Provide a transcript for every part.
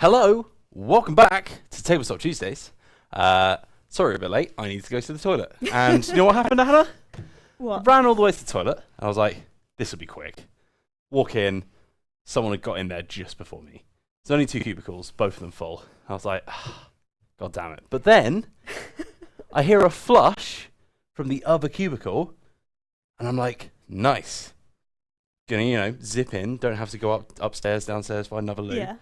Hello, welcome back to TableTop Tuesdays. Sorry, a bit late. I need to go to the toilet. And you know what happened, Hannah? What? I ran all the way to the toilet. I was like, this will be quick. Walk in. Someone had got in there just before me. There's only 2 cubicles, both of them full. I was like, God damn it. But then I hear a flush from the other cubicle. And I'm like, nice. Gonna, zip in. Don't have to go upstairs, downstairs, find another loo. Yeah.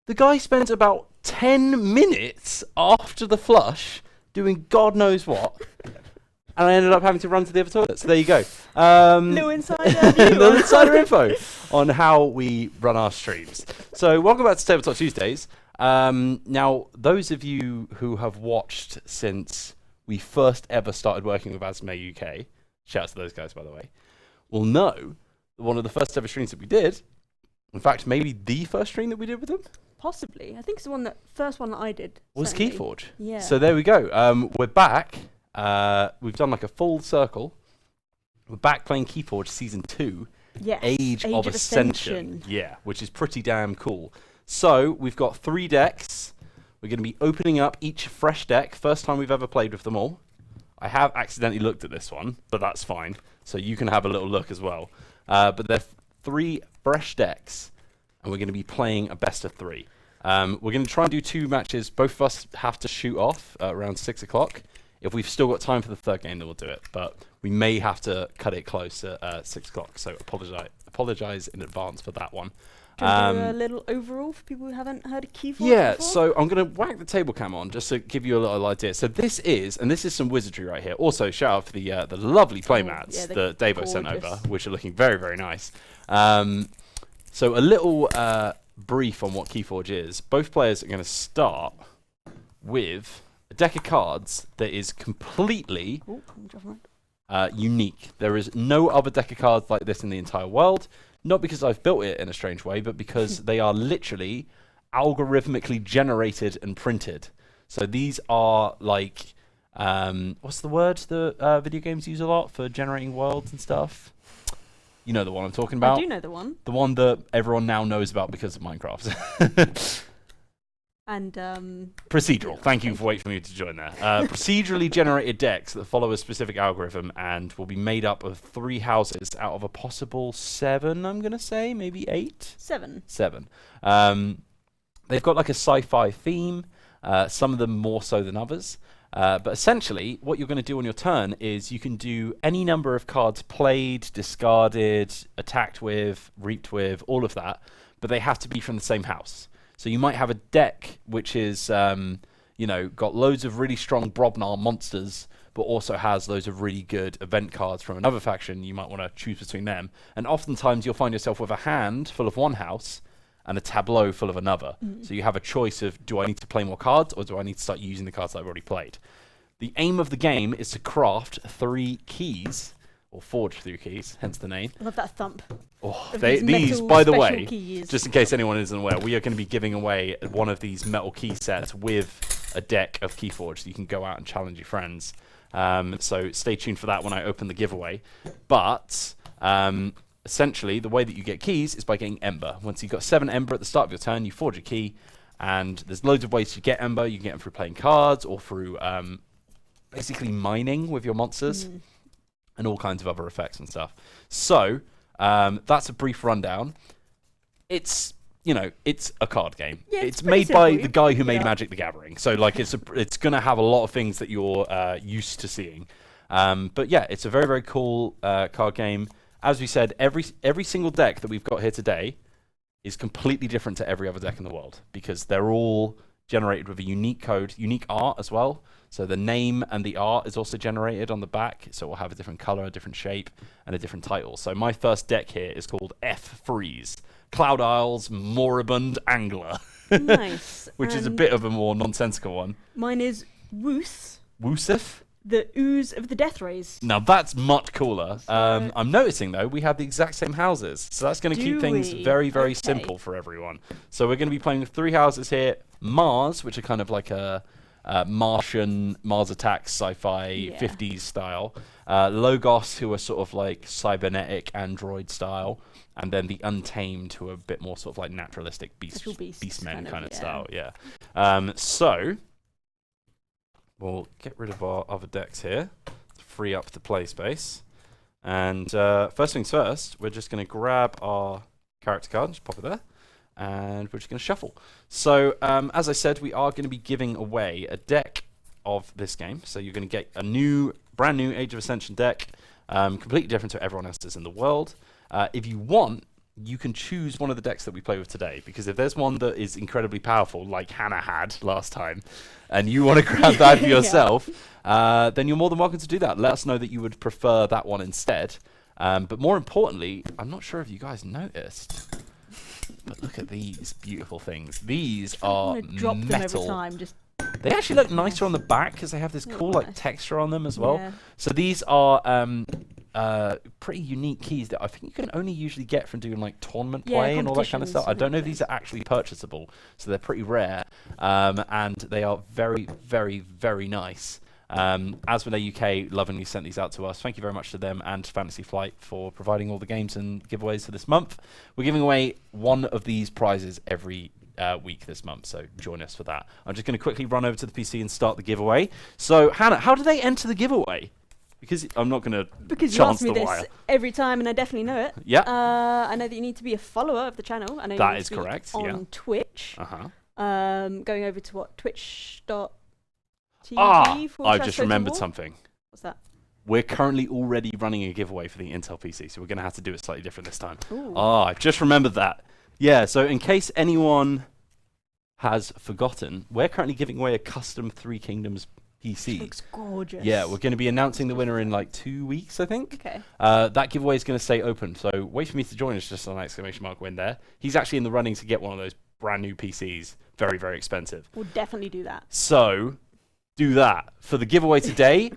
The guy spent about 10 minutes after the flush doing God knows what. And I ended up having to run to the other toilet. So there you go. Little insider little insider info on how we run our streams. So welcome back to TableTop Tuesdays. Now, those of you who have watched since we first ever started working with Asmay UK, shout out to those guys, by the way, will know that one of the first ever streams that we did, in fact, maybe the first stream that we did with them, Possibly. I think it's the first one that I did. was certainly. Keyforge. Yeah. So there we go. We're back. We've done like a full circle. We're back playing Keyforge Season 2, yes. Age of Ascension. Yeah, which is pretty damn cool. So we've got 3 decks. We're going to be opening up each fresh deck. First time we've ever played with them all. I have accidentally looked at this one, but that's fine. So you can have a little look as well. But they're 3 fresh decks. And we're going to be playing a best of 3. We're going to try and do 2 matches. Both of us have to shoot off around 6 o'clock. If we've still got time for the 3rd game, then we'll do it. But we may have to cut it close at 6 o'clock. So apologize in advance for that one. Do you want to do a little overall for people who haven't heard of Keyforge Yeah, before? so I'm going to whack the table cam on just to give you a little idea. So this is some wizardry right here. Also, shout out for the lovely playmats that Davo sent over, which are looking very, very nice. So a little brief on what Keyforge is. Both players are going to start with a deck of cards that is completely unique. There is no other deck of cards like this in the entire world. Not because I've built it in a strange way, but because they are literally algorithmically generated and printed. So these are like, what's the word that video games use a lot for generating worlds and stuff? You know the one I'm talking about. I do know the one. The one that everyone now knows about because of Minecraft. And procedural. Thank you for waiting for me to join there. Procedurally generated decks that follow a specific algorithm and will be made up of 3 houses out of a possible 7, I'm going to say, maybe 8? 7. 7. They've got like a sci-fi theme, some of them more so than others. But essentially, what you're going to do on your turn is you can do any number of cards played, discarded, attacked with, reaped with, all of that, but they have to be from the same house. So you might have a deck which is, got loads of really strong Brobnar monsters, but also has loads of really good event cards from another faction. You might want to choose between them. And oftentimes you'll find yourself with a hand full of one house and a tableau full of another. So you have a choice of, do I need to play more cards or do I need to start using the cards that I've already played? The aim of the game is to craft 3 keys, or forge 3 keys, hence the name. I love that thump. Oh, these, by the way, just in case anyone isn't aware, we are going to be giving away one of these metal key sets with a deck of Keyforge, so you can go out and challenge your friends. So stay tuned for that when I open the giveaway. But essentially, the way that you get keys is by getting Ember. Once you've got 7 Ember at the start of your turn, you forge a key, and there's loads of ways to get Ember. You can get them through playing cards or through basically mining with your monsters and all kinds of other effects and stuff. So that's a brief rundown. It's a card game. Yeah, it's made by the guy who made Magic the Gathering. So like it's going to have a lot of things that you're used to seeing. But yeah, it's a very, very cool card game. As we said, every single deck that we've got here today is completely different to every other deck in the world because they're all generated with a unique code, unique art as well. So the name and the art is also generated on the back. So we'll have a different color, a different shape, and a different title. So my first deck here is called F Freeze, Cloud Isles Moribund Angler. Nice. Which is a bit of a more nonsensical one. Mine is Woos. Woosif? The Ooze of the Death Rays. Now that's much cooler. I'm noticing though, we have the exact same houses. So that's going to keep things very, very simple for everyone. So we're going to be playing with 3 houses here. Mars, which are kind of like a Martian, Mars Attacks, sci-fi, 50s style. Logos, who are sort of like cybernetic android style. And then the Untamed, who are a bit more sort of like naturalistic beastmen kind of style. Yeah. So we'll get rid of our other decks here to free up the play space. And first things first, we're just going to grab our character card, just pop it there, and we're just going to shuffle. So as I said, we are going to be giving away a deck of this game. So you're going to get a brand new Age of Ascension deck, completely different to everyone else's in the world. If you want, you can choose one of the decks that we play with today, because if there's one that is incredibly powerful, like Hannah had last time, and you want to grab that for yourself, then you're more than welcome to do that. Let us know that you would prefer that one instead. But more importantly, I'm not sure if you guys noticed, but look at these beautiful things. These are drop metal. them every time, just they actually look nicer on the back because they have this cool like texture on them as well. So these are pretty unique keys that I think you can only usually get from doing like tournament play and all that kind of stuff. I don't know if these are actually purchasable, so they're pretty rare, and they are very, very, very nice. Asmodee UK lovingly sent these out to us. Thank you very much to them and Fantasy Flight for providing all the games and giveaways for this month. We're giving away one of these prizes every week this month, so join us for that. I'm just going to quickly run over to the PC and start the giveaway. So Hannah, how do they enter the giveaway? Because I'm not going to Because you ask me this every time, and I definitely know it. Yeah. I know that you need to be a follower of the channel. I know that you need is to be correct. on Twitch. Going over to what? Twitch.tv. I've just remembered something. What's that? We're currently already running a giveaway for the Intel PC, so we're going to have to do it slightly different this time. Ooh. I've just remembered that. Yeah, so in case anyone has forgotten, we're currently giving away a custom Three Kingdoms PC. It looks gorgeous. Yeah, we're going to be announcing the winner in like 2 weeks, I think. Okay. That giveaway is going to stay open, so wait for me to join us, just an exclamation mark win there. He's actually in the running to get one of those brand new PCs. Very, very expensive. We'll definitely do that. So, do that. For the giveaway today,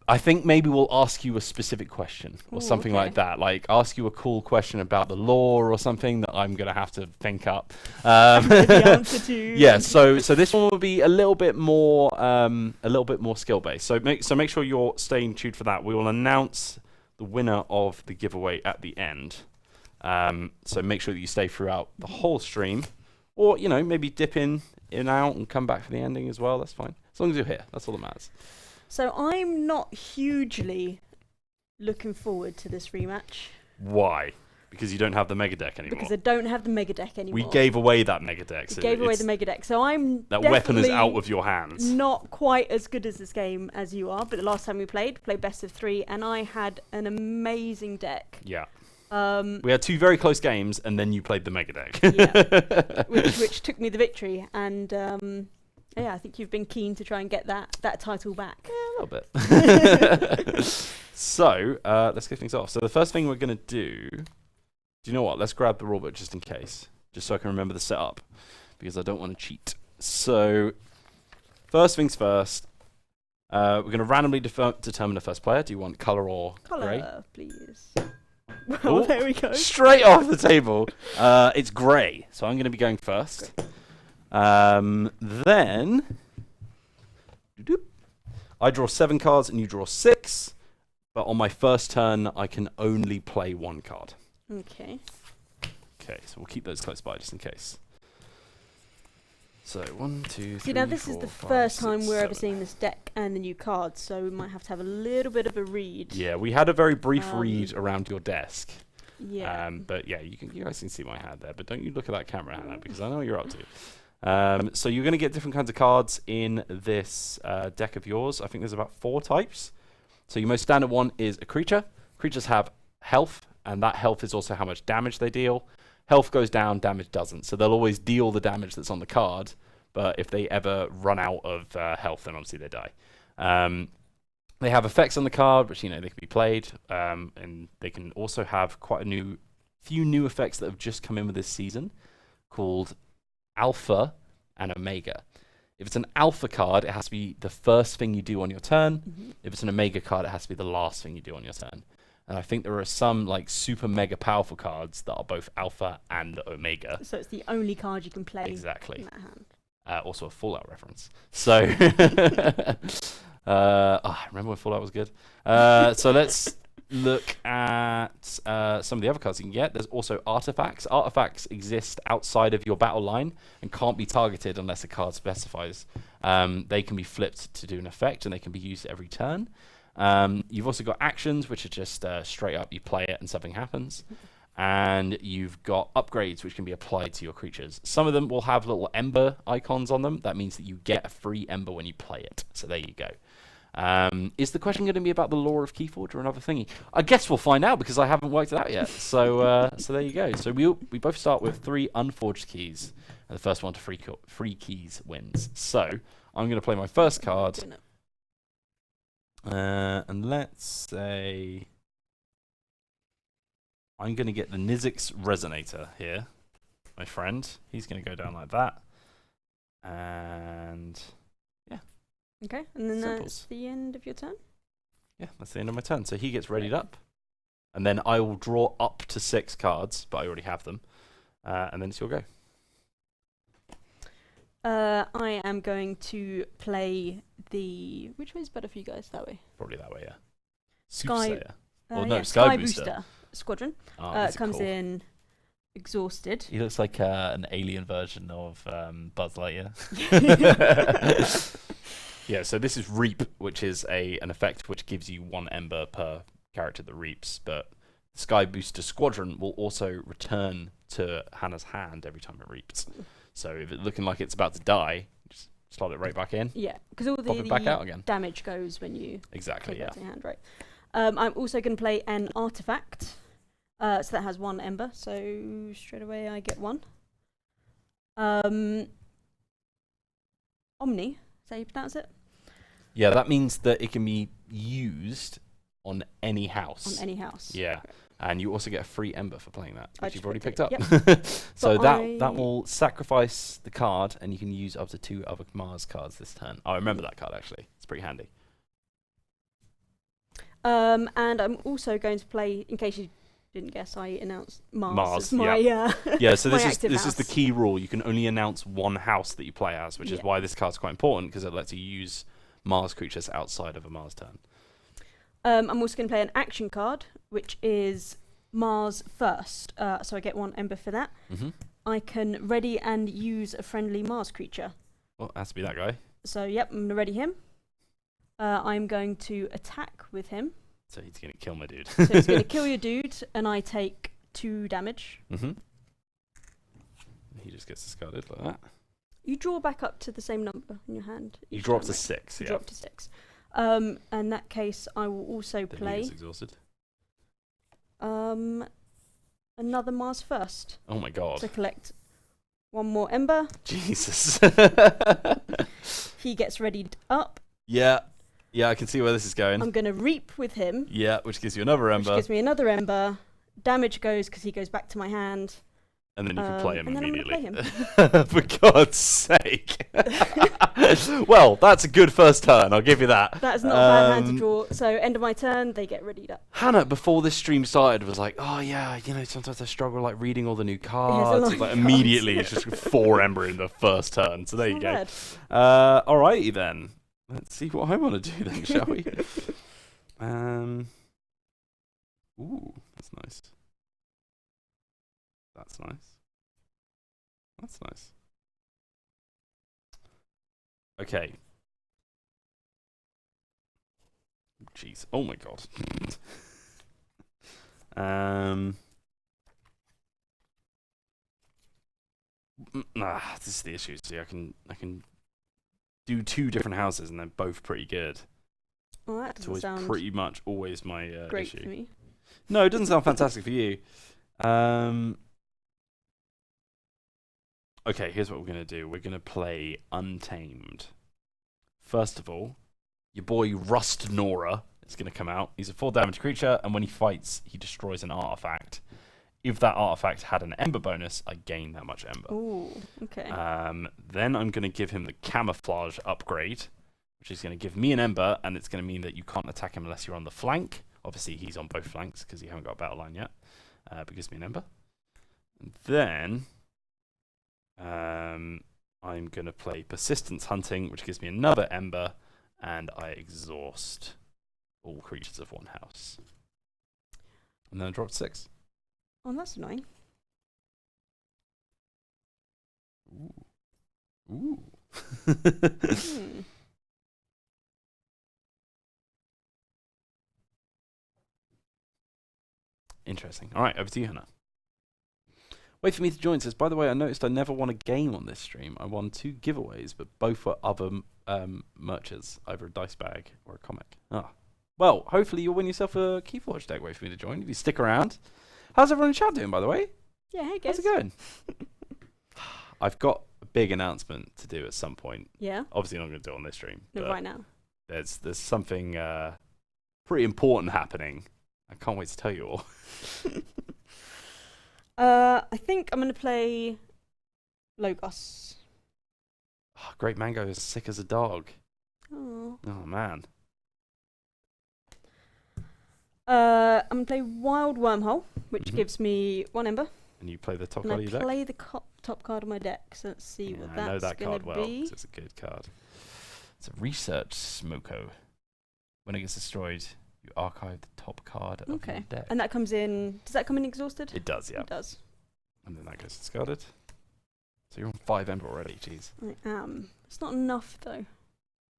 I think maybe we'll ask you a specific question or something like that. Like, ask you a cool question about the lore or something that I'm going to have to think up. The answer to. Yeah, so this one will be a little bit more skill based. So make sure you're staying tuned for that. We will announce the winner of the giveaway at the end. So make sure that you stay throughout the whole stream, or maybe dip in and out and come back for the ending as well. That's fine, as long as you're here. That's all that matters. So I'm not hugely looking forward to this rematch. Why? Because you don't have the Mega Deck anymore. Because I don't have the Mega Deck anymore. We gave away that Mega Deck. We gave away the Mega Deck, so I'm that weapon is out of your hands. Not quite as good as this game as you are, but the last time we played best of 3, and I had an amazing deck. Yeah. We had 2 very close games, and then you played the Mega Deck. Yeah. which took me the victory, and yeah, I think you've been keen to try and get that title back. Yeah, a little bit. So, let's kick things off. So the first thing we're going to do you know what? Let's grab the rulebook just in case, just so I can remember the setup, because I don't want to cheat. So, first things first, we're going to randomly determine the first player. Do you want colour or grey? Colour, please. Well, there we go. Straight off the table. It's grey, so I'm going to be going first. Then I draw 7 cards and you draw 6, but on my first turn I can only play 1 card. Okay. Okay, so we'll keep those close by just in case. So 1, 2, 3, See, now this 4, is the 5, first 6, time we're 7. ever seeing this deck and the new cards, so we might have to have a little bit of a read. Yeah, we had a very brief read around your desk. Yeah. But yeah, you guys can see my hand there, but don't you look at that camera, Hannah, because I know what you're up to. So you're going to get different kinds of cards in this deck of yours. I think there's about 4 types. So your most standard one is a creature. Creatures have health, and that health is also how much damage they deal. Health goes down, damage doesn't. So they'll always deal the damage that's on the card, but if they ever run out of health, then obviously they die. They have effects on the card, which, they can be played, and they can also have quite a few new effects that have just come in with this season, called Alpha and Omega. If it's an Alpha card, it has to be the first thing you do on your turn. Mm-hmm. If it's an Omega card, it has to be the last thing you do on your turn. And I think there are some super mega powerful cards that are both Alpha and Omega. So it's the only card you can play exactly in that hand. Also a Fallout reference. So, I remember when Fallout was good. So let's look at some of the other cards you can get. There's also artifacts. Artifacts exist outside of your battle line and can't be targeted unless a card specifies. They can be flipped to do an effect, and they can be used every turn. You've also got actions, which are just straight up, you play it and something happens. And you've got upgrades, which can be applied to your creatures. Some of them will have little ember icons on them. That means that you get a free ember when you play it. So there you go. Is the question going to be about the lore of Keyforge or another thingy? I guess we'll find out, because I haven't worked it out yet. So so there you go. So we both start with 3 unforged keys. And the first one to free keys wins. So I'm going to play my first card. And let's say I'm going to get the Nizik's Resonator here, my friend. He's going to go down like that. And yeah. Okay, and then that's the end of your turn? Yeah, that's the end of my turn. So he gets readied up. And then I will draw up to 6 cards, but I already have them. And then it's your go. I am going to play the... Which way is better for you guys? That way? Probably that way, yeah. Sky... Sky Booster Squadron. Oh, comes cool. in exhausted. He looks like an alien version of Buzz Lightyear. Yeah, so this is Reap, which is an effect which gives you 1 ember per character that reaps, but Sky Booster Squadron will also return to Hannah's hand every time it reaps. So if it's looking like it's about to die, just slot it right back in. Yeah, because all pop it back out again. Damage goes when you exactly, take it out of your hand, right? I'm also going to play an artifact. So that has 1 ember, so straight away I get 1. Omni, is that how you pronounce it? Yeah, that means that it can be used on any house. On any house. Yeah, right. And you also get a free ember for playing that, which you've already picked up. Yep. So that will sacrifice the card, and you can use up to 2 other Mars cards this turn. I remember that card, actually. It's pretty handy. And I'm also going to play, in case you didn't guess, I announced Mars as my yeah, so this is the key rule. You can only announce 1 house that you play as, which is why this card's quite important, because it lets you use Mars creatures outside of a Mars turn. I'm also going to play an action card, which is Mars first. So I get 1 ember for that. I can ready and use a friendly Mars creature. Well, it has to be that guy. So, yep, I'm going to ready him. I'm going to attack with him. So he's going to kill my dude. So he's going to kill your dude, and I take 2 damage. He just gets discarded like that. You draw back up to the same number in your hand. You draw up to 6, yeah. Draw up to 6. In that case, I will also play... exhausted. Another Mars first. Oh my god. To collect 1 more ember. Jesus. He gets readied up. Yeah. Yeah, I can see where this is going. I'm going to reap with him. Yeah, which gives you another ember. Which gives me another ember. Damage goes because he goes back to my hand. And then you can play him immediately. I'm gonna play him. For God's sake. Well, that's a good first turn, I'll give you that. That's not a bad hand to draw. So, end of my turn, they get readied up. Hannah, before this stream started, was like, oh yeah, you know, sometimes I struggle like reading all the new cards. Like, immediately, it's just 4 ember in the first turn. So there you go. Alrighty then. Let's see what I want to do then, shall we? Ooh, that's nice. That's nice. That's nice. Okay. Jeez. Oh my god. This is the issue. See, I can do 2 different houses and they're both pretty good. Well, that doesn't sound pretty much always my great issue. For me. No, it doesn't sound fantastic for you. Okay, here's what we're going to do. We're going to play Untamed. First of all, your boy Rust Nora is going to come out. He's a 4 damage creature, and when he fights, he destroys an artifact. If that artifact had an ember bonus, I gain that much ember. Ooh, okay. Then I'm going to give him the Camouflage upgrade, which is going to give me an ember, and it's going to mean that you can't attack him unless you're on the flank. Obviously, he's on both flanks because you haven't got a battle line yet. But gives me an ember. And then I'm going to play Persistence Hunting, which gives me another Ember, and I exhaust all creatures of one house. And then I drop 6. Oh, that's annoying. Ooh. Interesting. All right, over to you, Hannah. Wait for me to join says, by the way, I noticed I never won a game on this stream. I won 2 giveaways, but both were other merchants, either a dice bag or a comic. Ah. Well, hopefully you'll win yourself a Keyforge deck. Wait for me to join if you stick around. How's everyone in chat doing, by the way? Yeah, hey guys. How's it going? I've got a big announcement to do at some point. Yeah? Obviously not going to do it on this stream. No, right now. There's something pretty important happening. I can't wait to tell you all. I think I'm going to play Logos. Oh, Great Mango is sick as a dog. Oh. Oh, man. I'm going to play Wild Wormhole, which gives me 1 Ember. And you play the top and card of your deck? I play the top card of my deck, so let's see what that's I know that card well, be. 'cause it's a good card. It's a Research Smoko. When it gets destroyed, you archive the top card of your deck. And that comes in... Does that come in exhausted? It does, yeah. It does. And then that goes discarded. So you're on 5 Ember already, jeez. I am. It's not enough, though.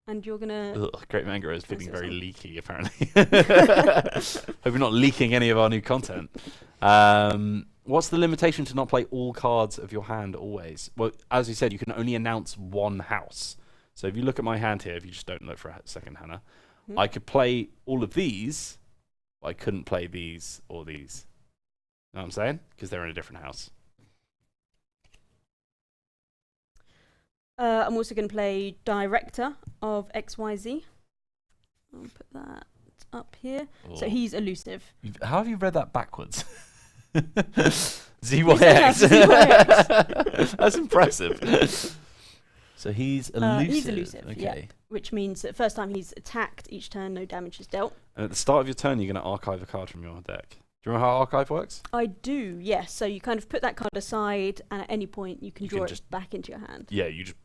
And you're going to... Great Mango is feeling very leaky, apparently. Hope you're not leaking any of our new content. What's the limitation to not play all cards of your hand always? Well, as you said, you can only announce 1 house. So if you look at my hand here, if you just don't look for a second, Hannah, I could play all of these, but I couldn't play these or these. You know what I'm saying? Because they're in a different house. I'm also going to play Director of XYZ. I'll put that up here. Oh. So he's elusive. How have you read that backwards? ZYX. ZYX. That's impressive. So he's elusive. He's elusive, okay. Yeah. Which means that first time he's attacked, each turn no damage is dealt. And at the start of your turn, you're going to archive a card from your deck. Do you remember how archive works? I do, yes. So you kind of put that card aside, and at any point you can draw it back into your hand. Yeah, you just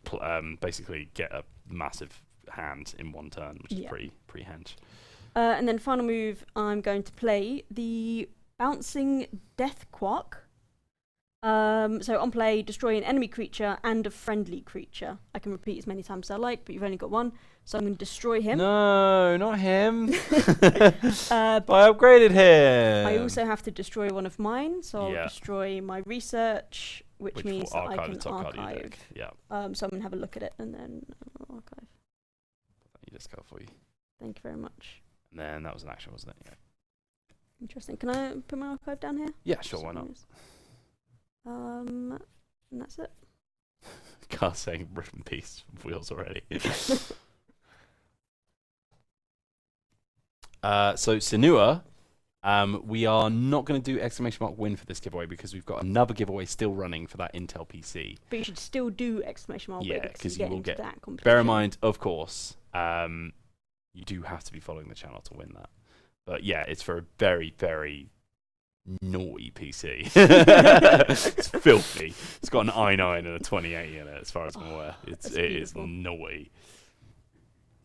basically get a massive hand in 1 turn, which is pretty hench. And then final move, I'm going to play the Bouncing Death Quark. So on play, destroy an enemy creature and a friendly creature. I can repeat as many times as I like, but you've only got 1. So I'm going to destroy him. No, not him. I upgraded him. I also have to destroy 1 of mine, so I'll destroy my research, which means that I can archive. Yeah. So I'm going to have a look at it and then archive. You just go for you. Thank you very much. And then that was an action, wasn't it? Yeah. Interesting. Can I put my archive down here? Yeah, sure, why not? And that's it. Car's saying rip and piece wheels already. So Senua, we are not going to do !win for this giveaway because we've got another giveaway still running for that Intel PC. But you should still do !win. Yeah, because you will get that competition. Bear in mind, of course, you do have to be following the channel to win that. But yeah, it's for a very, very naughty PC. It's filthy. It's got an i9 and a 2080 in it, as far as I'm aware. It is naughty.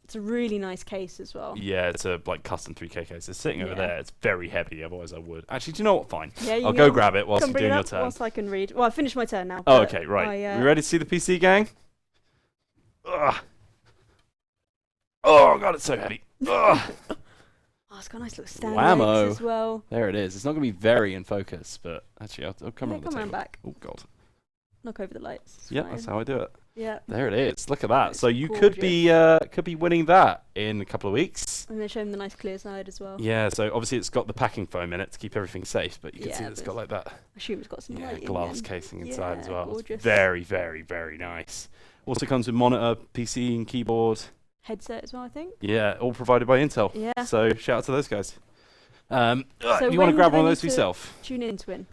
It's a really nice case as well. Yeah, it's a custom 3K case. It's sitting over there. It's very heavy, otherwise I would. Actually, do you know what? Fine. Yeah, I'll go grab it whilst you're doing your turn. Whilst I can read. Well, I finished my turn now. Oh, okay, right. We ready to see the PC, gang? Ugh. Oh, God, it's so heavy. Ugh. Oh, it's got a nice little stand legs as well. There it is. It's not going to be very in focus, but actually, I'll come around the table. Come back. Oh, God. Knock over the lights. Yeah, that's how I do it. Yeah. There it is. Look at that. So you could be winning that in a couple of weeks. I'm going to show him the nice clear side as well. Yeah, so obviously it's got the packing foam in it to keep everything safe, but you can see it's got like that. I assume it's got some glass casing inside as well. Gorgeous. It's very, very, very nice. Also comes with monitor, PC and keyboard. Headset as well, I think. Yeah, all provided by Intel. Yeah. So shout out to those guys. So you want to grab one of those for yourself? Tune in to win.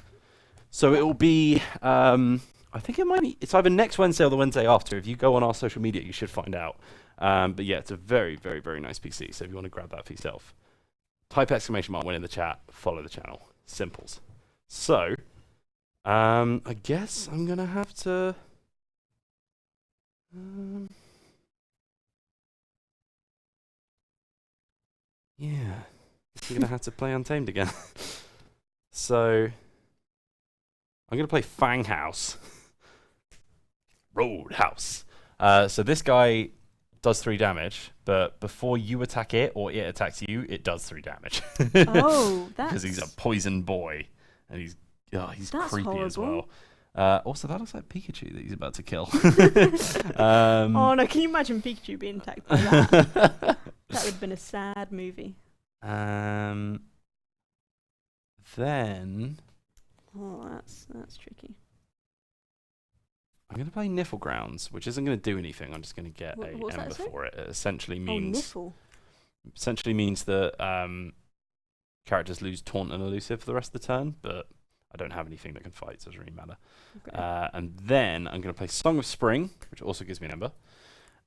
So it will be, I think it might be, it's either next Wednesday or the Wednesday after. If you go on our social media, you should find out. But yeah, it's a very, very, very nice PC. So if you want to grab that for yourself, type !win in the chat, follow the channel. Simples. So, I guess I'm going to have to Yeah. You're going to have to play Untamed again. So, I'm going to play Fang House. Roadhouse. So this guy does 3 damage, but before you attack it or it attacks you, it does 3 damage. Oh, that's... Because he's a poison boy. And he's creepy horrible. as well. Also, that looks like Pikachu that he's about to kill. Oh no, can you imagine Pikachu being attacked by that? That would have been a sad movie. Then... Oh, that's tricky. I'm going to play Niffle Grounds, which isn't going to do anything. I'm just going to get a Ember for it. It essentially means... Oh, Niffle. Essentially means that characters lose Taunt and Elusive for the rest of the turn, but I don't have anything that can fight, so it doesn't really matter. Okay. And then I'm going to play Song of Spring, which also gives me an Ember.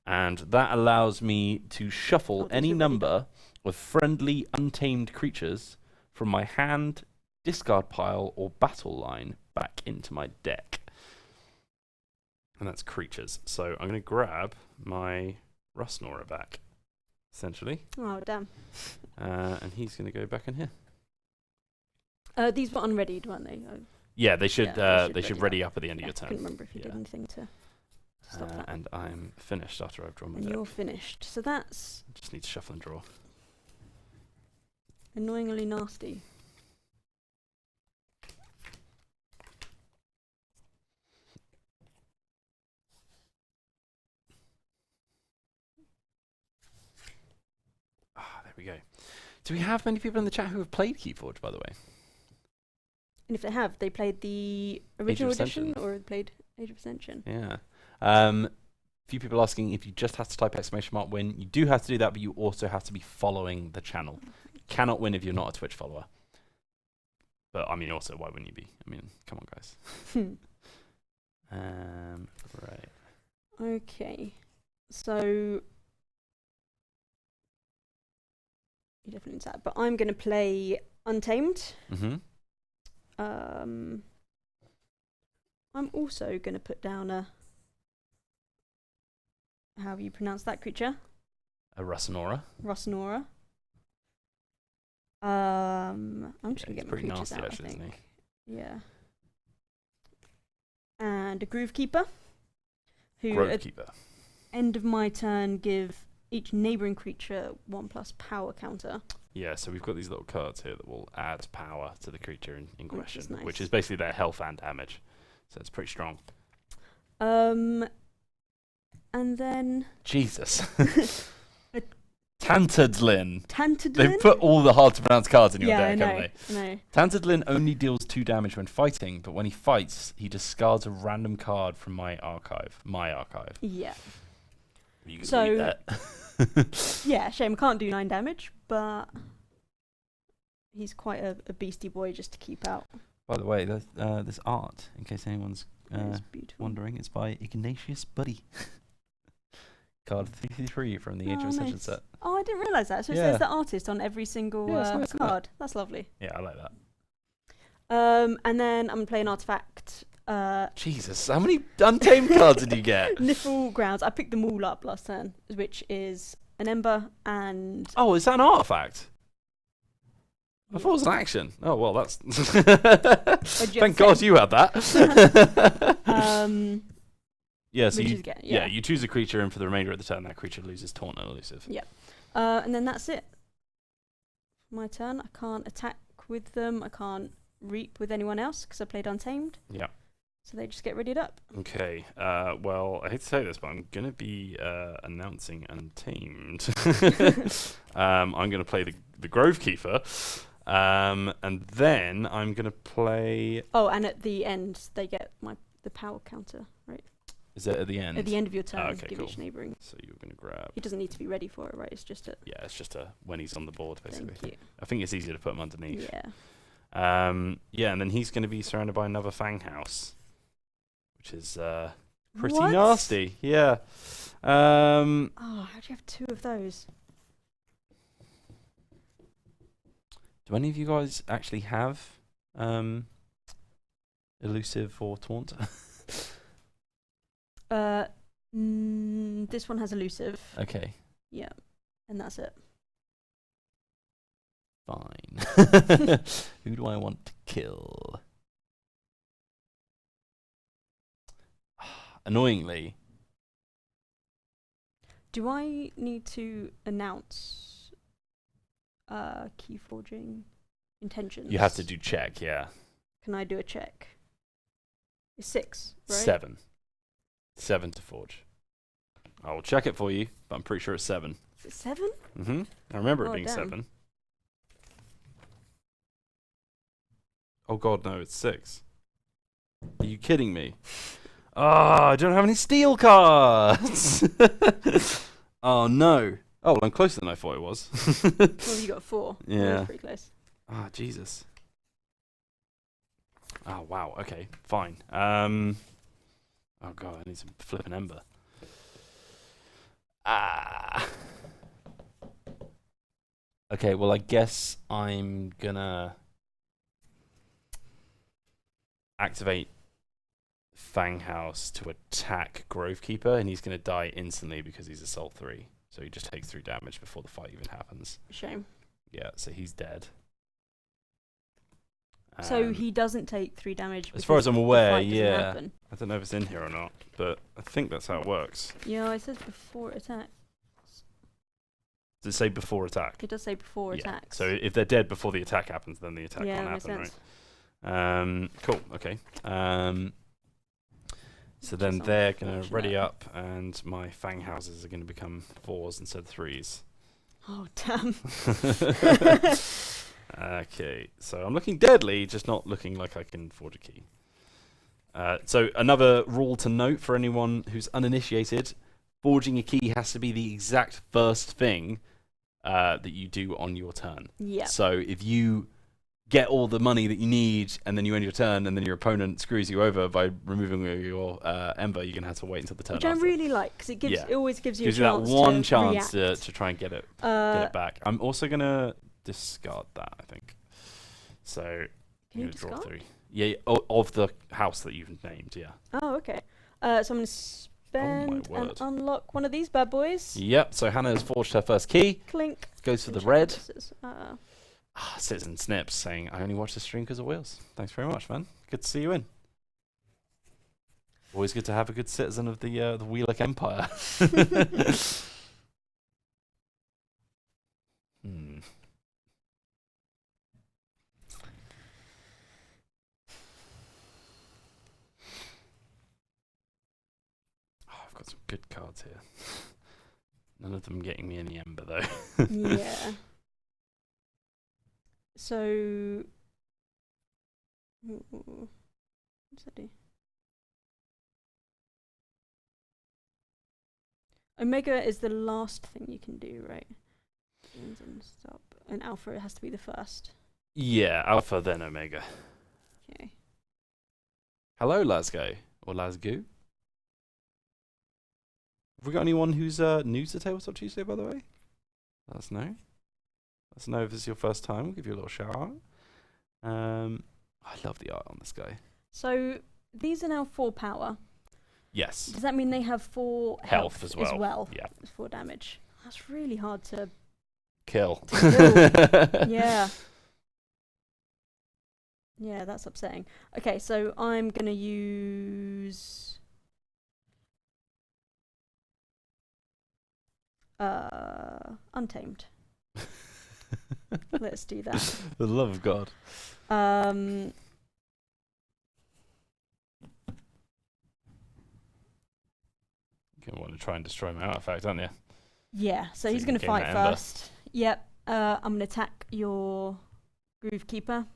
And that allows me to shuffle any number of friendly, untamed creatures from my hand, discard pile, or battle line back into my deck. And that's creatures. So I'm going to grab my Rustnora back, essentially. Oh, damn. And he's going to go back in here. These were unreadied, weren't they? Yeah, they should ready up at the end of your turn. I couldn't remember if you did anything to stop that. And I'm finished after I've drawn my deck. And you're finished. So that's... Just need to shuffle and draw. Annoyingly nasty. There we go. Do we have many people in the chat who have played Keyforge, by the way? And if they have, they played the original edition or played Age of Ascension? Yeah. Few people asking if you just have to type !win. You do have to do that, but you also have to be following the channel. You cannot win if you're not a Twitch follower. But, I mean, also, why wouldn't you be? I mean, come on, guys. Right. Okay. So... You definitely need that. But I'm going to play Untamed. Mm-hmm. I'm also going to put down a... How do you pronounce that creature? A Rustnora. Rustnora. I'm just going to get my creatures nasty, out, actually, I think. isn't he? Yeah. And a Groovekeeper. Who Groovekeeper. At end of my turn give each neighbouring creature 1+ power counter. Yeah, so we've got these little cards here that will add power to the creature in question, nice. which is basically their health and damage. So it's pretty strong. And then... Jesus. Tantadlin. Tantadlin? They've put all the hard to pronounce cards in your deck, I haven't they? know. Tantadlin only deals 2 damage when fighting, but when he fights, he discards a random card from my archive. Yeah. You can read that. Yeah, shame I can't do 9 damage, but he's quite a beastie boy just to keep out. By the way, this art, in case anyone's wondering, it's by Ignatius Buddy. Card 333 from the Age of Ascension set. Oh, I didn't realise that. So it says the artist on every single nice, card. That's lovely. Yeah, I like that. And then I'm playing Artifact. Jesus, how many Untamed cards did you get? Niffle Grounds. I picked them all up last turn, which is an Ember and... Oh, is that an artifact? I thought it was an action. Oh, well, that's... Thank God you had that. Yeah, so you choose a creature, and for the remainder of the turn, that creature loses Taunt and Elusive. Yeah. And then that's it. My turn. I can't attack with them. I can't reap with anyone else because I played Untamed. Yeah. So they just get readied up. Okay. Well, I hate to say this, but I'm going to be announcing Untamed. I'm going to play the Grovekeeper. And then I'm going to play... Oh, and at the end, they get the power counter, right? Is it at the end? At the end of your turn, okay, give cool. each neighbouring. So you're going to grab... He doesn't need to be ready for it, right? It's just a... Yeah, it's just when he's on the board, basically. Thank you. I think it's easier to put him underneath. Yeah. Yeah, and then he's going to be surrounded by another Fang House, which is pretty What? nasty. Yeah. Oh, how do you have 2 of those? Do any of you guys actually have Elusive or Taunt? This one has elusive. Okay. Yeah, and that's it. Fine. Who do I want to kill? Annoyingly. Do I need to announce key forging intentions? You have to do check, yeah. Can I do a check? It's 6, right? 7. 7 to forge. I will check it for you, but I'm pretty sure it's 7. Is it 7? Mm-hmm. I remember it being damn. 7. Oh god, no, it's 6. Are you kidding me? Ah, I don't have any steel cards! Oh no. Oh, well, I'm closer than I thought it was. Well, you got 4. Yeah. That was pretty close. Ah, Jesus. Oh, wow. Okay, fine. Oh god, I need some flipping ember. Ah. Okay, well, I guess I'm gonna activate Fang House to attack Grovekeeper, and he's gonna die instantly because he's Assault 3. So he just takes 3 damage before the fight even happens. Shame. Yeah, so he's dead. So he doesn't take 3 damage. As far as I'm aware, the fight doesn't happen. I don't know if it's in here or not, but I think that's how it works. Yeah, it says before attack. Does it say before attack? It does say before attacks. So if they're dead before the attack happens, then the attack can't makes happen, sense. right? Cool, okay. So then they're going to ready up, and my Fang Houses are going to become 4s instead of 3s. Oh, damn. Okay, so I'm looking deadly, just not looking like I can forge a key. So another rule to note for anyone who's uninitiated, forging a key has to be the exact first thing that you do on your turn. Yeah. So if you get all the money that you need, and then you end your turn, and then your opponent screws you over by removing your ember, you're going to have to wait until the turn Which after. I really like, because it always gives you a chance that one to chance react. to try and get it back. I'm also going to discard that, I think. So Can you draw discard? 3. Yeah, of the house that you've named, yeah. Oh, okay. So I'm going to spend and unlock one of these bad boys. Yep, so Hannah has forged her first key. Clink. Goes for the red. Uh, Citizen Snips saying, I only watch the stream because of Wheels. Thanks very much, man. Good to see you in. Always good to have a good citizen of the Wheelock Empire. I've got some good cards here. None of them getting me any ember, though. yeah. So, what's that do? Omega is the last thing you can do, right? And stop. And Alpha, it has to be the first. Yeah, Alpha, then Omega. Okay. Hello, Lasgo. Or Lasgoo. Have we got anyone who's new to Tabletop Tuesday, by the way? Let us know. Let us know if it's your first time. We'll give you a little shout out. I love the art on this guy. So, these are now 4 power. Yes. Does that mean they have 4 health as well? Yeah. 4 damage. That's really hard to kill. Yeah. Yeah, that's upsetting. Okay, so I'm going to use Untamed. Let's do that. For the love of God. You want to try and destroy my artifact, aren't you? Yeah, so he's going to fight first. Yep. I'm going to attack your Groovekeeper.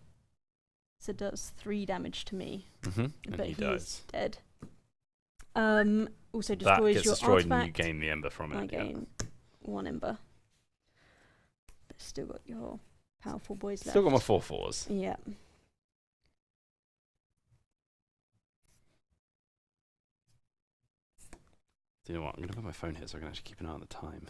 So it does 3 damage to me. And but he is dead. Also destroys that gets your destroyed artifact. and you gain the ember from it. I gain 1 ember. But still got your powerful boys left. Still got my 4/4s. Yeah. Do you know what? I'm going to put my phone here so I can actually keep an eye on the time.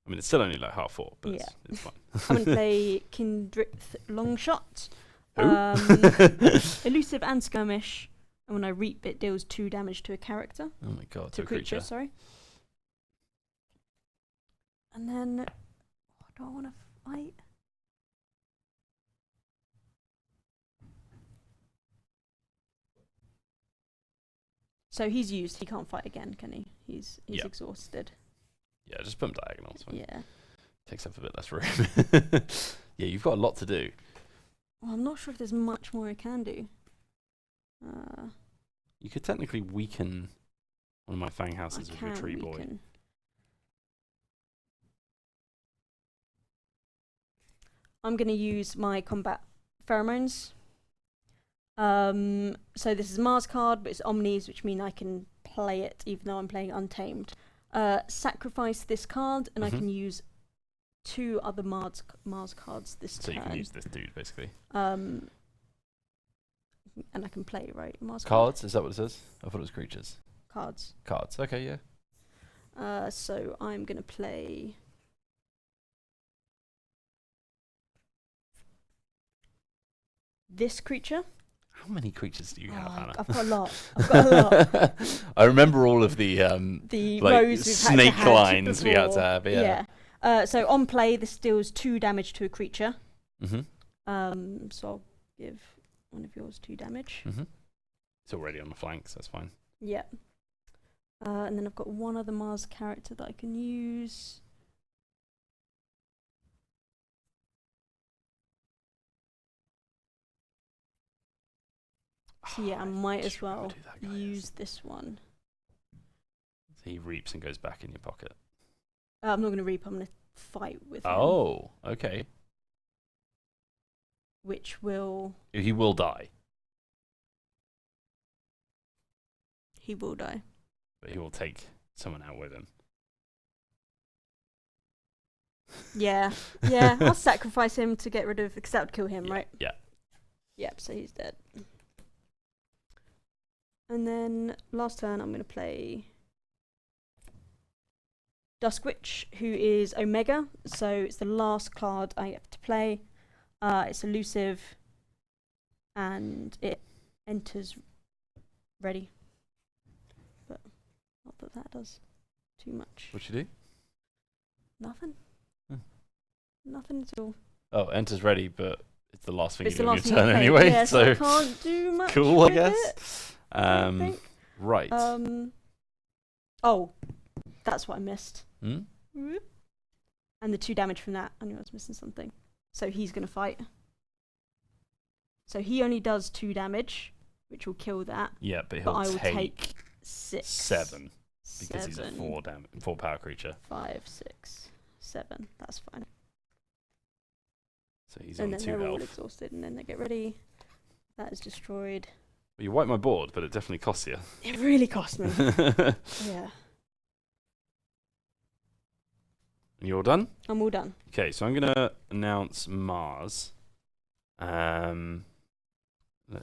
I mean, it's still only like 4:30, but it's fine. I'm going to play Kindrith Longshot. Who? Elusive and Skirmish. And when I reap, it deals 2 damage to a character. Oh my god, To a creature, sorry. And then, what do I want to fight? So he's used. He can't fight again, can he? He's exhausted. Yeah, just put him diagonal. It's fine. Yeah. Takes up a bit less room. Yeah, you've got a lot to do. Well, I'm not sure if there's much more I can do. You could technically weaken one of my Fang houses with your tree boy. I'm going to use my combat pheromones. So this is a Mars card, but it's Omnis, which means I can play it even though I'm playing Untamed. Sacrifice this card, and I can use 2 other Mars cards this turn. So you can use this dude, basically. And I can play, right? Mars cards? Is that what it says? I thought it was creatures. Cards. Cards, okay, yeah. So I'm going to play... this creature. How many creatures do you have, Hannah? I've got a lot. I remember all of the rows snake lines we had to have. Yeah. So on play, this deals 2 damage to a creature. Mm-hmm. So I'll give one of yours 2 damage. Mm-hmm. It's already on the flanks. That's fine. Yeah. And then I've got one other Mars character that I can use. So yeah, I might as well use this one. So he reaps and goes back in your pocket. I'm not going to reap, I'm going to fight with him. Oh, okay. Which will... He will die. He will die. But he will take someone out with him. Yeah, yeah, I'll sacrifice him to get rid of... Because that would kill him, right? Yeah. Yep, so he's dead. And then last turn I'm going to play Dusk Witch, who is Omega. So it's the last card I have to play. It's elusive and it enters ready. But not that that does too much. What you do? Nothing. Nothing at all. Oh, enters ready, but it's the last thing you do on your thing turn anyway. Yeah, so I can't do much. Cool, I with guess. it, right. Oh, that's what I missed. Hmm? And the 2 damage from that. I knew I was missing something. So he's going to fight. So he only does 2 damage, which will kill that. Yeah, but I will take take 6. 7. Because he's a 4 power creature. 5, 6, 7. That's fine. So he's and on then 2 they're all health. exhausted, and then they get ready. That is destroyed. Well, you wiped my board, but it definitely costs you. It really cost me. Yeah. And you're all done? I'm all done. Okay, so I'm going to announce Mars. Let's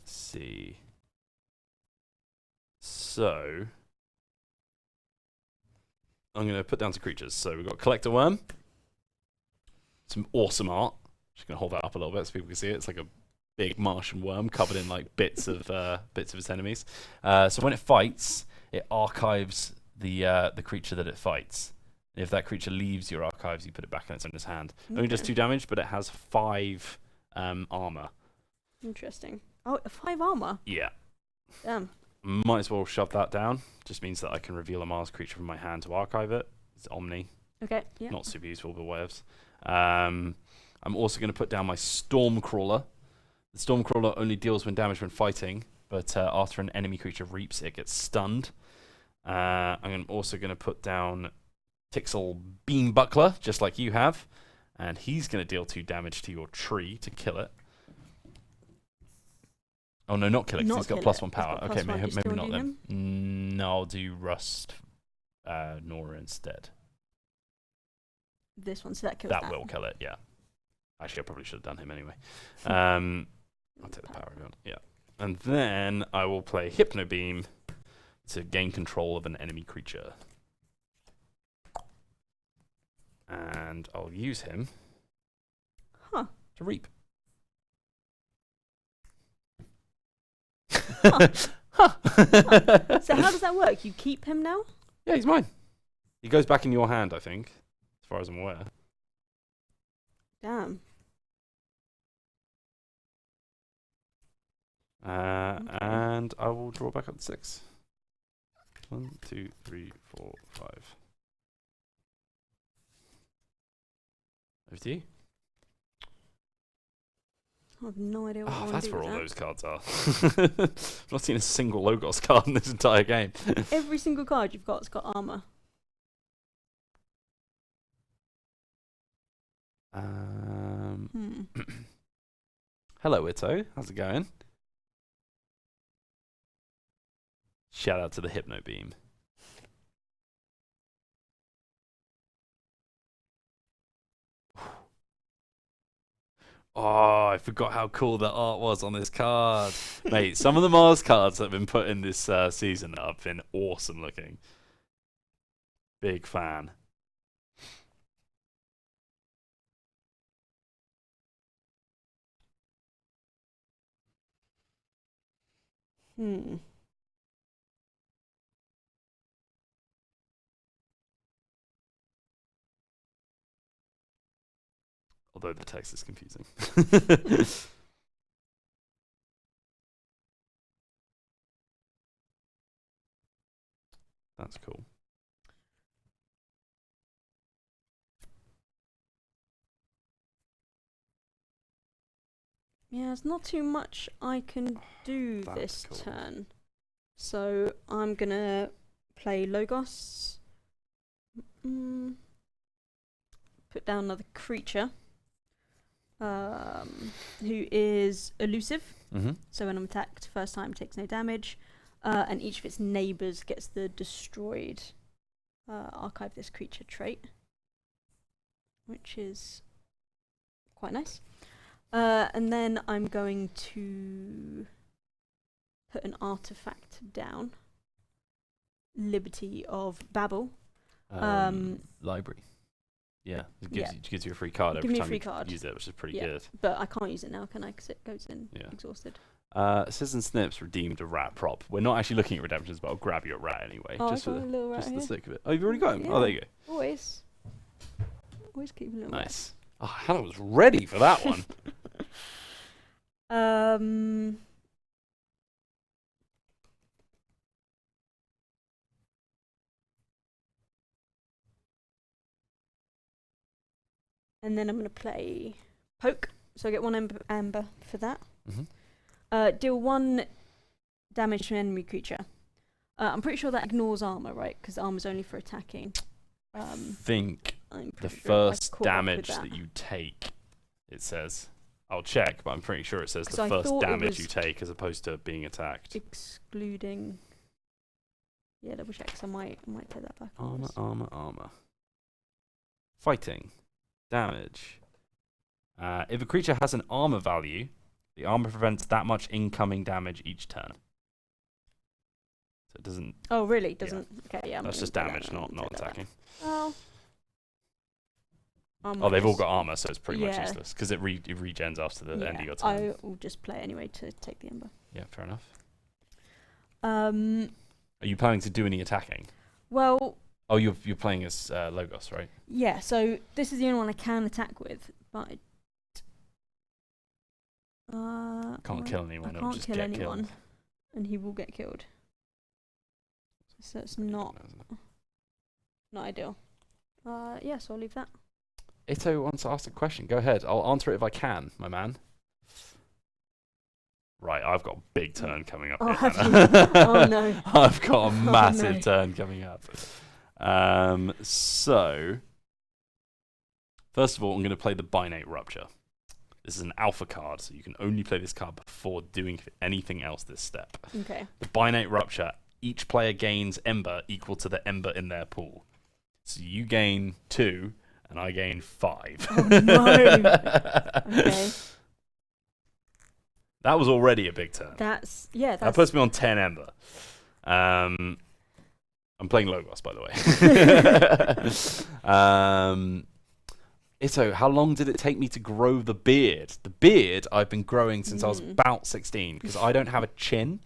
see. So I'm going to put down some creatures. So we've got Collector Worm. Some awesome art. Just going to hold that up a little bit so people can see it. It's like a big Martian worm covered in like bits of its enemies. So when it fights, it archives the creature that it fights. If that creature leaves your archives, you put it back in its owner's hand. Okay. Only does 2 damage, but it has 5 armor. Interesting. Oh, 5 armor? Yeah. Damn. Might as well shove that down. Just means that I can reveal a Mars creature from my hand to archive it. It's Omni. Okay, yeah. Not super useful, but whatevs. I'm also going to put down my Stormcrawler. The Stormcrawler only deals when damage when fighting, but after an enemy creature reaps, it gets stunned. I'm also going to put down Tixel Beam Buckler, just like you have, and he's going to deal 2 damage to your tree to kill it. Oh no, not kill it, because he's got +1 power. Okay, maybe not then. No, I'll do Rust Nora instead. This one, so that kills that. That will kill it, yeah. Actually, I probably should have done him anyway. I'll take the power if you want. Yeah. And then I will play Hypno Beam to gain control of an enemy creature. And I'll use him to reap. Huh. So how does that work? You keep him now? Yeah, he's mine. He goes back in your hand, I think, as far as I'm aware. Damn. And I will draw back up to 6. 1, 2, 3, 4, 5. Over to you. I have no idea what I want to That's do where with all that. those cards are. I've not seen a single Logos card in this entire game. Every single card you've got's got armor. Hello, Ito. How's it going? Shout out to the Hypno Beam. Oh, I forgot how cool the art was on this card. Mate, some of the Mars cards that have been put in this season have been awesome looking. Big fan. Although the text is confusing. That's cool. Yeah, there's not too much I can do this turn. So I'm going to play Logos. Put down another creature. Who is elusive. So when I'm attacked first time, takes no damage. And each of its neighbours gets the destroyed archive this creature trait. Which is quite nice. And then I'm going to put an artifact down. Liberty of Babel. Library. Yeah, it gives you a free card every time you use it, which is pretty good. But I can't use it now, can I? Because it goes in exhausted. Citizen Snips redeemed a rat prop. We're not actually looking at redemptions, but I'll grab you a rat anyway. Just for the sake of it. Oh, you've already got him? Yeah. Oh, there you go. Always keep a little rat. Nice. Oh, Hannah was ready for that one. And then I'm going to play Poke. So I get 1 amber for that. Deal 1 damage to an enemy creature. I'm pretty sure that ignores armor, right? Because armor's only for attacking. Think the first damage that you take, it says. I'll check, but I'm pretty sure it says the first damage you take as opposed to being attacked. Excluding... Yeah, double check, so I might take that back. Armor. Fighting. Damage. If a creature has an armor value, the armor prevents that much incoming damage each turn. So it doesn't... Oh, really? Doesn't... Yeah. Okay, yeah. That's just damage, not attacking. Oh. They've all got armor, so it's pretty much useless, because it regens after the end of your turn. I will just play anyway to take the ember. Yeah, fair enough. Are you planning to do any attacking? Well... Oh, you're playing as Logos, right? Yeah, so this is the only one I can attack with, but... Can't kill anyone, I can't kill anyone, and he will get killed. So it's not ideal. Yeah, so I'll leave that. Ito wants to ask a question. Go ahead. I'll answer it if I can, my man. Right, I've got a big turn coming up. Oh, have you? Oh, no. I've got a massive turn coming up. So, first of all, I'm going to play the Binate Rupture. This is an alpha card, so you can only play this card before doing anything else this step. Okay. The Binate Rupture, each player gains Ember equal to the Ember in their pool. So you gain 2, and I gain 5. Oh, no. Okay. That was already a big turn. That puts me on 10 Ember. I'm playing Logos, by the way. Ito, how long did it take me to grow the beard? The beard I've been growing since I was about 16, because I don't have a chin.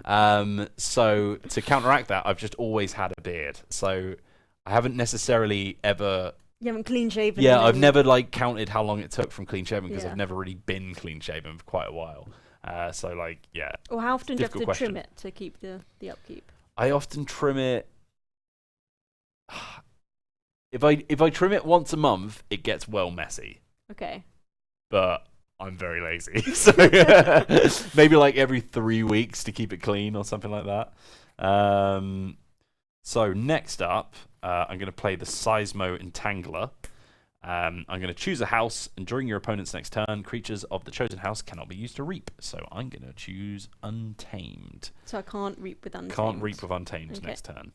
So to counteract that, I've just always had a beard. So I haven't necessarily ever. You haven't clean shaven. Yeah, I've never like counted how long it took from clean shaven because Yeah. I've never really been clean shaven for quite a while. So like, yeah. Or how often do you have to question. trim it to keep the upkeep? I often trim it. If I trim it once a month, it gets well messy. Okay. But I'm very lazy, so maybe like every 3 weeks to keep it clean or something like that. So next up, I'm going to play the Seismo Entangler. I'm going to choose a house, and during your opponent's next turn, creatures of the chosen house cannot be used to reap. So I'm going to choose Untamed. So I can't reap with Untamed. Can't reap with Untamed Okay. next turn.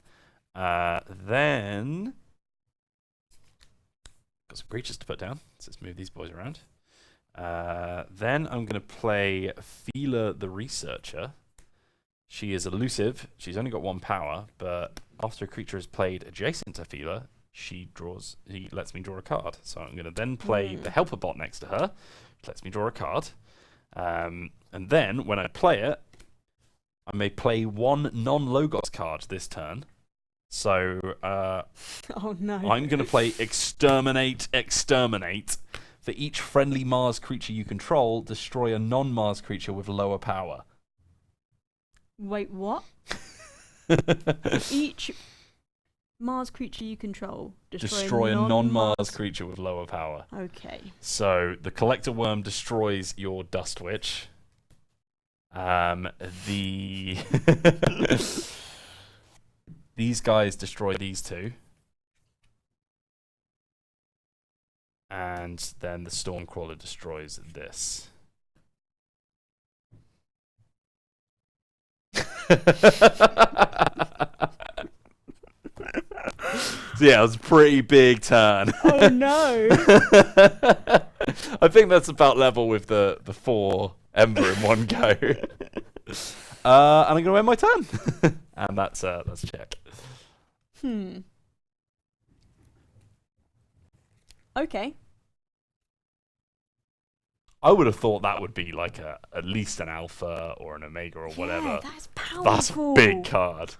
Then got some creatures to put down. So let's move these boys around. Then I'm going to play Feeler the Researcher. She is elusive. She's only got 1 power, but after a creature is played adjacent to Feeler, he lets me draw a card. So I'm going to then play the Helper Bot next to her, which lets me draw a card. And then when I play it, I may play 1 non-Logos card this turn. So oh no! I'm going to play Exterminate. For each friendly Mars creature you control, destroy a non-Mars creature with lower power. Wait, what? Each Mars creature you control, destroy a non-Mars creature with lower power. Okay. So the Collector Worm destroys your Dust Witch. These guys destroy these 2. And then the Stormcrawler destroys this. So yeah, it was a pretty big turn. Oh no! I think that's about level with the 4 Ember in one go. And I'm gonna win my turn. And that's check. Okay. I would have thought that would be like at least an alpha or an omega or whatever. Yeah, that's powerful. That's a big card.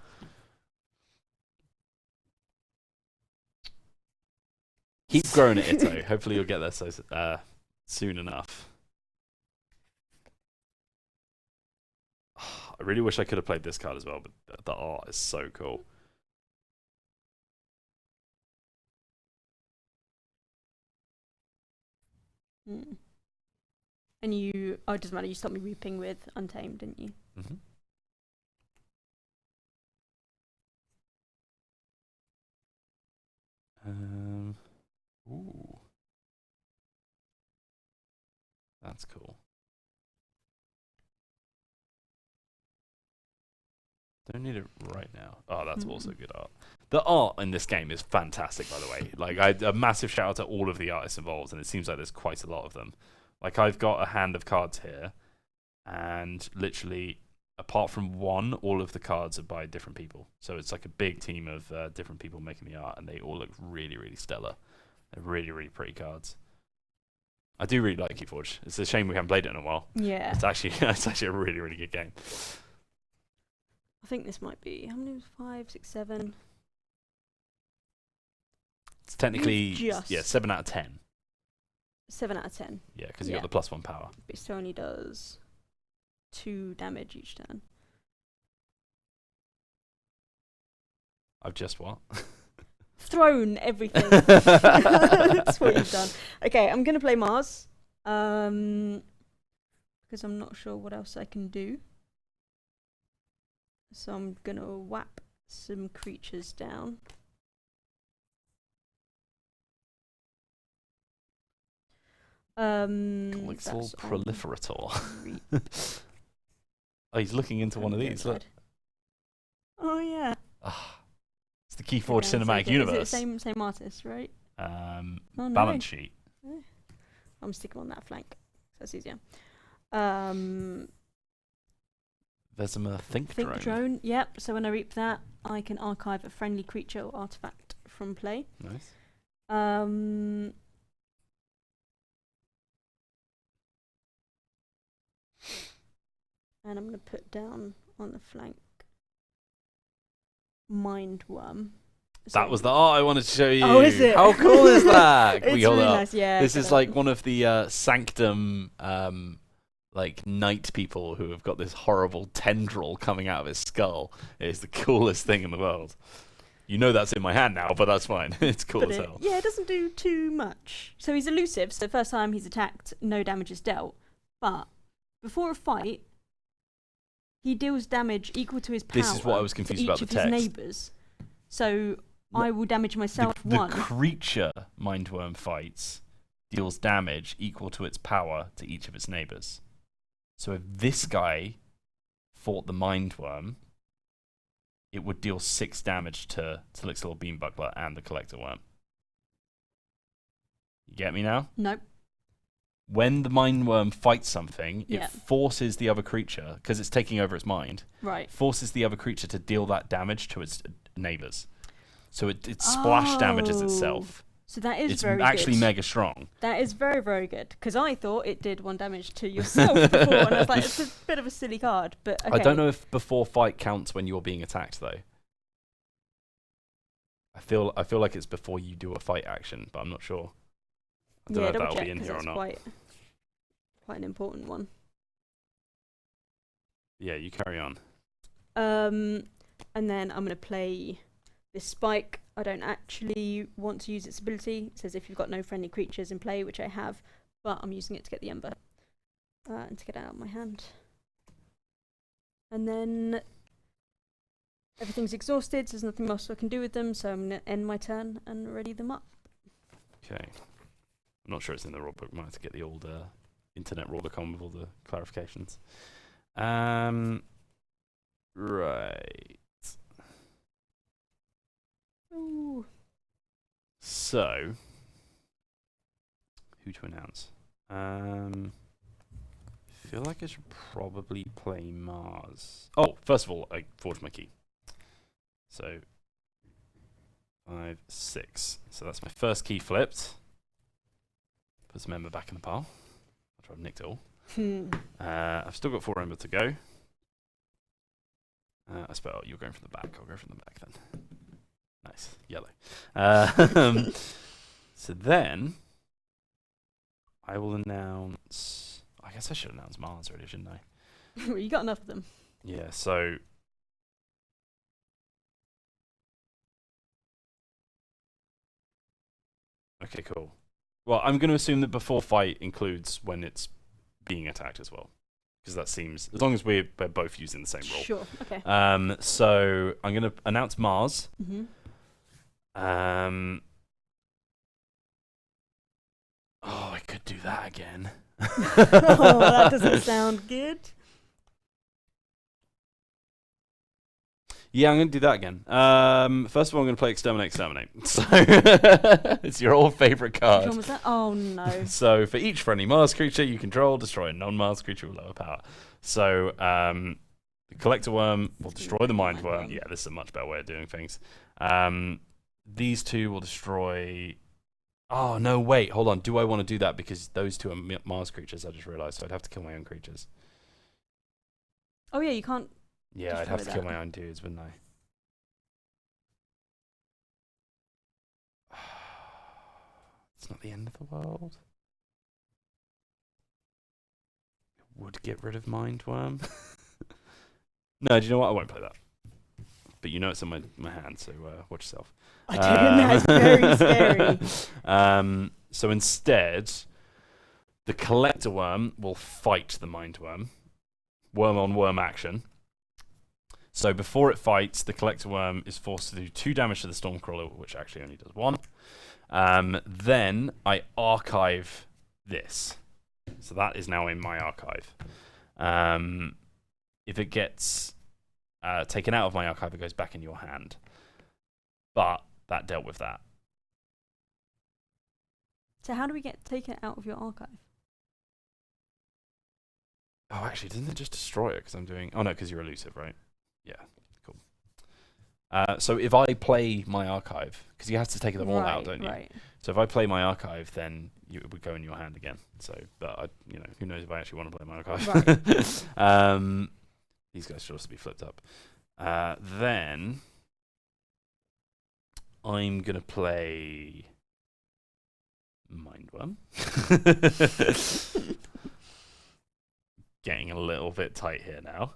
Keep growing it, Ito. Hopefully you'll get there soon enough. I really wish I could have played this card as well, but the art is so cool. And it doesn't matter, you stopped me reaping with Untamed, didn't you? Mm-hmm. Ooh. That's cool. Don't need it right now. Oh, that's also good art. The art in this game is fantastic, by the way. Like, a massive shout out to all of the artists involved, and it seems like there's quite a lot of them. Like, I've got a hand of cards here, and literally, apart from 1, all of the cards are by different people. So it's like a big team of different people making the art, and they all look really, really stellar. They're really, really pretty cards. I do really like Keyforge. It's a shame we haven't played it in a while. Yeah. It's actually a really, really good game. I think this might be, how many was 5, 6, 7? It's technically 7 out of 10. 7 out of 10. Yeah, because you got the +1 power. It only does 2 damage each turn. I've just what? Thrown everything. That's what you've done. Okay, I'm gonna play Mars. Because I'm not sure what else I can do. So I'm gonna whap some creatures down. Galaxal Proliferator. Oh, he's looking into one of these. Look. Oh yeah. It's the Keyforge cinematic universe. Is it same artist, right? Balance sheet. I'm sticking on that flank. So that's easier. Vezimer Think Drone. Yep. So when I reap that, I can archive a friendly creature or artifact from play. Nice. And I'm going to put down on the flank. Mind Worm. That was the art I wanted to show you. Oh, is it? How cool is that? It's really nice, yeah. This is like one of the Sanctum like knight people who have got this horrible tendril coming out of his skull. It's the coolest thing in the world. You know that's in my hand now, but that's fine. It's cool as hell. Yeah, it doesn't do too much. So he's elusive, so the first time he's attacked, no damage is dealt. But before a fight, he deals damage equal to his power. This is what I was confused about the text. His neighbours. So I will damage myself one. The creature Mindworm fights deals damage equal to its power to each of its neighbours. So if this guy fought the Mindworm, it would deal 6 damage to Lixil Beambuckler and the Collector Worm. You get me now? Nope. When the Mindworm fights something, it forces the other creature, because it's taking over its mind, forces the other creature to deal that damage to its neighbours. So it splash damages itself. So that is it's very actually good. mega strong. That is very, very good. Because I thought it did 1 damage to yourself before, and I was like, it's a bit of a silly card. But okay. I don't know if before fight counts when you're being attacked, though. I feel like it's before you do a fight action, but I'm not sure. I don't know if that'll be in here or not. Quite an important one. Yeah, you carry on. And then I'm going to play this Spike. I don't actually want to use its ability. It says if you've got no friendly creatures in play, which I have, but I'm using it to get the Ember and to get it out of my hand. And then everything's exhausted, so there's nothing else I can do with them, so I'm going to end my turn and ready them up. Okay. I'm not sure it's in the rulebook. Might have to get the old internet rule.com with all the clarifications. Right. Ooh. So, who to announce? I feel like I should probably play Mars. Oh, first of all, I forged my key. So, 5, 6. So that's my first key flipped. Put some Ember back in the pile after I've nicked it all. I've still got 4 Ember to go. I suppose you're going from the back. I'll go from the back then. Nice. Yellow. So then, I will announce... I guess I should announce Mars already, shouldn't I? You got enough of them. Yeah, so... Okay, cool. Well, I'm going to assume that before fight includes when it's being attacked as well. Because that seems... As long as we're both using the same rule. Sure, okay. So, I'm going to announce Mars. Mm-hmm. Oh, I could do that again. Oh, that doesn't sound good. Yeah, I'm going to do that again. First of all, I'm going to play Exterminate. So, it's your old favourite card. Which one was that? Oh, no. So, for each friendly Mars creature you control, destroy a non-Mars creature with lower power. So, the Collector Worm will destroy the Mind Worm. Yeah, this is a much better way of doing things. These two will destroy... Oh, no, wait, hold on. Do I want to do that? Because those two are Mars creatures, I just realised, so I'd have to kill my own creatures. Oh, yeah, you can't... Yeah, I'd have to kill my own dudes, wouldn't I? It's not the end of the world. It would get rid of Mindworm. No, do you know what? I won't play that. But you know it's in my hand, so watch yourself. I do, that's very scary. So instead, the Collector Worm will fight the Mindworm. Worm on worm action. So before it fights, the Collector Worm is forced to do 2 damage to the Stormcrawler, which actually only does 1. Then I archive this. So that is now in my archive. If it gets taken out of my archive, it goes back in your hand. But that dealt with that. So how do we get taken out of your archive? Oh, actually, doesn't it just destroy it? Because I'm doing... Oh, no, because you're elusive, right? Yeah, cool. So if I play my archive, because you have to take them all out, don't you? Right. So if I play my archive, then it would go in your hand again. So, but who knows if I actually want to play my archive? Right. These guys should also be flipped up. Then I'm gonna play Mind One. Getting a little bit tight here now.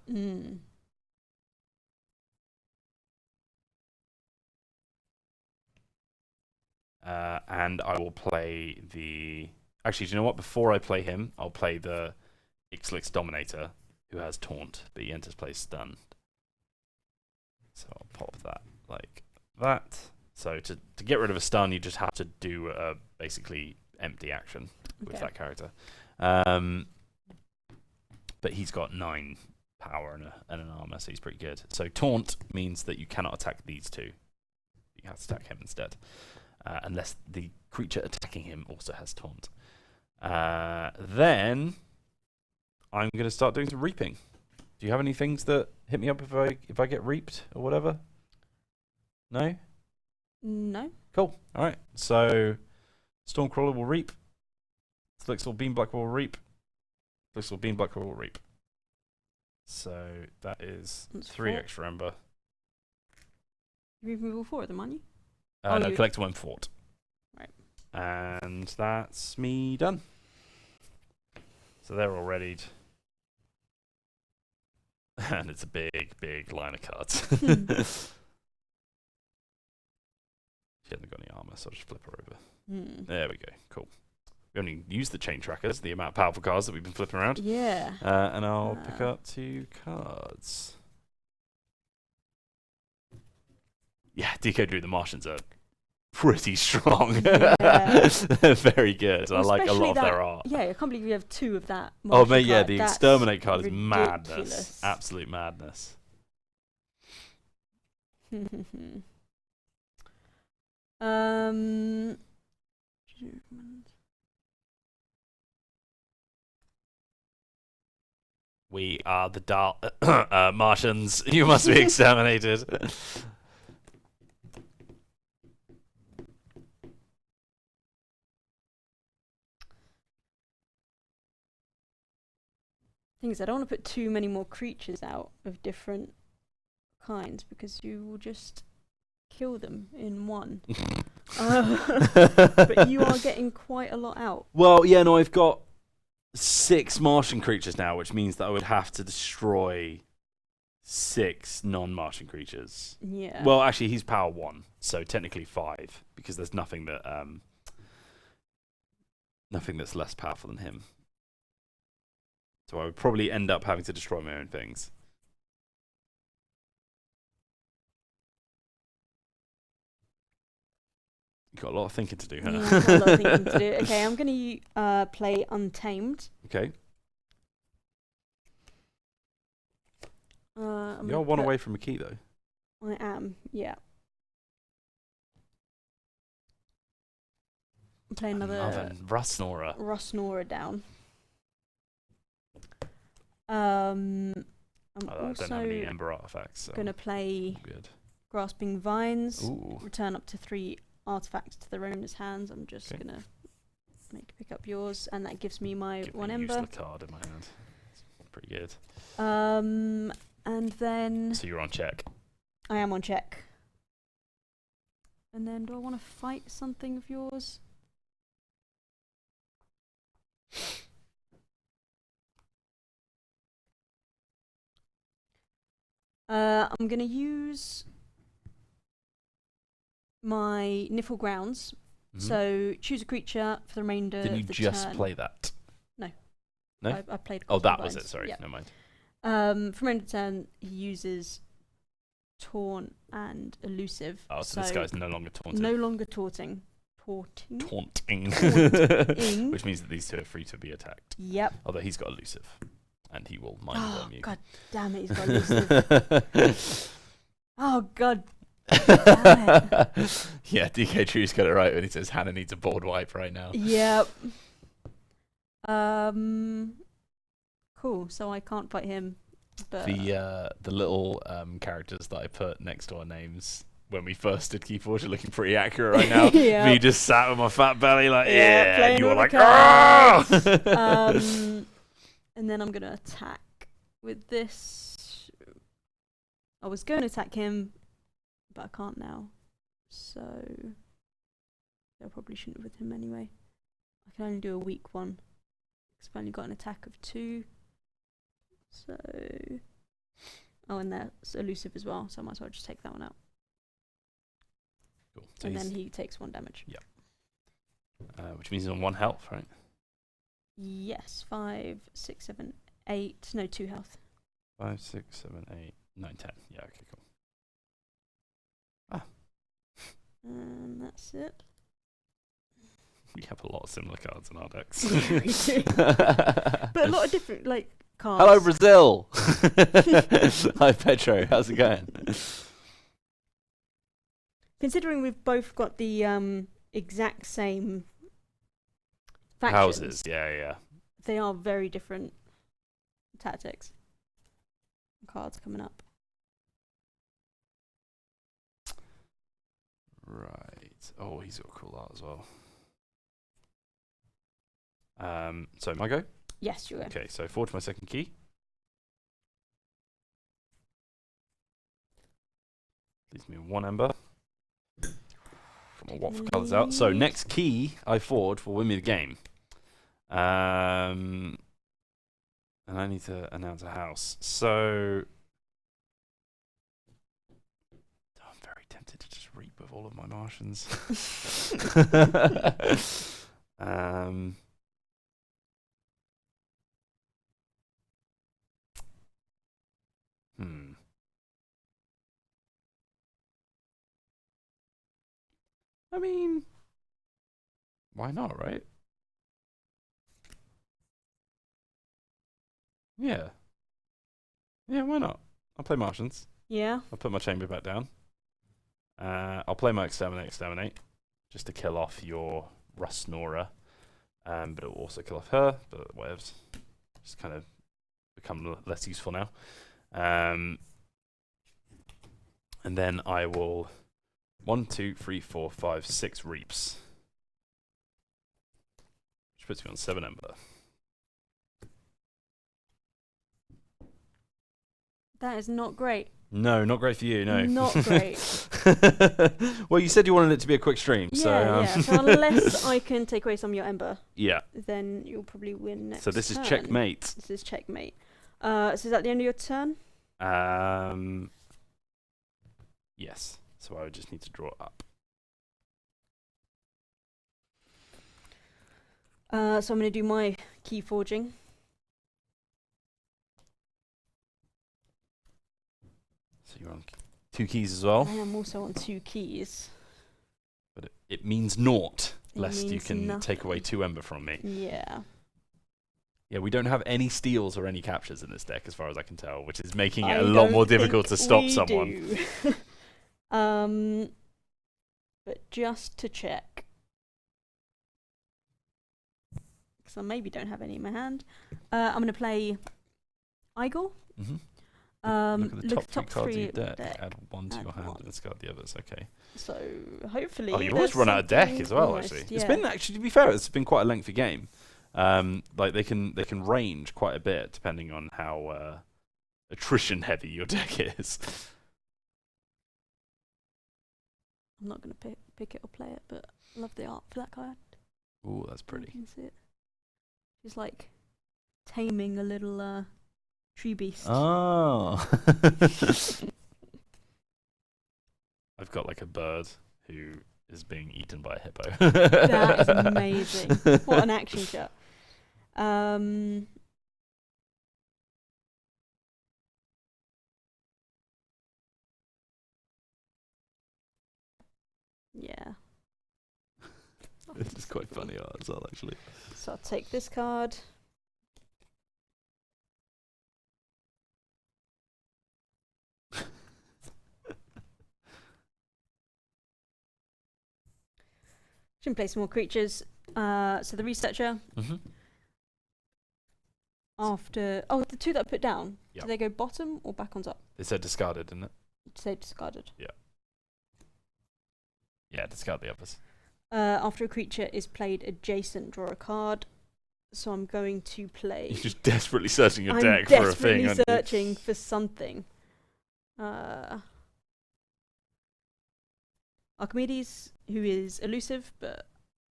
And I will play the... Actually, do you know what? Before I play him, I'll play the Ixlix Dominator, who has Taunt, but he enters play stunned. So I'll pop that like that. So to get rid of a stun, you just have to do a basically empty action with that character. But he's got 9 power and an armor, so he's pretty good. So Taunt means that you cannot attack these two. You have to attack him instead. Unless the creature attacking him also has Taunt. Then I'm going to start doing some reaping. Do you have any things that hit me up if I get reaped or whatever? No? No. Cool. All right. So Stormcrawler will reap. Slixel Beamblack will reap. Slixel Beamblack will reap. So that is That's 3 4. extra ember. You've moved all 4 of them, aren't you? No, you... collect 1 fort. Right. And that's me done. So they're all readied. And it's a big, big line of cards. She hasn't got any armor, so I'll just flip her over. There we go. Cool. We only use the chain trackers, the amount of powerful cards that we've been flipping around. Yeah. And I'll pick up 2 cards. Yeah, DK Drew, the Martians are pretty strong. Yeah. Very good. Well, I like a lot of their art. Yeah, I can't believe you have 2 of that. Oh, mate, yeah, card. the That's Exterminate card is ridiculous. madness. Absolute madness. We are the Martians. You must be exterminated. Thing is, I don't want to put too many more creatures out of different kinds because you will just kill them in one. But you are getting quite a lot out. Well, yeah, no, I've got 6 Martian creatures now, which means that I would have to destroy 6 non-Martian creatures. Yeah. Well, actually, he's power 1, so technically 5, because there's nothing that nothing that's less powerful than him. So I would probably end up having to destroy my own things. You've got a lot of thinking to do, huh? Yeah, I've got a lot of thinking to do. Okay, I'm going to play Untamed. Okay. You're 1 away from a key, though. I am, yeah. I'm playing another Rustnora down. I'm I don't have any Ember artifacts. So going to play Grasping Vines. Ooh. Return up to 3 artifacts to their owner's hands. I'm just going to pick up yours, and that gives me my 1 Ember. Use the card in my hand. It's pretty good. And then... So you're on check. I am on check. And then do I want to fight something of yours? I'm going to use my Niffle Grounds. So choose a creature for the remainder of the turn. Didn't you just play that? No. No? I played Oh, that Vines. was it. Sorry, Yep. never mind. For remainder of the turn, he uses Taunt and Elusive. Oh, so this guy's no longer taunted. No longer taunting. Taunting. Which means that these 2 are free to be attacked. Yep. Although he's got Elusive. And he will mind worm you. God damn it, he's got Elusive. Oh, God damn it. Yeah, DK Drew's got it right when he says Hannah needs a board wipe right now. Yep. Cool, so I can't fight him. But The little characters that I put next to our names when we first did Keyforge are looking pretty accurate right now. Yep. Me just sat with my fat belly like, playing and you were all like, the ah! and then I'm going to attack with this I was going to attack him, but I can't now. So I probably shouldn't with him anyway. I can only do a weak one. Because I've only got an attack of 2. So... Oh, and that's elusive as well, so I might as well just take that one out. Cool. So and then he takes 1 damage. Yeah. Which means he's on 1 health, right? Yes, 5, 6, 7, 8. No, 2 health. 5, 6, 7, 8, 9, 10. Yeah, okay, cool. Ah. And that's it. We have a lot of similar cards in our decks. But a lot of different, like, cards. Hello, Brazil! Hi, Pedro. How's it going? Considering we've both got the exact same factions, houses, yeah. they are very different tactics. Cards coming up. Right. Oh, he's got a cool art as well. So, my go? Yes, you go. Okay, so forge my 2nd key. Leaves me 1 ember. Got my Watford colours out. So next key I forge will win me the game. And I need to announce a house. So I'm very tempted to just reap with all of my Martians. I mean, why not, right? Yeah. Yeah, why not? I'll play Martians. Yeah. I'll put my chamber back down. I'll play my exterminate, just to kill off your Rust Nora. But it will also kill off her, but whatever. Just kind of become less useful now. And then I will 1, 2, 3, 4, 5, 6 reaps. Which puts me on 7 ember. That is not great. No, not great for you, no. Not great. Well, you said you wanted it to be a quick stream, Yeah, so... yeah. So unless I can take away some of your ember, yeah. then you'll probably win next So this is turn. checkmate. This is checkmate. So is that the end of your turn? Yes. So I would just need to draw up. So I'm going to do my key forging. So you're on 2 keys as well. I am also on 2 keys. But it means naught, It lest you means can take away nothing. 2 ember from me. Yeah. Yeah, we don't have any steals or any captures in this deck, as far as I can tell, which is making it I a lot more don't difficult to think stop we someone. do. But just to check, because I maybe don't have any in my hand, I'm going to play Igor. Mm-hmm. Look at the top 3 cards of your deck. Add 1 to your hand and discard the others. Okay. So hopefully. Oh, you've almost run out of deck as well. Almost, actually, yeah. it's been actually, to be fair, it's been quite a lengthy game. Like they can range quite a bit depending on how attrition heavy your deck is. I'm not going to pick it or play it, but I love the art for that card. Ooh, that's You pretty. can see it. She's like taming a little tree beast. Oh. I've got like a bird who is being eaten by a hippo. That is amazing. What an action shot. Yeah. This is quite funny art as well, actually. So I'll take this card. Should play some more creatures. So the researcher. Mm-hmm. After the 2 that I put down. Yep. Do they go bottom or back on top? It said discarded, didn't it? Say discarded. Yeah, discard the others. After a creature is played adjacent, draw a card. So I'm going to play. You're just desperately searching your I'm deck for a thing. desperately aren't you? searching for something. Archimedes, who is elusive, but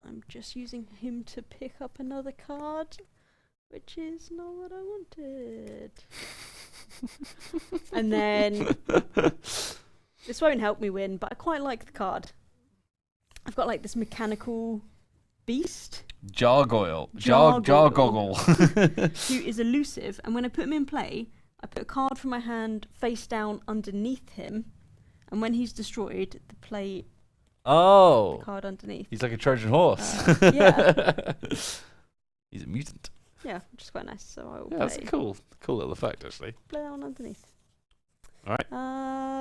I'm just using him to pick up another card, which is not what I wanted. And then this won't help me win, but I quite like the card. I've got like this mechanical beast. Jargoyle. Who is elusive, and when I put him in play, I put a card from my hand face down underneath him, and when he's destroyed, the play the card underneath. He's like a Trojan horse. Yeah. He's a mutant. Yeah, which is quite nice. So I will play. That's a cool little effect, actually. Play that one underneath. Alright.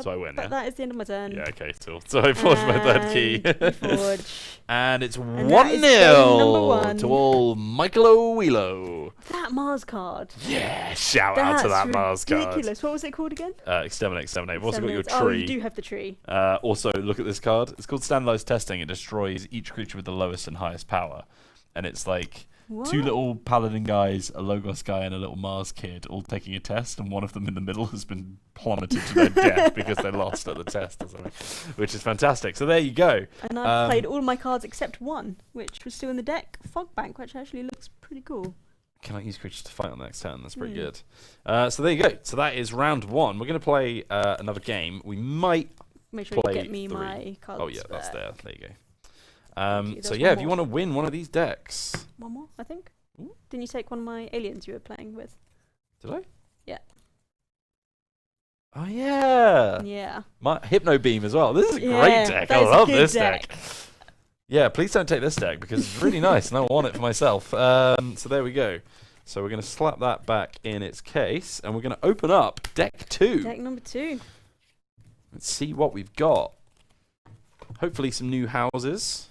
So I win, but that is the end of my turn. Yeah, okay, cool. So I forged my third key. Forge. And it's 1-0 1 to all Michaelo. That Mars card. Yeah, shout out to that Mars card. Ridiculous. What was it called again? Exterminate. I've also got your tree. Oh, you do have the tree. Also, look at this card. It's called Standardized Testing. It destroys each creature with the lowest and highest power. And it's like... What? 2 little paladin guys, a Logos guy, and a little Mars kid all taking a test, and one of them in the middle has been plummeted to their death because they lost at the test or something, which is fantastic. So there you go. And I've played all of my cards except one, which was still in the deck, Fog Bank, which actually looks pretty cool. Cannot use creatures to fight on the next turn. That's pretty good. So there you go. So that is round 1. We're going to play another game. We might Make sure you get me 3. my cards. Oh yeah, that's there. There you go. So There's yeah, one if you more. want to win one of these decks. One more, I think. Ooh. Didn't you take one of my aliens you were playing with? Did I? Yeah. Oh yeah. Yeah. My Hypno Beam as well. This is a great deck. I love this deck. Yeah, please don't take this deck because it's really nice and I want it for myself. So there we go. So we're going to slap that back in its case and we're going to open up deck 2. Deck number 2. Let's see what we've got. Hopefully some new houses.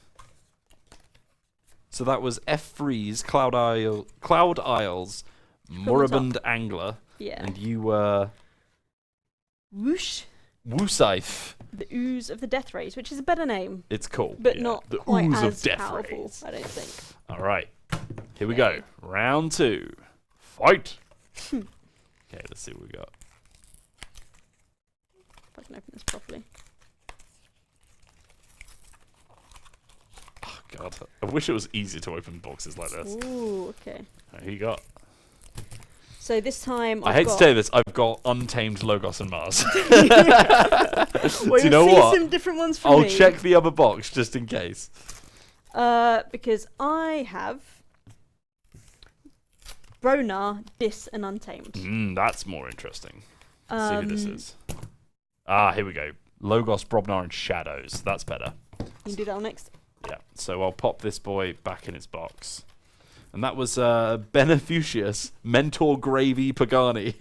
So that was F-Freeze, Cloud Isles, Moribund Angler. Yeah. And you were... Whoosh. Woosaif. The Ooze of the Death Rays, which is a better name. It's cool. But not the quite Ooze as of Death powerful, Rays. I don't think. All right. Here we go. Round 2. Fight. Okay, let's see what we got. If I can open this properly. Oh, God. I wish it was easier to open boxes like this. Ooh, okay. Who you got? So this time I hate to say this, I've got Untamed Logos and Mars. Well, Do you know what? Some different ones from I'll me. check the other box just in case. Because I have Bronar, Dis, and Untamed. That's more interesting. Let's see who this is. Ah, here we go. Logos, Brobnar, and Shadows. That's better. You can do that one next. Yeah, so I'll pop this boy back in its box. And that was Benefucius Mentor Gravy Pagani.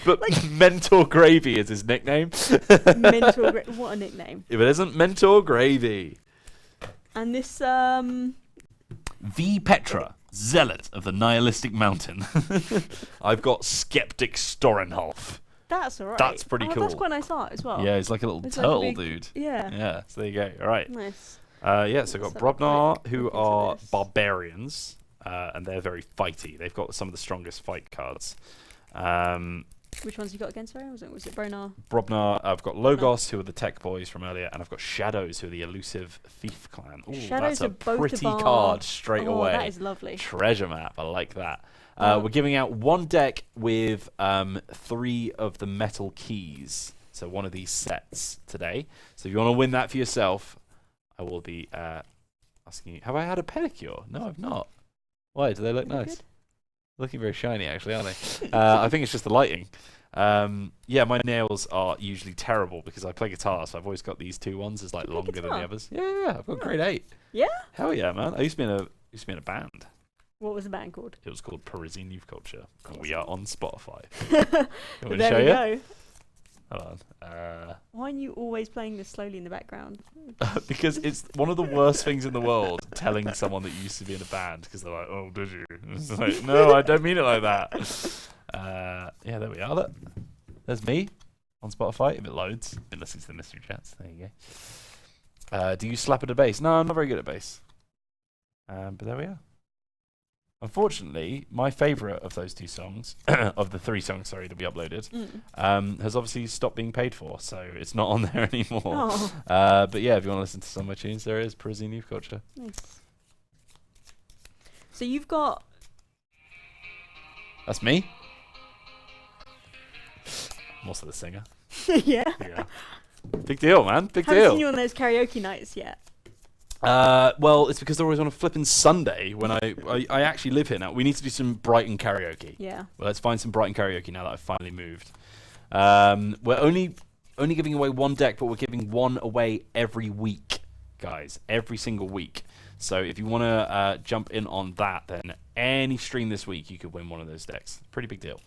But Mentor Gravy is his nickname. What a nickname. If it isn't Mentor Gravy. And this, V. Petra, Zealot of the Nihilistic Mountain. I've got Skeptic Storenholf. That's alright. That's pretty cool. That's quite nice art as well. Yeah, he's like a little turtle dude. Yeah. Yeah, so there you go. All right. Nice. Yeah, so I've got Brobnar, who are barbarians, and they're very fighty. They've got some of the strongest fight cards. Which ones you got against, sorry? Was it Bronar? Brobnar, I've got Logos, who are the tech boys from earlier, and I've got Shadows, who are the elusive thief clan. Ooh, Shadows that's a are both pretty of our... card straight away. That is lovely. Treasure map, I like that. We're giving out one deck with 3 of the metal keys. So one of these sets today. So if you want to win that for yourself, I will be asking you, have I had a pedicure? No, I've not. Why? Do they look nice? Good. Looking very shiny, actually, aren't they? I think it's just the lighting. Yeah, my nails are usually terrible because I play guitar, so I've always got these 2 ones. It's like longer than the others. Yeah, I've got grade 8. Yeah? Hell yeah, man. I used to be in a band. What was the band called? It was called Parisian Youth Culture. And we are on Spotify. You want me to There show we you? go. Hold on. Why are you always playing this slowly in the background? Because it's one of the worst things in the world, telling someone that you used to be in a band, because they're like, oh, did you? It's like, no, I don't mean it like that. Yeah, there we are. Look. There's me on Spotify, if it loads. Been listening to the mystery chats. There you go. Do you slap at a bass? No, I'm not very good at bass. But there we are. Unfortunately, my favourite of those 2 songs, of the 3 songs, sorry, that we uploaded, has obviously stopped being paid for, so it's not on there anymore. Oh. But yeah, if you want to listen to some of my tunes, there is Parisian Youth Culture. Nice. So you've got... That's me. I'm also the singer. Yeah. Big deal, man. Big deal. Haven't seen you on those karaoke nights yet. Well, it's because they're always on a flipping Sunday when I actually live here now. We need to do some Brighton karaoke. Yeah. Well, let's find some Brighton karaoke now that I've finally moved. We're only giving away 1 deck, but we're giving 1 away every week, guys. Every single week. So if you want to jump in on that, then any stream this week, you could win 1 of those decks. Pretty big deal.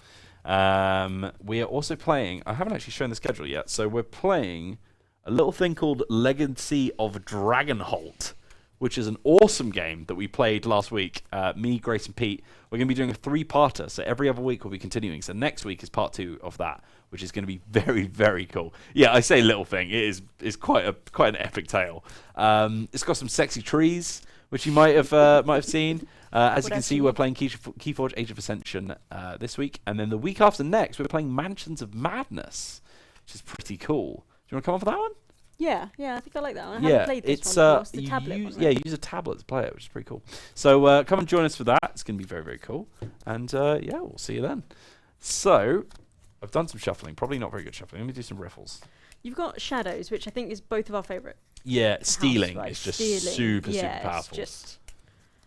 We are also playing... I haven't actually shown the schedule yet. So we're playing a little thing called Legacy of Dragonholt, which is an awesome game that we played last week. Me, Grace, and Pete. We're going to be doing a 3-parter, so every other week we'll be continuing. So next week is part 2 of that, which is going to be very, very cool. Yeah, I say little thing. It is quite an epic tale. It's got some sexy trees, which you might have seen. As you can see, we're playing Keyforge Age of Ascension this week, and then the week after next, we're playing Mansions of Madness, which is pretty cool. Do you want to come on for that one? Yeah, I think I like that one. I haven't played this one before. It's the tablet one, right? Yeah, you use a tablet to play it, which is pretty cool. So come and join us for that. It's going to be very, very cool. And yeah, we'll see you then. So I've done some shuffling. Probably not very good shuffling. Let me do some riffles. You've got Shadows, which I think is both of our favourite. Yeah, stealing is just super powerful.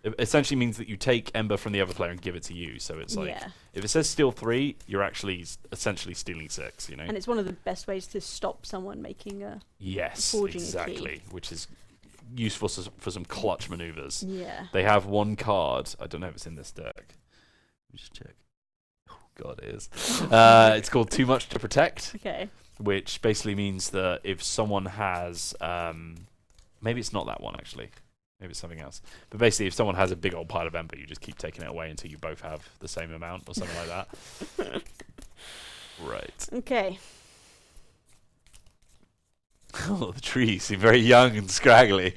It essentially means that you take Ember from the other player and give it to you. So it's like, if it says steal 3, you're actually essentially stealing 6, you know? And it's one of the best ways to stop someone making a... forging exactly. a key. Which is useful for some clutch maneuvers. Yeah. They have 1 card. I don't know if it's in this deck. Let me just check. Oh, God, it is. It's called Too Much to Protect. Okay. Which basically means that if someone has... maybe it's not that one, actually. Maybe it's something else. But basically, if someone has a big old pile of Ember, you just keep taking it away until you both have the same amount or something like that. Right. Okay. Oh, the trees seem very young and scraggly.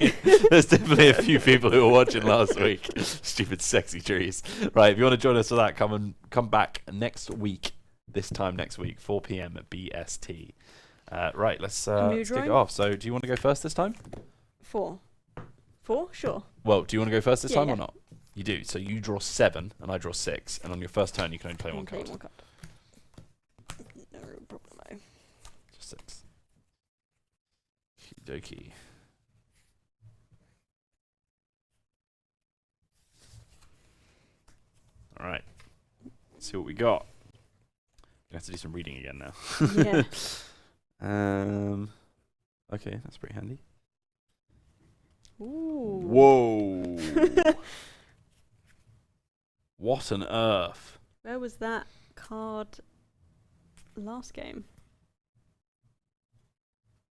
There's definitely a few people who were watching last week. Stupid, sexy trees. Right, if you want to join us for that, come back next week. This time next week, 4 p.m. at BST. Right, let's kick it off. So, do you want to go first this time? 4, sure. Well, do you want to go first this time or not? You do. So you draw 7 and I draw 6, and on your first turn you can only play 1 card. No problem. Just 6. Okie dokie. All right. Let's see what we got. We have to do some reading again now. Yeah. Okay, that's pretty handy. Ooh. Whoa. What on earth? Where was that card last game?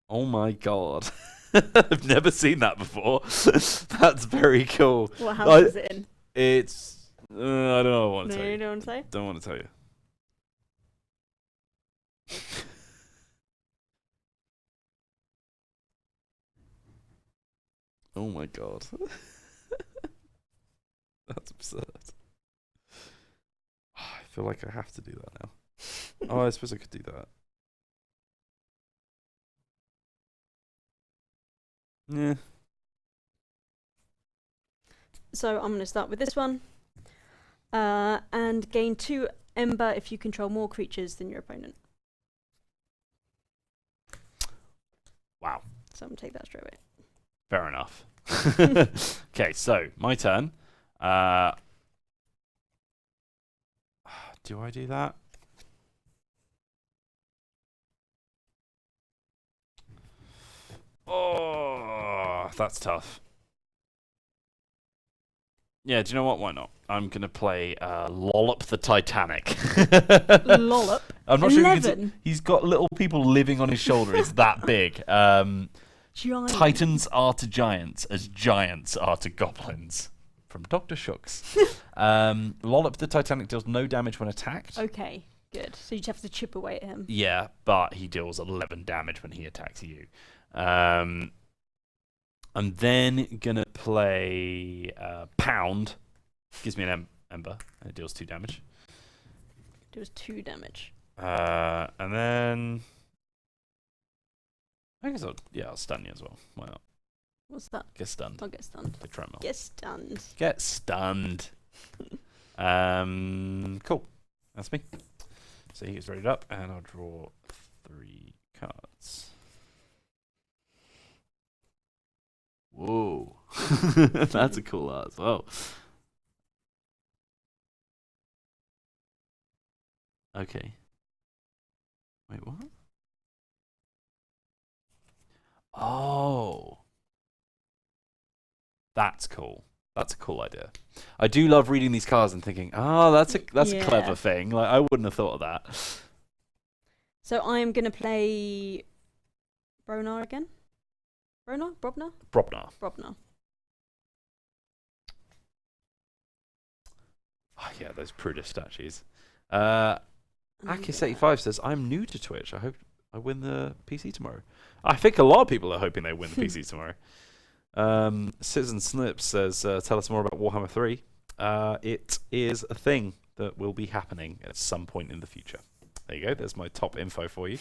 Oh my God. I've never seen that before. That's very cool. What house is it in? It's... I don't know what I want to tell you. You don't want to say? Don't want to tell you. Oh my God. That's absurd. I feel like I have to do that now. Oh, I suppose I could do that. Yeah. So I'm going to start with this one. And gain 2 Ember if you control more creatures than your opponent. Wow. So I'm going to take that straight away. Fair enough. Okay, so my turn. Do I do that? Oh, that's tough. Yeah, do you know what? Why not? I'm going to play Lollop the Titanic. Lollop? I'm not 11? Sure if you can see. He's got little people living on his shoulder. It's that big. Titans are to giants as giants are to goblins. From Dr. Shooks. Lollop the Titanic deals no damage when attacked. Okay, good. So you just have to chip away at him. Yeah, but he deals 11 damage when he attacks you. I'm then going to play Pound. Gives me Ember, and it deals 2 damage. It was 2 damage. And then I guess I'll stun you as well. Why not? What's that? Get stunned. I'll get stunned. The treadmill. Get stunned. Get stunned. Cool. That's me. So he gets readied up, and I'll draw 3 cards. Whoa. That's a cool art as well. Okay. Wait, what? Oh. That's cool. That's a cool idea. I do love reading these cards and thinking, oh, that's a clever thing. Like, I wouldn't have thought of that. So I'm going to play Bronar again. Bronar? Brobnar? Brobnar. Brobnar. Oh, yeah, those Prudish statues. Akis85 says, I'm new to Twitch. I hope I win the PC tomorrow. I think a lot of people are hoping they win the PC tomorrow. Citizen Snips says, tell us more about Warhammer 3. It is a thing that will be happening at some point in the future. There you go. There's my top info for you.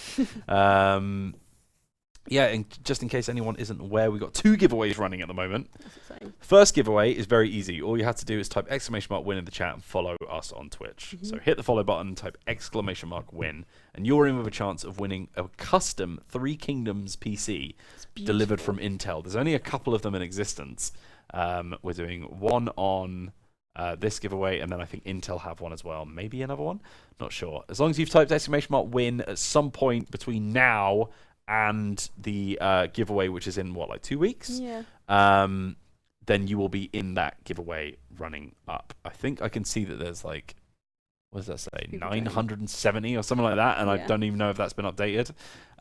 Yeah, and just in case anyone isn't aware, we've got 2 giveaways running at the moment. That's exciting. First giveaway is very easy. All you have to do is type !win in the chat and follow us on Twitch. So hit the follow button, type !win, and you're in with a chance of winning a custom 3 Kingdoms PC delivered from Intel. There's only a couple of them in existence. We're doing one on this giveaway, and then I think Intel have one as well. Maybe another one? Not sure. As long as you've typed !win at some point between now and the giveaway, which is in, what, like 2 weeks? Yeah. Then you will be in that giveaway running up. I think I can see that there's like, what does that say? 970 or something like that, and I don't even know if that's been updated.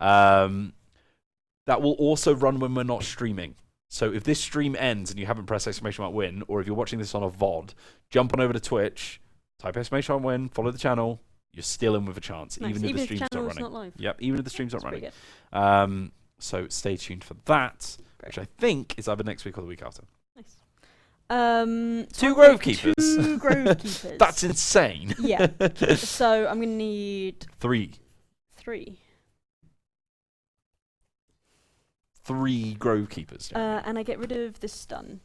That will also run when we're not streaming. So if this stream ends and you haven't pressed !win, or if you're watching this on a VOD, jump on over to Twitch, type !win, follow the channel. You're still in with a chance, even if the stream's not running. Not live. Yep, even if the stream's not running. So stay tuned for that, which I think is either next week or the week after. Nice. 2 Grove Keepers. 2 Grove Keepers. That's insane. Yeah. So I'm going to need 3. 3 Grove Keepers. And I get rid of this stun.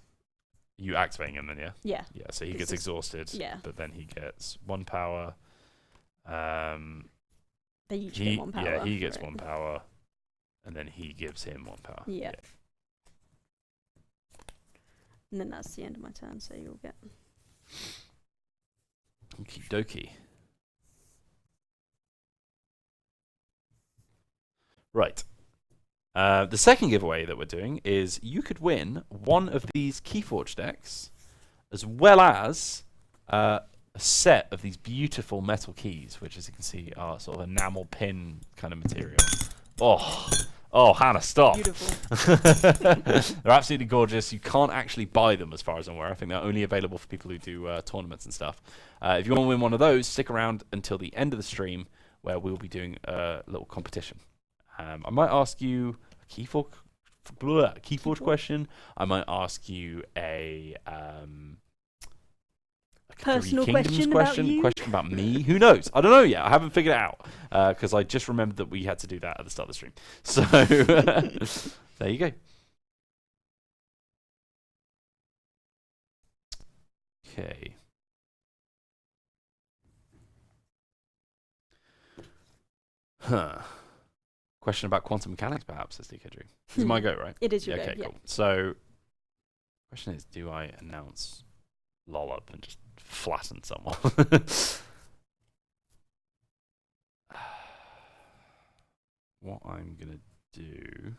You activating him then, yeah? Yeah. Yeah, so he gets exhausted. Yeah. But then he gets 1 power. They each get 1 power. Yeah, he gets 1 power. And then he gives him 1 power. Yeah. And then that's the end of my turn, so you'll get... Okie dokie. Right. The second giveaway that we're doing is you could win one of these Keyforge decks, as well as a set of these beautiful metal keys, which, as you can see, are sort of enamel pin kind of material. Oh, Hannah, stop. Beautiful. They're absolutely gorgeous. You can't actually buy them, as far as I'm aware. I think they're only available for people who do tournaments and stuff. If you want to win one of those, stick around until the end of the stream, where we'll be doing a little competition. I might ask you a Keyforge question. I might ask you a personal 3 Kingdoms question about me. Who knows? I don't know yet. I haven't figured it out because I just remembered that we had to do that at the start of the stream. So there you go. Okay. Question about quantum mechanics, perhaps, says DK Drew. It's my go, right? It is your go, okay, yeah. cool. So, question is, do I announce Lollop and just flatten someone? What I'm going to do...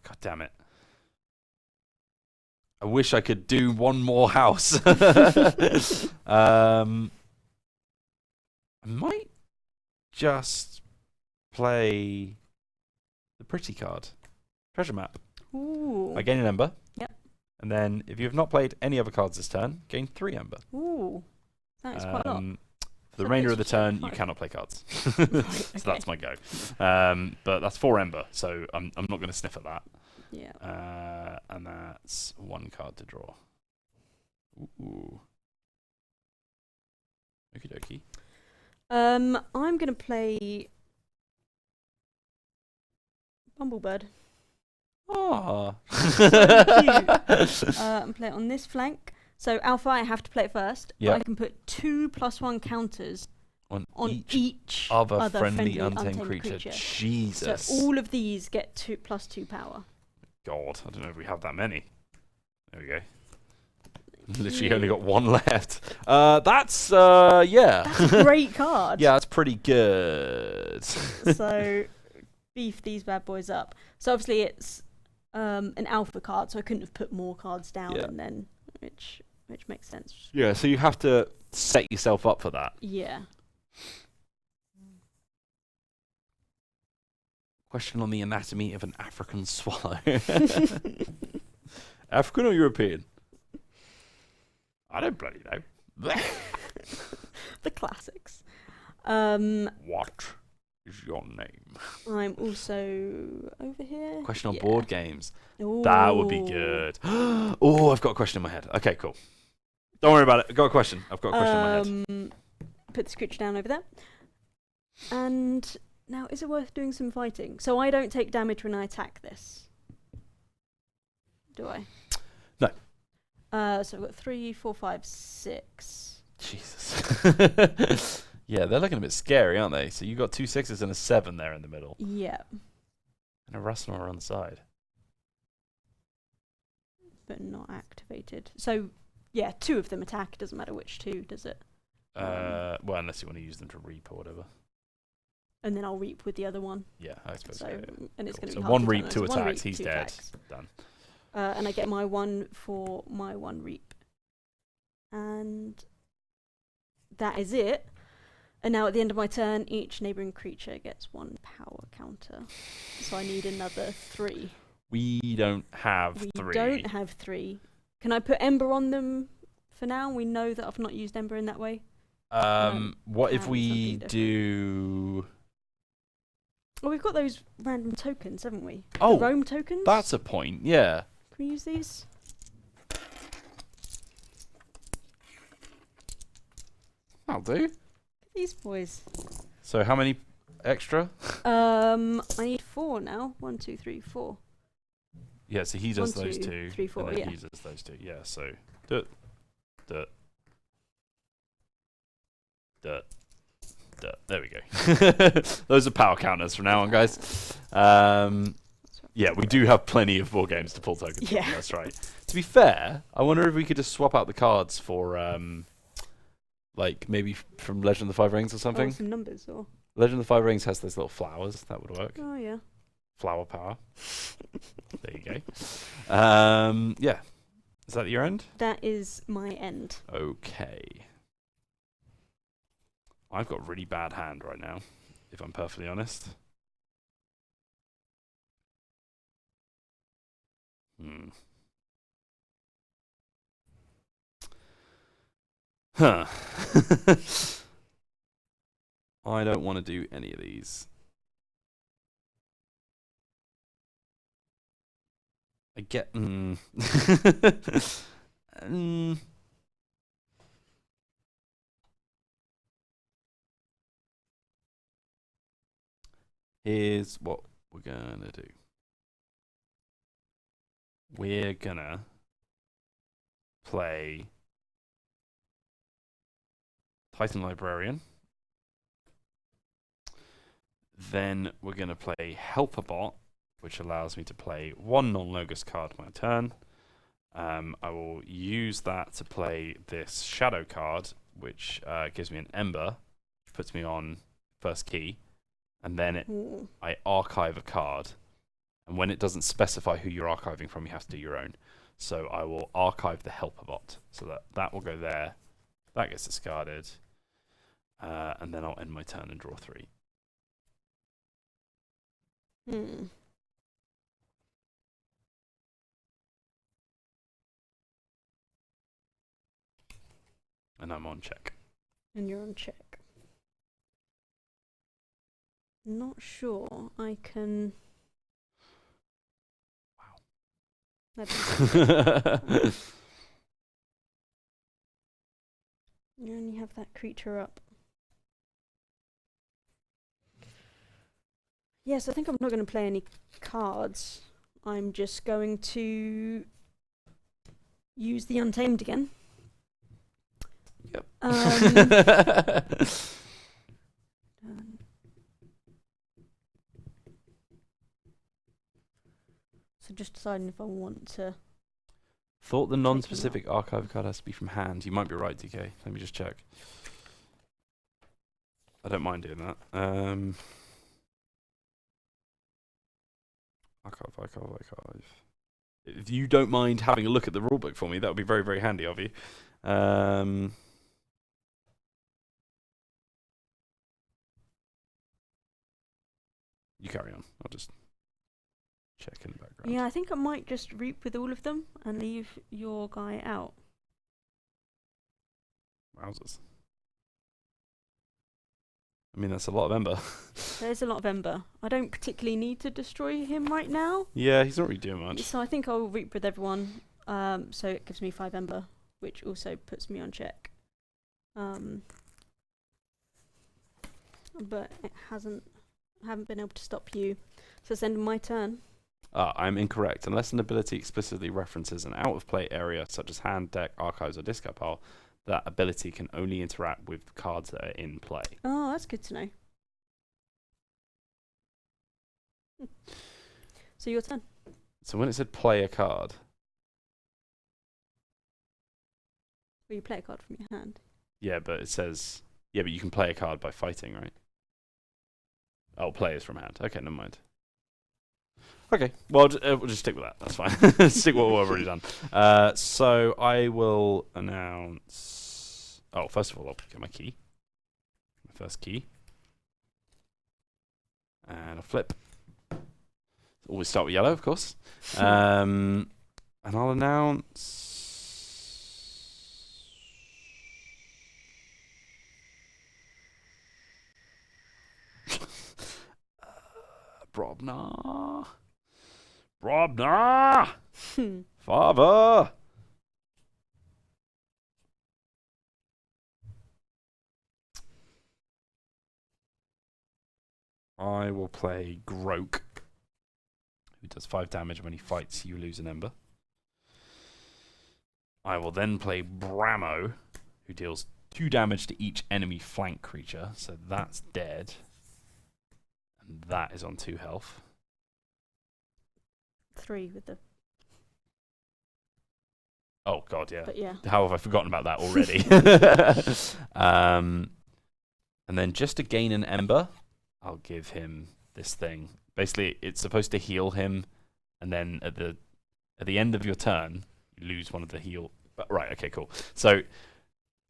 God damn it. I wish I could do one more house. I might just play the pretty card. Treasure map. Ooh. I gain an ember. Yep. And then if you have not played any other cards this turn, gain 3 ember. Ooh. That is quite a lot. For the remainder of the turn, you 5. cannot play cards. Right, So that's my go. But that's 4 ember, so I'm not going to sniff at that. Yeah. And that's 1 card to draw. Ooh. Okie dokie. I'm gonna play Bumblebird. Ah. So cute. And play it on this flank. So Alpha, I have to play it first. Yep. I can put 2+1 counters on each other friendly untamed creature. Jesus. So all of these get +2 power. God, I don't know if we have that many. There we go. Literally only got 1 left. That's yeah. That's a great card. Yeah, that's pretty good. So beef these bad boys up. So obviously it's an alpha card, so I couldn't have put more cards down, and then which makes sense. Yeah, so you have to set yourself up for that. Yeah. Question on the anatomy of an African swallow. African or European? I don't bloody know. The classics. What is your name? I'm also over here. Question on board games. Ooh. That would be good. Oh, I've got a question in my head. Okay, cool. Don't worry about it. I've got a question. I've got a question in my head. Put the creature down over there. And now, is it worth doing some fighting? So I don't take damage when I attack this. Do I? No. So I've got 3, 4, 5, 6. Jesus. Yeah, they're looking a bit scary, aren't they? So you got 2 6s and a 7 there in the middle. Yeah. And a Rasnor on the side. But not activated. So, yeah, 2 of them attack. Doesn't matter which 2, does it? Well, unless you want to use them to reap or whatever. And then I'll reap with the other one. Yeah, I suppose so. So, Yeah. And it's cool. going to be So 1 reap, 2 attacks. He's dead. Attacks. Done. And I get my 1 for my 1 reap. And that is it. And now at the end of my turn, each neighbouring creature gets 1 power counter. So I need another 3. We don't have 3. We don't have 3. Can I put Ember on them for now? We know that I've not used Ember in that way. What if we do... Well, we've got those random tokens, haven't we? Oh, the roam tokens? That's a point, yeah. Can we use these? That'll do. These boys. So how many extra? I need 4 now. 1, 2, 3, 4. Yeah, so he does 1, those 2, 2. 3, 4, and then yeah. he does those 2. Yeah, so... Duh. There we go. Those are power counters from now on, guys. Yeah, we do have plenty of board games to pull tokens from. That's right. To be fair, I wonder if we could just swap out the cards for, like, maybe from Legend of the Five Rings or something. Oh, some numbers, or... Legend of the Five Rings has those little flowers. That would work. Oh, yeah. Flower power. There you go. Yeah. Is that your end? That is my end. Okay. I've got a really bad hand right now, if I'm perfectly honest. Huh. I don't want to do any of these. I get... Here's what we're gonna do. We're gonna play Titan Librarian. Then we're gonna play Helper Bot, which allows me to play 1 non-Logos card my turn. I will use that to play this Shadow card, which gives me an Ember, which puts me on first key. And then I archive a card. And when it doesn't specify who you're archiving from, you have to do your own. So I will archive the Helper Bot. So that will go there. That gets discarded. And then I'll end my turn and draw 3. And I'm on check. And you're on check. Not sure I can... You only have that creature up. Yes, I think I'm not going to play any cards. I'm just going to use the Untamed again. Yep. So just deciding if I want to. Thought the non-specific archive card has to be from hand. You might be right, DK. Let me just check. I don't mind doing that. Archive. If you don't mind having a look at the rulebook for me, that would be very, very handy of you. You carry on. I'll just check in the background. Yeah, I think I might just reap with all of them and leave your guy out. Wowzers. I mean, that's a lot of Ember. There's a lot of Ember. I don't particularly need to destroy him right now. Yeah, he's not really doing much. So I think I'll reap with everyone. So it gives me 5 Ember, which also puts me on check. But it hasn't. I haven't been able to stop you. So it's the end of my turn. I'm incorrect. Unless an ability explicitly references an out-of-play area, such as hand, deck, archives, or discard pile, that ability can only interact with cards that are in play. Oh, that's good to know. So your turn. So when it said play a card... Well, you play a card from your hand. Yeah, but it says... Yeah, but you can play a card by fighting, right? Oh, play is from hand. Okay, never mind. Okay, well, we'll just stick with that. That's fine. Stick with what we've already done. So I will announce... Oh, first of all, I'll get my key. My first key. And I'll flip. Always start with yellow, of course. And I'll announce... Brobnar. Father. I will play Groke, who does 5 damage when he fights. You lose an Ember. I will then play Bramo, who deals 2 damage to each enemy flank creature. So that's dead. And that is on 2 health. 3 with the... Oh, God, yeah. But yeah. How have I forgotten about that already? And then just to gain an Ember, I'll give him this thing. Basically, it's supposed to heal him, and then at the end of your turn, you lose one of the heal... Right, okay, cool. So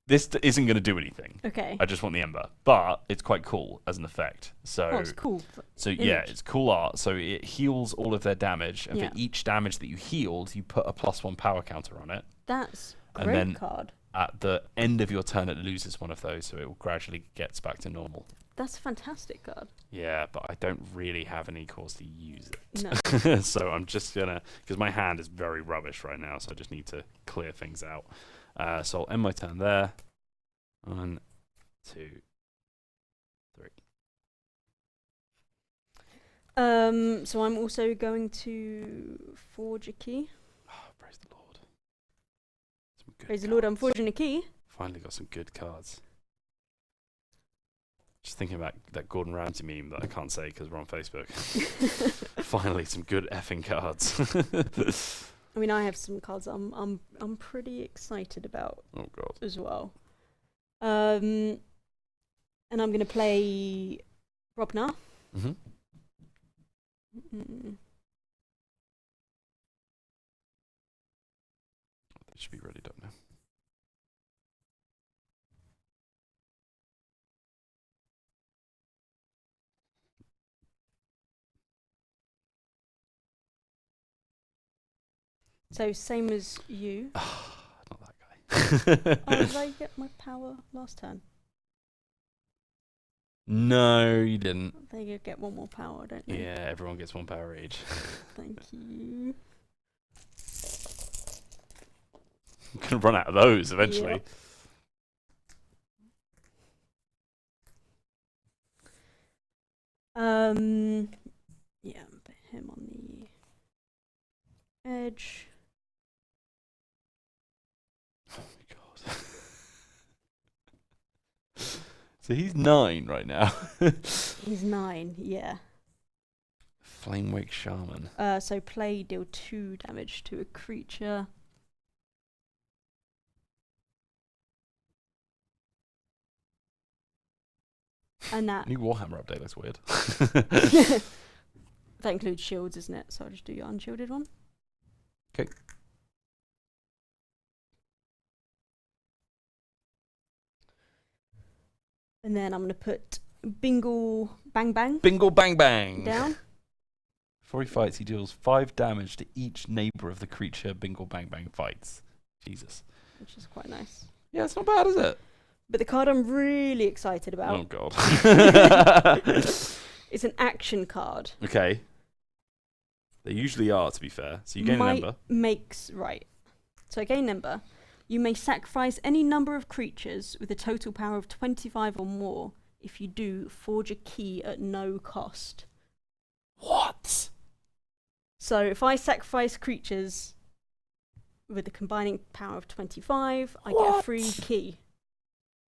this isn't going to do anything. Okay. I just want the Ember. But it's quite cool as an effect. So, it's cool. So yeah, it's cool art. So it heals all of their damage, and Yeah. for each damage that you healed, you put a +1 power counter on it. That's a And great then card. At the end of your turn, it loses one of those, so it will gradually gets back to normal. That's a fantastic card. Yeah, but I don't really have any cause to use it. No. So I'm just gonna, because my hand is very rubbish right now, so I just need to clear things out. So I'll end my turn there. 1, 2, 3. So I'm also going to forge a key. Oh, praise the Lord. Some good Praise the Lord, I'm cards. forging a key. Finally got some good cards. Just thinking about that Gordon Ramsay meme that I can't say because we're on Facebook. Finally, some good effing cards. I mean, I have some cards I'm pretty excited about. Oh God. As well. And I'm gonna play Robnar. Mm-hmm. They should be ready, don't know. So same as you. Not that guy. Oh, did I get my power last turn? No, you didn't. They get 1 more power, don't they? Yeah, everyone gets 1 power each. Thank you. I'm gonna run out of those eventually. Yep. Yeah, put him on the edge. Oh my god. So he's 9 right now. He's 9, yeah. Flamewake Shaman. So play, deal 2 damage to a creature. And that New Warhammer update looks weird. that includes shields, isn't it? So I'll just do your unshielded one. Okay. And then I'm going to put Bingle Bang Bang Bingle Bang Bang! down. Before he fights, he deals 5 damage to each neighbour of the creature Bingle Bang Bang fights. Jesus. Which is quite nice. Yeah, it's not bad, is it? But the card I'm really excited about. Oh god. It's an action card. Okay. They usually are, to be fair. So you gain a number. Right. So I gain number. You may sacrifice any number of creatures with a total power of 25 or more. If you do, forge a key at no cost. What? So if I sacrifice creatures with a combining power of 25, I get a free key.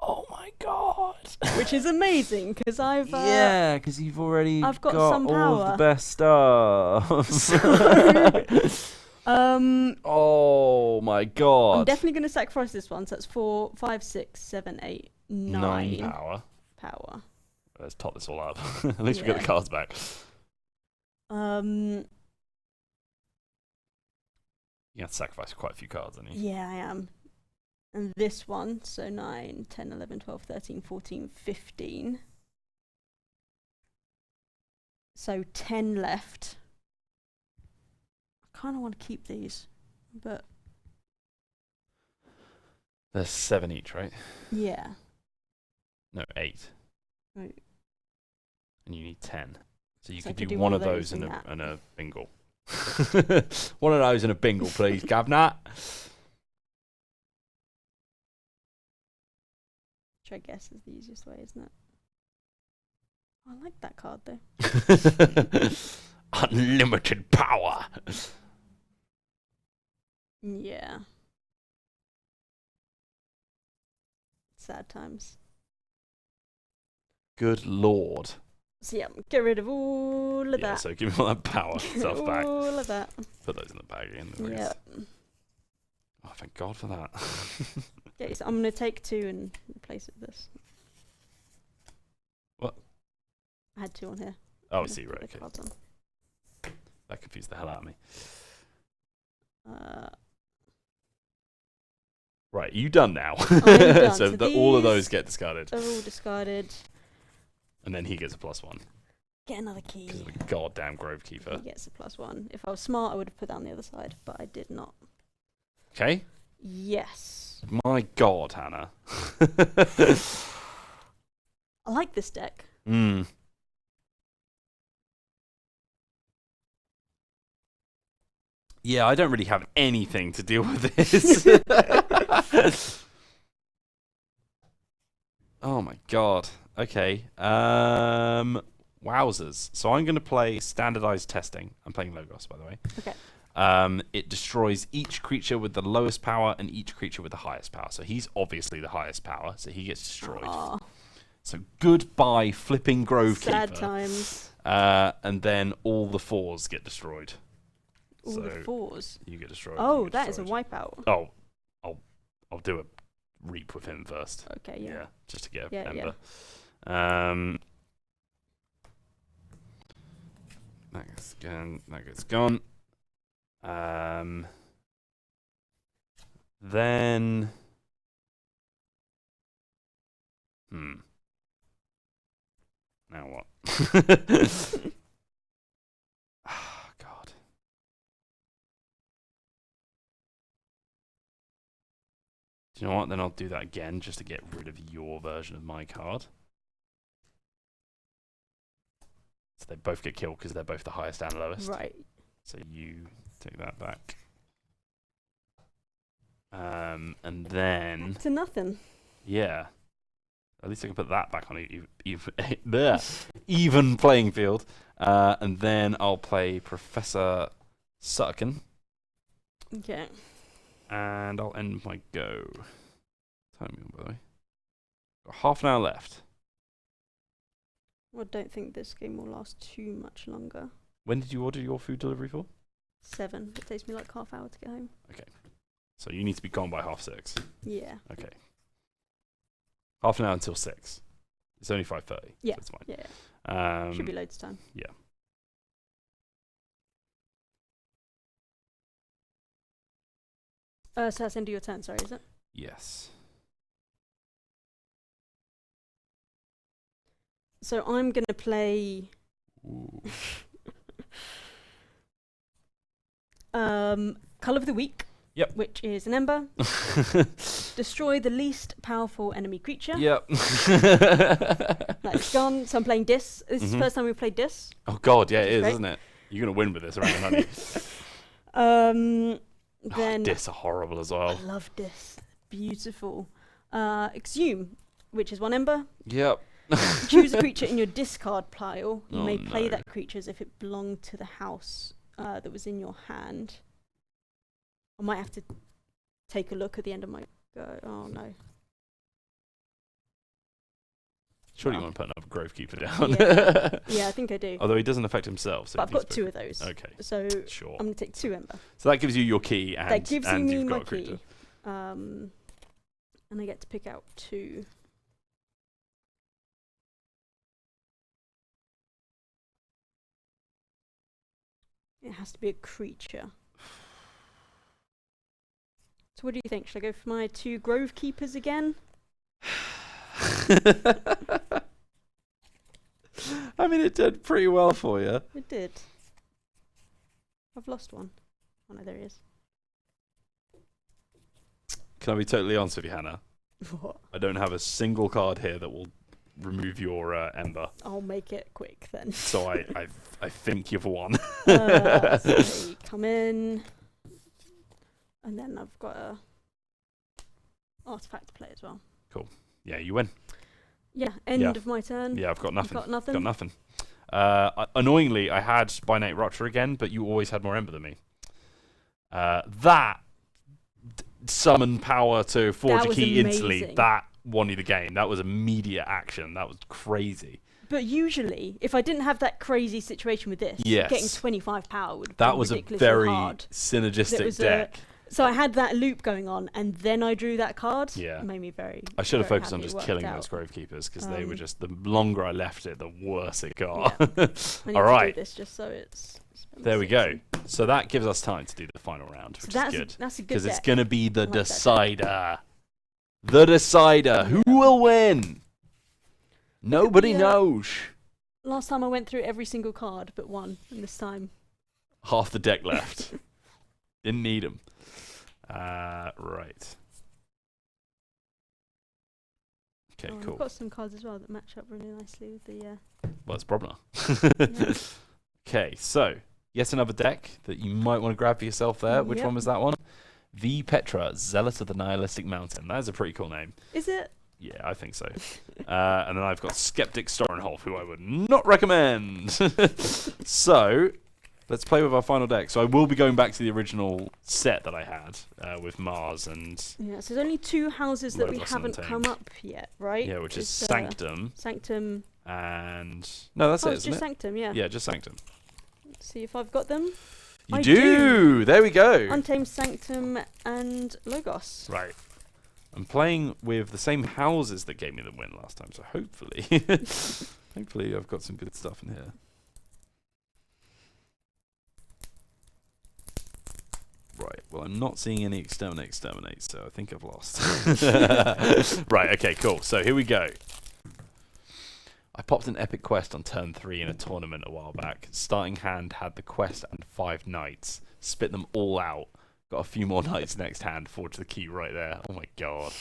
Oh my god. Which is amazing, because I've... yeah, because you've already I've got some all of power. the best stuff. Oh my god. I'm definitely going to sacrifice this one, so that's 4, 5, 6, 7, 8, 9 power. Let's top this all up. At least we got the cards back. You have to sacrifice quite a few cards, don't you? Yeah, I am. And this one, so 9, 10, 11, 12, 13, 14, 15. So 10 left. I kind of want to keep these, but... There's 7 each, right? Yeah. No, 8. Right. And you need 10. So you So I could do one of those and that. a bingle. One of those and a bingle, please, Gavnat. Which I guess is the easiest way, isn't it? I like that card, though. Unlimited power. Yeah. Sad times. Good lord. So yeah, get rid of all of that. So give me all that power stuff back. All of that. Put those in the bag again. Yeah. Oh, thank God for that. Okay, so I'm going to take 2 and replace it with this. What? I had 2 on here. Oh, I see, right, okay. Cards on. That confused the hell out of me. Right, are you done now? I'm done. So all of those get discarded. They're all discarded. And then he gets a +1. Get another key. Because of the goddamn Grovekeeper. He gets a +1. If I was smart, I would have put that on the other side, but I did not. Okay. Yes. My God, Hannah. I like this deck. Mm. Yeah, I don't really have anything to deal with this. Oh my God. Okay. Wowzers. So I'm going to play standardized testing. I'm playing Logos, by the way. Okay. It destroys each creature with the lowest power and each creature with the highest power. So he's obviously the highest power, so he gets destroyed. Aww. So goodbye, flipping Grovekeeper. Sad times. And then all the 4s get destroyed. All so the 4s. You get destroyed. Oh, get that is a destroyed. wipeout. Oh, I'll do a reap with him first. Okay, yeah. Just to get Yeah, Ember. That gets gone. Then now what? Oh, God. Do you know what? Then I'll do that again just to get rid of your version of my card. So they both get killed because they're both the highest and lowest. Right. So you take that back. And then... To nothing. Yeah. At least I can put that back on even playing field. And then I'll play Professor Sutkin. Okay. And I'll end my go. Time me, by the way. Got half an hour left. I don't think this game will last too much longer. When did you order your food delivery for? 7. It takes me like half hour to get home. Okay. So you need to be gone by 6:30. Yeah. Okay. Half an hour until 6. It's only 5:30. Yeah. So it's fine. Yeah. Should be loads of time. Yeah. So that's the end of your turn, sorry, is it? Yes. So I'm going to play... Ooh. Colour of the Week. Yep. Which is an ember. Destroy the least powerful enemy creature. Yep. That's gone. So I'm playing Dis. This is the first time we've played Dis. Oh god, yeah, it is, great. isn't it? You're gonna win with this round, aren't you? Then Dis are horrible as well. I love Dis. Beautiful. Exhume, which is 1 ember. Yep. Choose a creature in your discard pile. You may play no. that creature as if it belonged to the house that was in your hand. I might have to take a look at the end of my go. Oh no. Surely you want to put another Grovekeeper down. Yeah, I think I do. Although he doesn't affect himself. So But I've got 2 of those. Okay. So Sure. I'm going to take 2 ember. So that gives you your key and, That gives and me you've got my a creature. key. And I get to pick out 2. It has to be a creature. So what do you think? Should I go for my 2 Grove Keepers again? I mean, it did pretty well for you. It did. I've lost one. Oh no, there he is. Can I be totally honest with you, Hannah? What? I don't have a single card here that will remove your ember. I'll make it quick then. So I think you've won. So come in. And then I've got a artifact to play as well. Cool. Yeah, you win. Yeah, end of my turn. Yeah, I've got nothing. Got nothing. Got nothing. Annoyingly, I had By Night Rupture again, but you always had more ember than me. That summon power to forge a key instantly. That won you the game. That was immediate action. That was crazy. But usually, if I didn't have that crazy situation with this, getting 25 power would be was a very synergistic deck. So I had that loop going on, and then I drew that card. Yeah. It made me very... I should have very focused on happy just it killing worked those out. Grovekeepers, because they were just... The longer I left it, the worse it got. Yeah. I need All right. to do this just so it's there we go. So that gives us time to do the final round, which is good. That's a good Because deck. it's going to be the decider. The decider. Who will win? Nobody knows. Last time I went through every single card but one, and this time... Half the deck left. Didn't need them. Right. Okay, cool. I've got some cards as well that match up really nicely with the... Well, it's Brobner. Yeah. Okay, so yet another deck that you might want to grab for yourself there. Which one was that one? V. Petra, Zealot of the Nihilistic Mountain. That is a pretty cool name. Is it? Yeah, I think so. And then I've got Skeptic Storenholf, who I would not recommend. So, let's play with our final deck. So I will be going back to the original set that I had with Mars and... Yeah, so there's only 2 houses that we haven't come up yet, right? Yeah, which is Sanctum. Sanctum. And... No, that's it, it's just Sanctum, yeah. Yeah, just Sanctum. Let's see if I've got them. You do! There we go! Untamed Sanctum and Logos. Right. I'm playing with the same houses that gave me the win last time, so hopefully... hopefully I've got some good stuff in here. Right, well, I'm not seeing any exterminate, so I think I've lost. Right, okay, cool. So here we go. I popped an epic quest on turn 3 in a tournament a while back. Starting hand had the quest and 5 knights. Spit them all out. Got a few more knights next hand. Forged the key right there. Oh my god.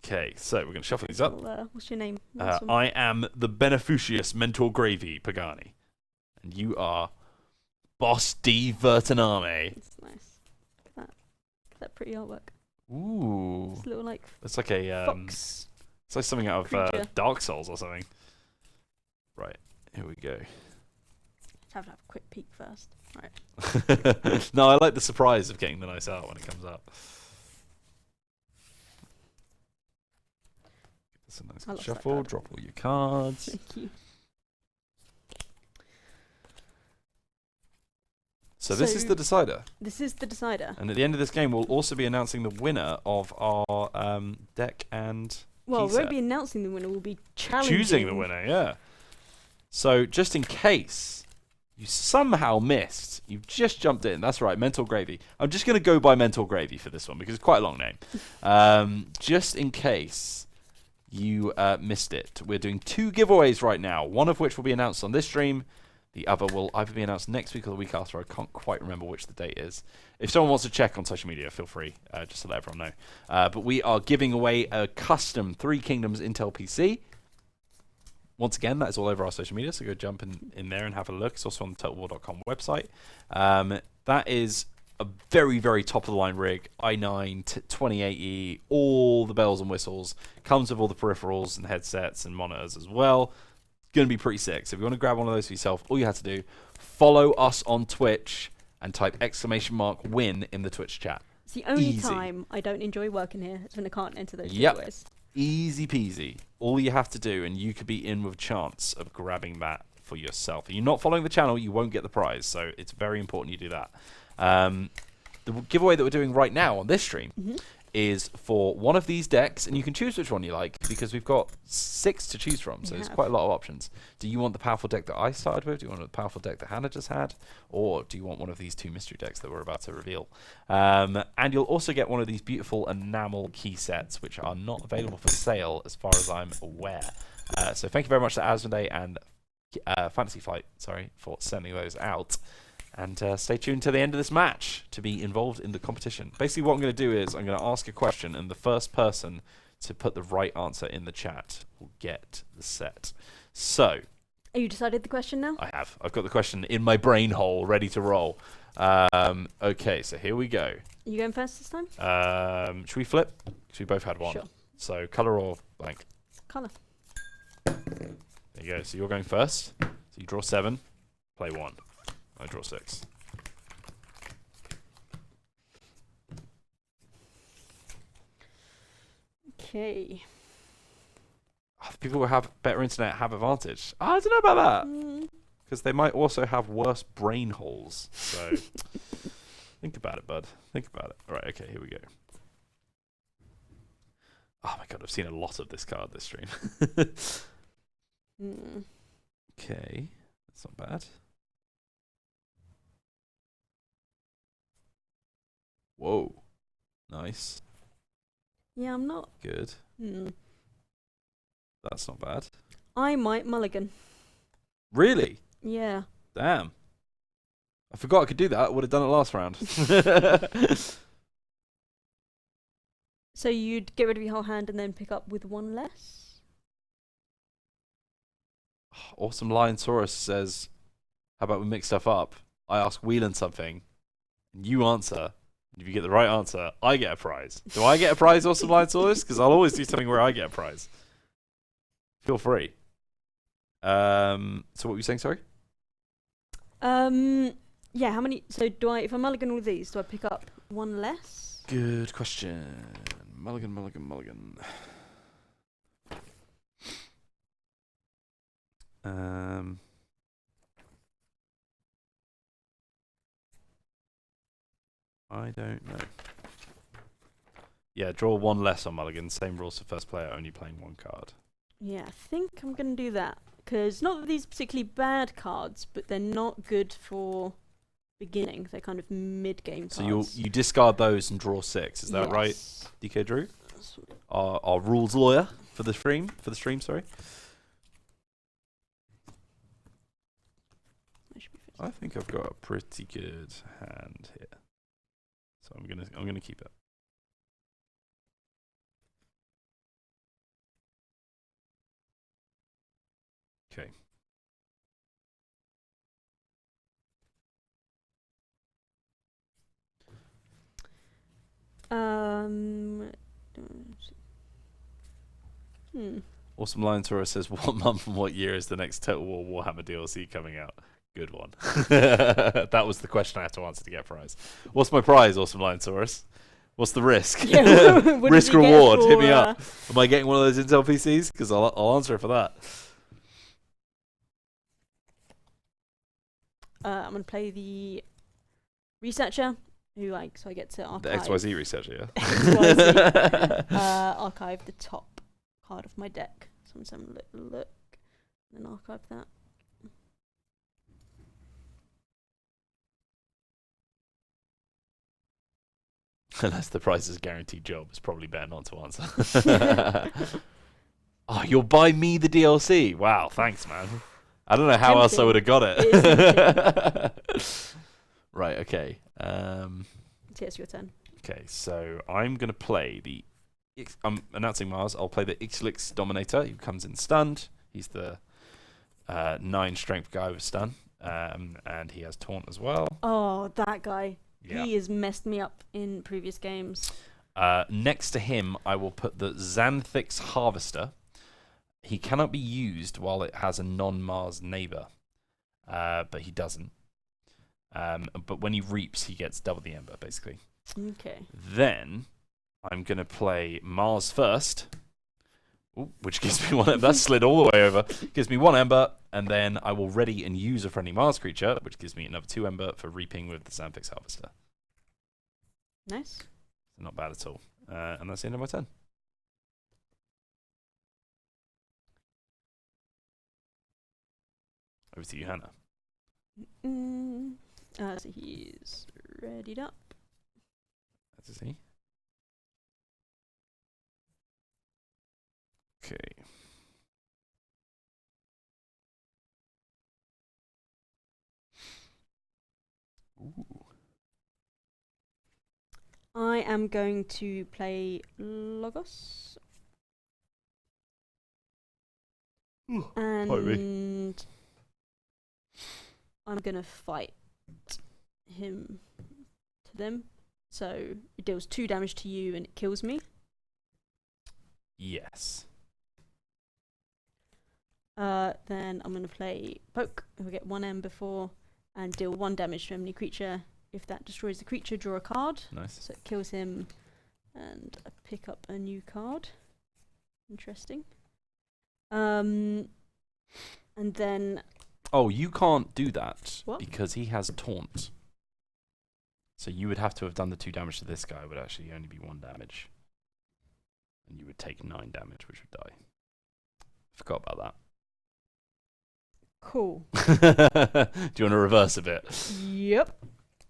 Okay, so we're going to shuffle these up. What's your name? I am the Beneficius Mentor Gravy Pagani. And you are Boss D. Vertiname. That's nice. Look at that pretty artwork. Ooh. It's a little like it's like a fox. It's like something out of Dark Souls or something. Right, here we go. Just have to have a quick peek first. Right. No, I like the surprise of getting the nice art when it comes up. That's a nice shuffle. Drop all your cards. Thank you. So this is the decider. This is the decider. And at the end of this game, we'll also be announcing the winner of our deck and Well, we set. won't be announcing the winner. We'll be challenging. Choosing the winner, yeah. So just in case you somehow missed, you've just jumped in. That's right, Mental Gravy. I'm just going to go by Mental Gravy for this one because it's quite a long name. Just in case you missed it, we're doing 2 giveaways right now, one of which will be announced on this stream. The other will either be announced next week or the week after. I can't quite remember which the date is. If someone wants to check on social media, feel free just to let everyone know. But we are giving away a custom 3 Kingdoms Intel PC. Once again, that is all over our social media, so go jump in there and have a look. It's also on the TotalWar.com website. That is a very, very top-of-the-line rig. i9, 2080, all the bells and whistles. Comes with all the peripherals and headsets and monitors as well. Going to be pretty sick. So if you want to grab one of those for yourself, all you have to do, follow us on Twitch and type !win in the Twitch chat. It's the only time I don't enjoy working here. It's when I can't enter those giveaways. Easy peasy. All you have to do, and you could be in with a chance of grabbing that for yourself. If you're not following the channel, you won't get the prize. So it's very important you do that. The giveaway that we're doing right now on this stream is for one of these decks, and you can choose which one you like because we've got 6 to choose from, so there's quite a lot of options. Do you want the powerful deck that I started with? Do you want the powerful deck that Hannah just had? Or do you want one of these 2 mystery decks that we're about to reveal? And you'll also get one of these beautiful enamel key sets, which are not available for sale as far as I'm aware. So thank you very much to Asmodee and Fantasy Flight, for sending those out. And stay tuned to the end of this match to be involved in the competition. Basically, what I'm going to do is I'm going to ask a question, and the first person to put the right answer in the chat will get the set. So, have you decided the question now? I have. I've got the question in my brain hole, ready to roll. Okay, so here we go. Are you going first this time? Should we flip? Because we both had one. Sure. So, colour or blank? Colour. There you go. So you're going first. So you draw 7, play 1. I draw 6. Okay. Oh, the people who have better internet have advantage. Oh, I don't know about that. Because they might also have worse brain holes. So think about it, bud. Think about it. All right, okay, here we go. Oh my god, I've seen a lot of this card this stream. Okay, that's not bad. Whoa. Nice. Yeah, I'm not. Good. That's not bad. I might mulligan. Really? Yeah. Damn. I forgot I could do that. I would have done it last round. So you'd get rid of your whole hand and then pick up with 1 less? Awesome Lionsaurus says, how about we mix stuff up? I ask Whelan something, and you answer. If you get the right answer, I get a prize. Do I get a prize, Awesome Lionsaurus? Because I'll always do something where I get a prize. Feel free. So what were you saying, sorry? Yeah, how many... So do I... If I mulligan all these, do I pick up 1 less? Good question. Mulligan. I don't know. Yeah, draw 1 less on mulligan. Same rules for first player, only playing 1 card. Yeah, I think I'm going to do that. Because not that these are particularly bad cards, but they're not good for beginning. They're kind of mid-game cards. So you discard those and draw 6. Is that right, DK Drew? Our rules lawyer for the stream. Sorry. I think I've got a pretty good hand here. So I'm gonna keep it. Okay. Awesome Lion Taurus says, what month and what year is the next Total War Warhammer DLC coming out? Good one. That was the question I had to answer to get a prize. What's my prize, Awesome Lion Taurus? What's the risk? Yeah, risk reward. Hit me up. Am I getting one of those Intel PCs? Because I'll answer it for that. I'm going to play the researcher, so I get to archive. The XYZ researcher, yeah? XYZ. Archive the top card of my deck. So I'm just having a little look, and then archive that. Unless the price is guaranteed job, it's probably better not to answer. Oh, you'll buy me the DLC. Wow, thanks, man. I don't know how else I would have got it. Right, okay. It's your turn. Okay, so I'm going to play the... I'm announcing Mars. I'll play the Ixlix Dominator, who comes in stunned. He's the 9 strength guy with stun, and he has taunt as well. Oh, that guy. Yeah. He has messed me up in previous games. Next to him, I will put the Xanthix Harvester. He cannot be used while it has a non-Mars neighbor, but he doesn't. But when he reaps, he gets double the ember, basically. Okay. Then I'm going to play Mars first, which gives me 1 ember. That slid all the way over. Gives me 1 ember, and then I will ready and use a friendly Mars creature, which gives me another 2 ember for reaping with the Xanthix Harvester. Nice. Not bad at all. And that's the end of my turn. Over to you, Hannah. So he's readied up. That's a C. Okay. Ooh. I am going to play Logos. And I'm going to fight him to them. So it deals 2 damage to you and it kills me. Yes. Then I'm going to play Poke. We'll get 1 ember for and deal 1 damage to any creature. If that destroys the creature, draw a card. Nice. So it kills him and I pick up a new card. Interesting. And then... Oh, you can't do that What? because he has taunt. So you would have to have done the 2 damage to this guy, would actually only be 1 damage. And you would take 9 damage, which would die. Forgot about that. Cool. Do you want to reverse a bit? Yep.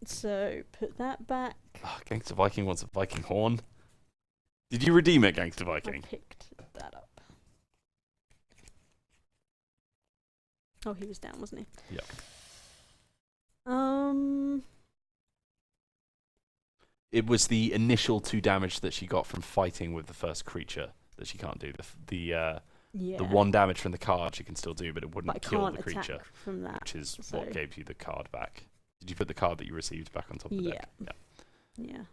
So put that back. Oh, Gangster Viking wants a Viking horn. Did you redeem it, Gangster I Viking? picked that up. Oh, he was down, wasn't he? Yep. It was the initial 2 damage that she got from fighting with the first creature that she can't do. The 1 damage from the card she can still do, but it wouldn't kill the creature, from that, which is what gave you the card back. Did you put the card that you received back on top of the deck? Yeah.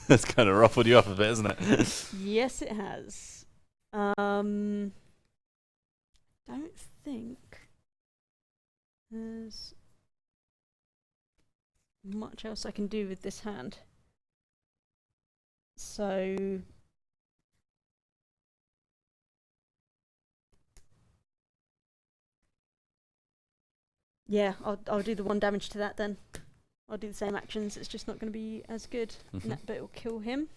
That's kind of ruffled you up a bit, isn't it? Yes, it has. Don't think there's much else I can do with this hand. So yeah, I'll do the 1 damage to that then. I'll do the same actions. It's just not going to be as good, but it will kill him.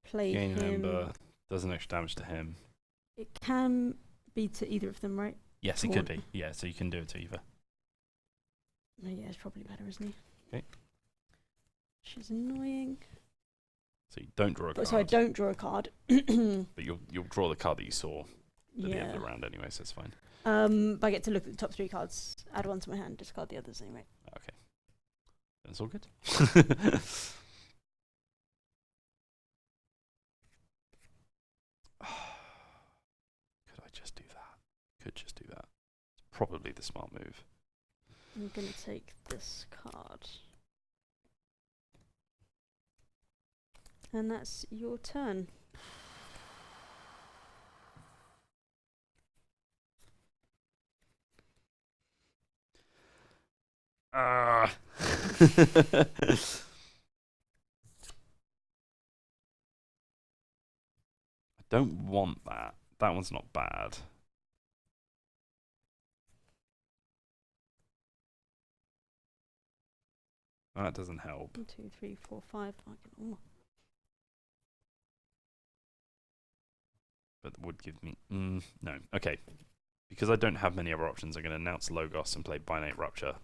Play Gain him. Ember does an extra damage to him. It can be to either of them, right? Yes, it could be. Yeah, so you can do it to either. Oh, yeah, it's probably better, isn't he? Okay. Which is annoying. So you don't draw a card. So I don't draw a card. But you'll draw the card that you saw at the end of the round anyway, so it's fine. But I get to look at the top 3 cards, add 1 to my hand, discard the others anyway. Okay. That's all good. Could I just do that? probably the smart move. I'm going to take this card. And that's your turn. I don't want that. That one's not bad. That doesn't help. 1, 2, 3, 4, 5. Ooh. But would give me... no. Okay. Because I don't have many other options, I'm going to announce Logos and play Binate Rupture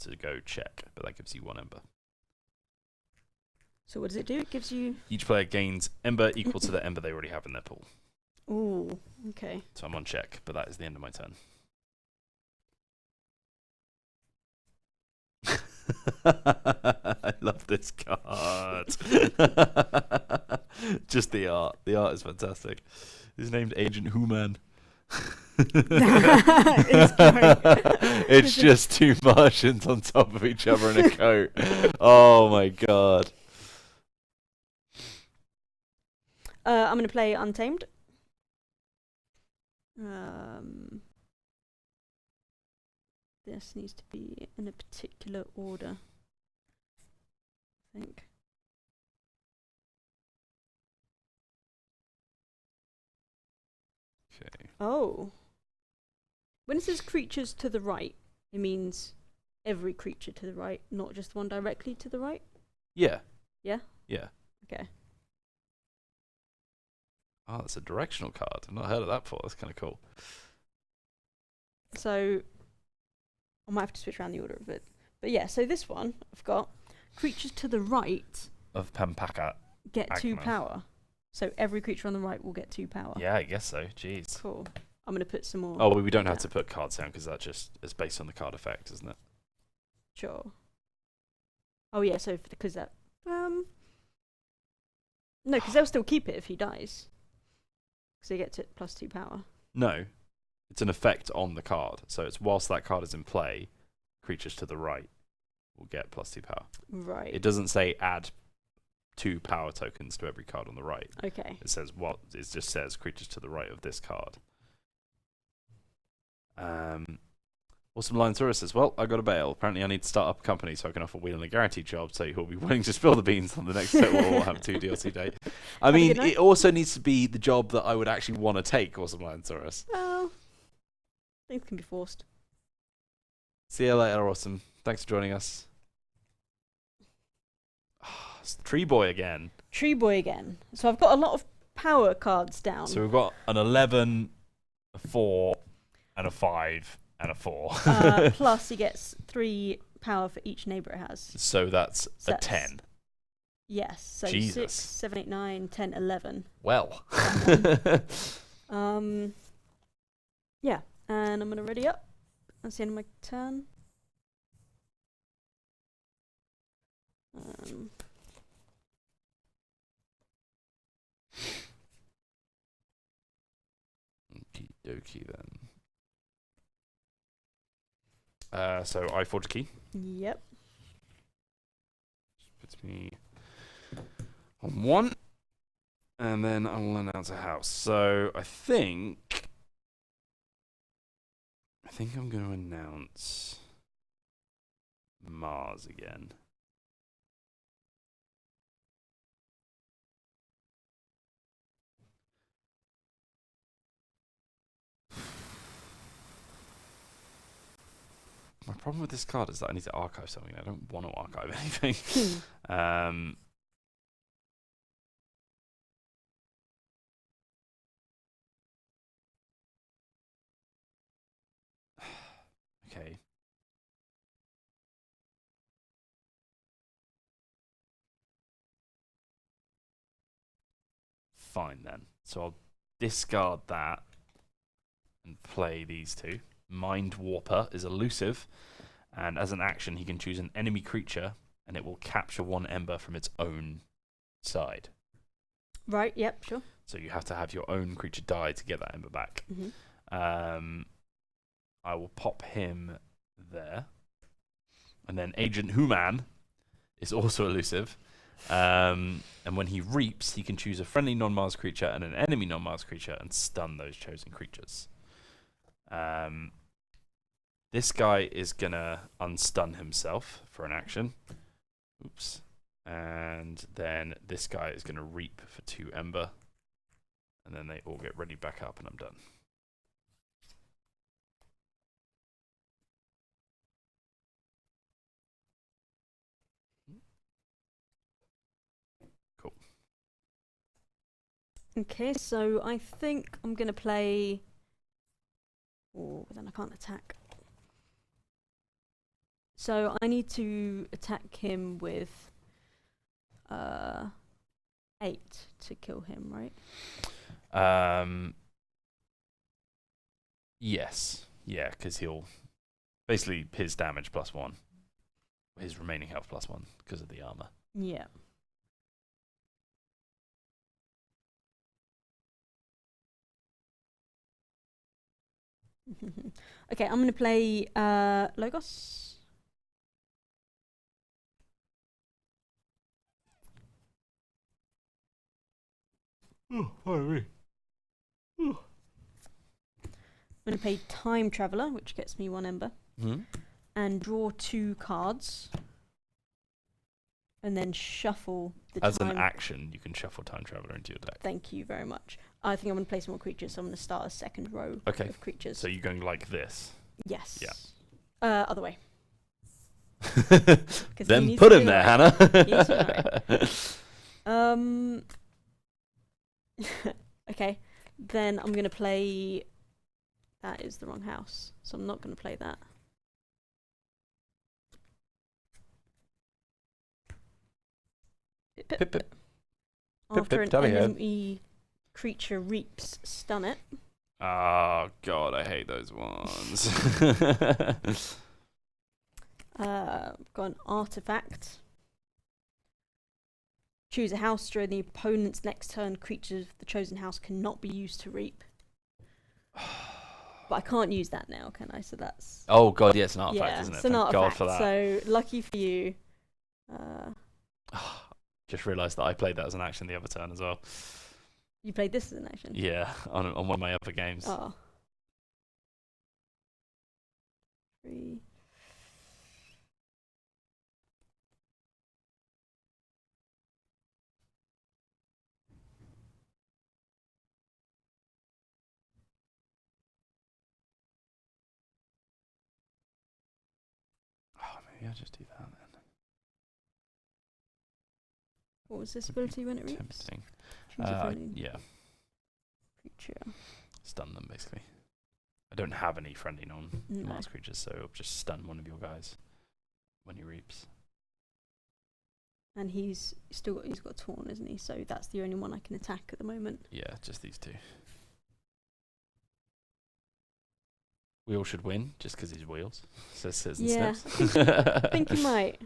to go check. But that gives you 1 Ember. So what does it do? It gives you... Each player gains Ember equal to the Ember they already have in their pool. Ooh, okay. So I'm on check, but that is the end of my turn. I love this card. Just the art. The art is fantastic. He's named Agent Human. It's just 2 Martians on top of each other in a coat. Oh my god. I'm going to play Untamed. This needs to be in a particular order, I think. Okay. Oh. When it says creatures to the right, it means every creature to the right, not just one directly to the right? Yeah. Yeah? Yeah. Okay. Oh, that's a directional card. I've not heard of that before. That's kind of cool. So, I might have to switch around the order of it. But yeah, so this one, I've got creatures to the right Of Pampaka. get 2 Agma. power. So every creature on the right will get 2 power. Yeah, I guess so. Jeez. Cool. I'm going to put some more. Oh, well, we don't have to put cards down because that just is based on the card effect, isn't it? Sure. Oh yeah, so because that... no, because they'll still keep it if he dies. Because they get to +2 power. No. It's an effect on the card. So it's whilst that card is in play, creatures to the right will get +2 power. Right. It doesn't say add 2 power tokens to every card on the right. Okay. It says what? It just says creatures to the right of this card. Awesome Lion Tourist says, well, I got a bail. Apparently I need to start up a company so I can offer Wheeling a guaranteed job so who'll be willing to spill the beans on the next set or we'll have 2 DLC day. I mean, it also needs to be the job that I would actually want to take, Awesome Lion Tourist. Well, things can be forced. See you later, Awesome. Thanks for joining us. It's Tree Boy again. Tree Boy again. So I've got a lot of power cards down. So we've got an 11, a 4, and a 5, and a 4. Plus he gets 3 power for each neighbour it has. So that's a 10. Yes. So Jesus. 6, 7, 8, 9, 10, 11. Well. Yeah. And I'm going to ready up. That's the end of my turn. Okie dokie then. So I forge a key. Yep. Puts me on 1. And then I will announce a house. So I think I'm going to announce Mars again. My problem with this card is that I need to archive something. I don't want to archive anything. Okay. Fine then. So I'll discard that and play these 2. Mind Warper is elusive, and as an action he can choose an enemy creature and it will capture 1 ember from its own side. Right, yep, sure. So you have to have your own creature die to get that ember back. I will pop him there. And then Agent Human is also elusive. And when he reaps, he can choose a friendly non-Mars creature and an enemy non-Mars creature and stun those chosen creatures. This guy is going to unstun himself for an action. Oops. And then this guy is going to reap for 2 Ember. And then they all get ready back up and I'm done. Cool. Okay, so I think I'm going to play... Oh, then I can't attack. So I need to attack him with 8 to kill him, right? Yes. Yeah, because he'll... Basically, his damage +1. His remaining health +1 because of the armor. Yeah. Okay, I'm going to play Logos. Oh, I'm going to play Time Traveler, which gets me 1 Ember, and draw 2 cards, and then shuffle the As an action, you can shuffle Time Traveler into your deck. Thank you very much. I think I'm going to play some more creatures, so I'm going to start a second row of creatures. So you're going like this? Yes. Yeah. Other way. Then put him there, Hannah. Okay. Then I'm going to play... That is the wrong house, so I'm not going to play that. Pip. After an enemy creature reaps, stun it. Oh, God, I hate those ones. Got an artifact. Choose a house during the opponent's next turn. Creatures of the chosen house cannot be used to reap. But I can't use that now, can I? So that's... Oh, God, yeah, it's an artifact, isn't it? It's an artifact, God for that. so lucky for you. Just realised that I played that as an action the other turn as well. You played this as an action? Yeah, on one of my other games. Oh. 3. Oh, maybe I'll just do that then. What was this ability when it reaps? Tempting. Choose a friendly Yeah. creature. Stun them, basically. I don't have any friendly non-Mars creatures, so I'll just stun one of your guys when he reaps. And he's got Taunt, isn't he? So that's the only one I can attack at the moment. Yeah, just these 2. Wheel should win, just because he's wheels. Says Scissors and Snips. I think he might.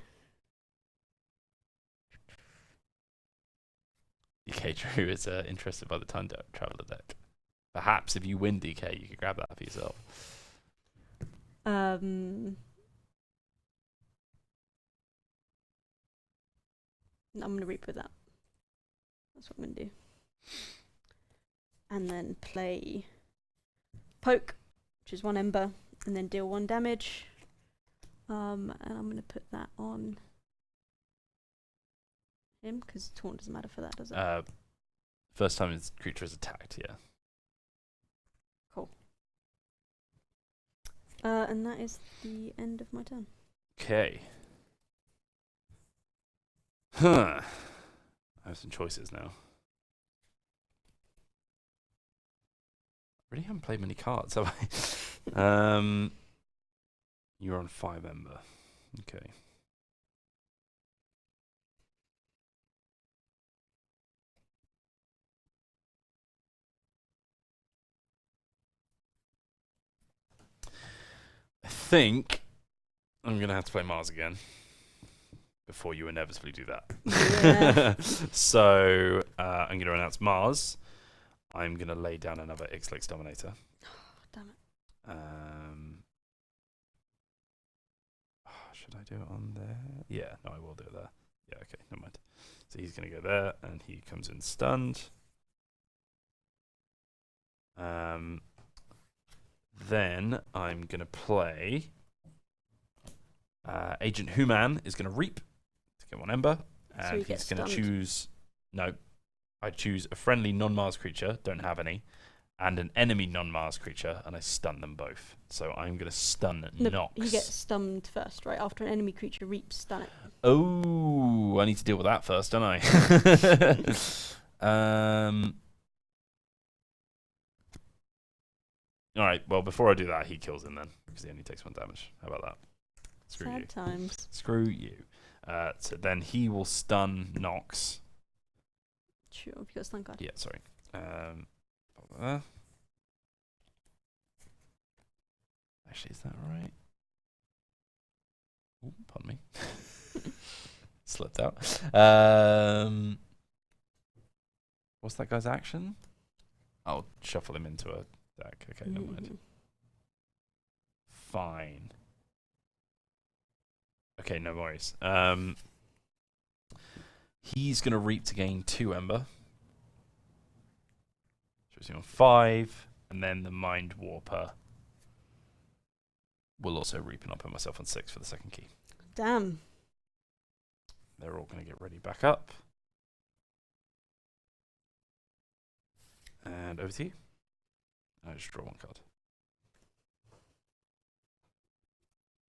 DK Drew is interested by the Time Traveler deck. Perhaps if you win DK, you could grab that for yourself. I'm going to reap with that. That's what I'm going to do. And then play Poke, which is 1 Ember, and then deal 1 damage. And I'm going to put that on him, because Taunt doesn't matter for that, does it? First time his creature is attacked, yeah. Cool. And that is the end of my turn. Okay. I have some choices now. Really haven't played many cards, have I? You're on 5 Ember. Okay. I think I'm going to have to play Mars again before you inevitably do that. Yeah. So I'm going to announce Mars. I'm going to lay down another Ixlix Dominator. Damn it. Should I do it on there? Yeah, no, I will do it there. Yeah, okay, never mind. So he's going to go there, and he comes in stunned. Then I'm going to play... Agent Human is going to reap to get 1 ember. And So he's going to choose... No. I choose a friendly non-Mars creature, don't have any, and an enemy non-Mars creature, and I stun them both. So I'm going to stun Nox. He gets stunned first, right? After an enemy creature reaps, stun it. Oh, I need to deal with that first, don't I? Alright, well, before I do that, he kills him then, because he only takes 1 damage. How about that? Screw Sad you. times. Screw you. So then he will stun Nox. Sure, have you got a stun card? Yeah, sorry. Actually, is that right? Ooh, pardon me. Slipped out. What's that guy's action? I'll shuffle him into a deck. Okay, never mind. Fine. Okay, no worries. He's going to reap to gain 2 ember. Choosing on 5, and then the Mind Warper will also reap, and I'll put myself on 6 for the second key. Damn. They're all going to get ready back up. And over to you. I just draw 1 card.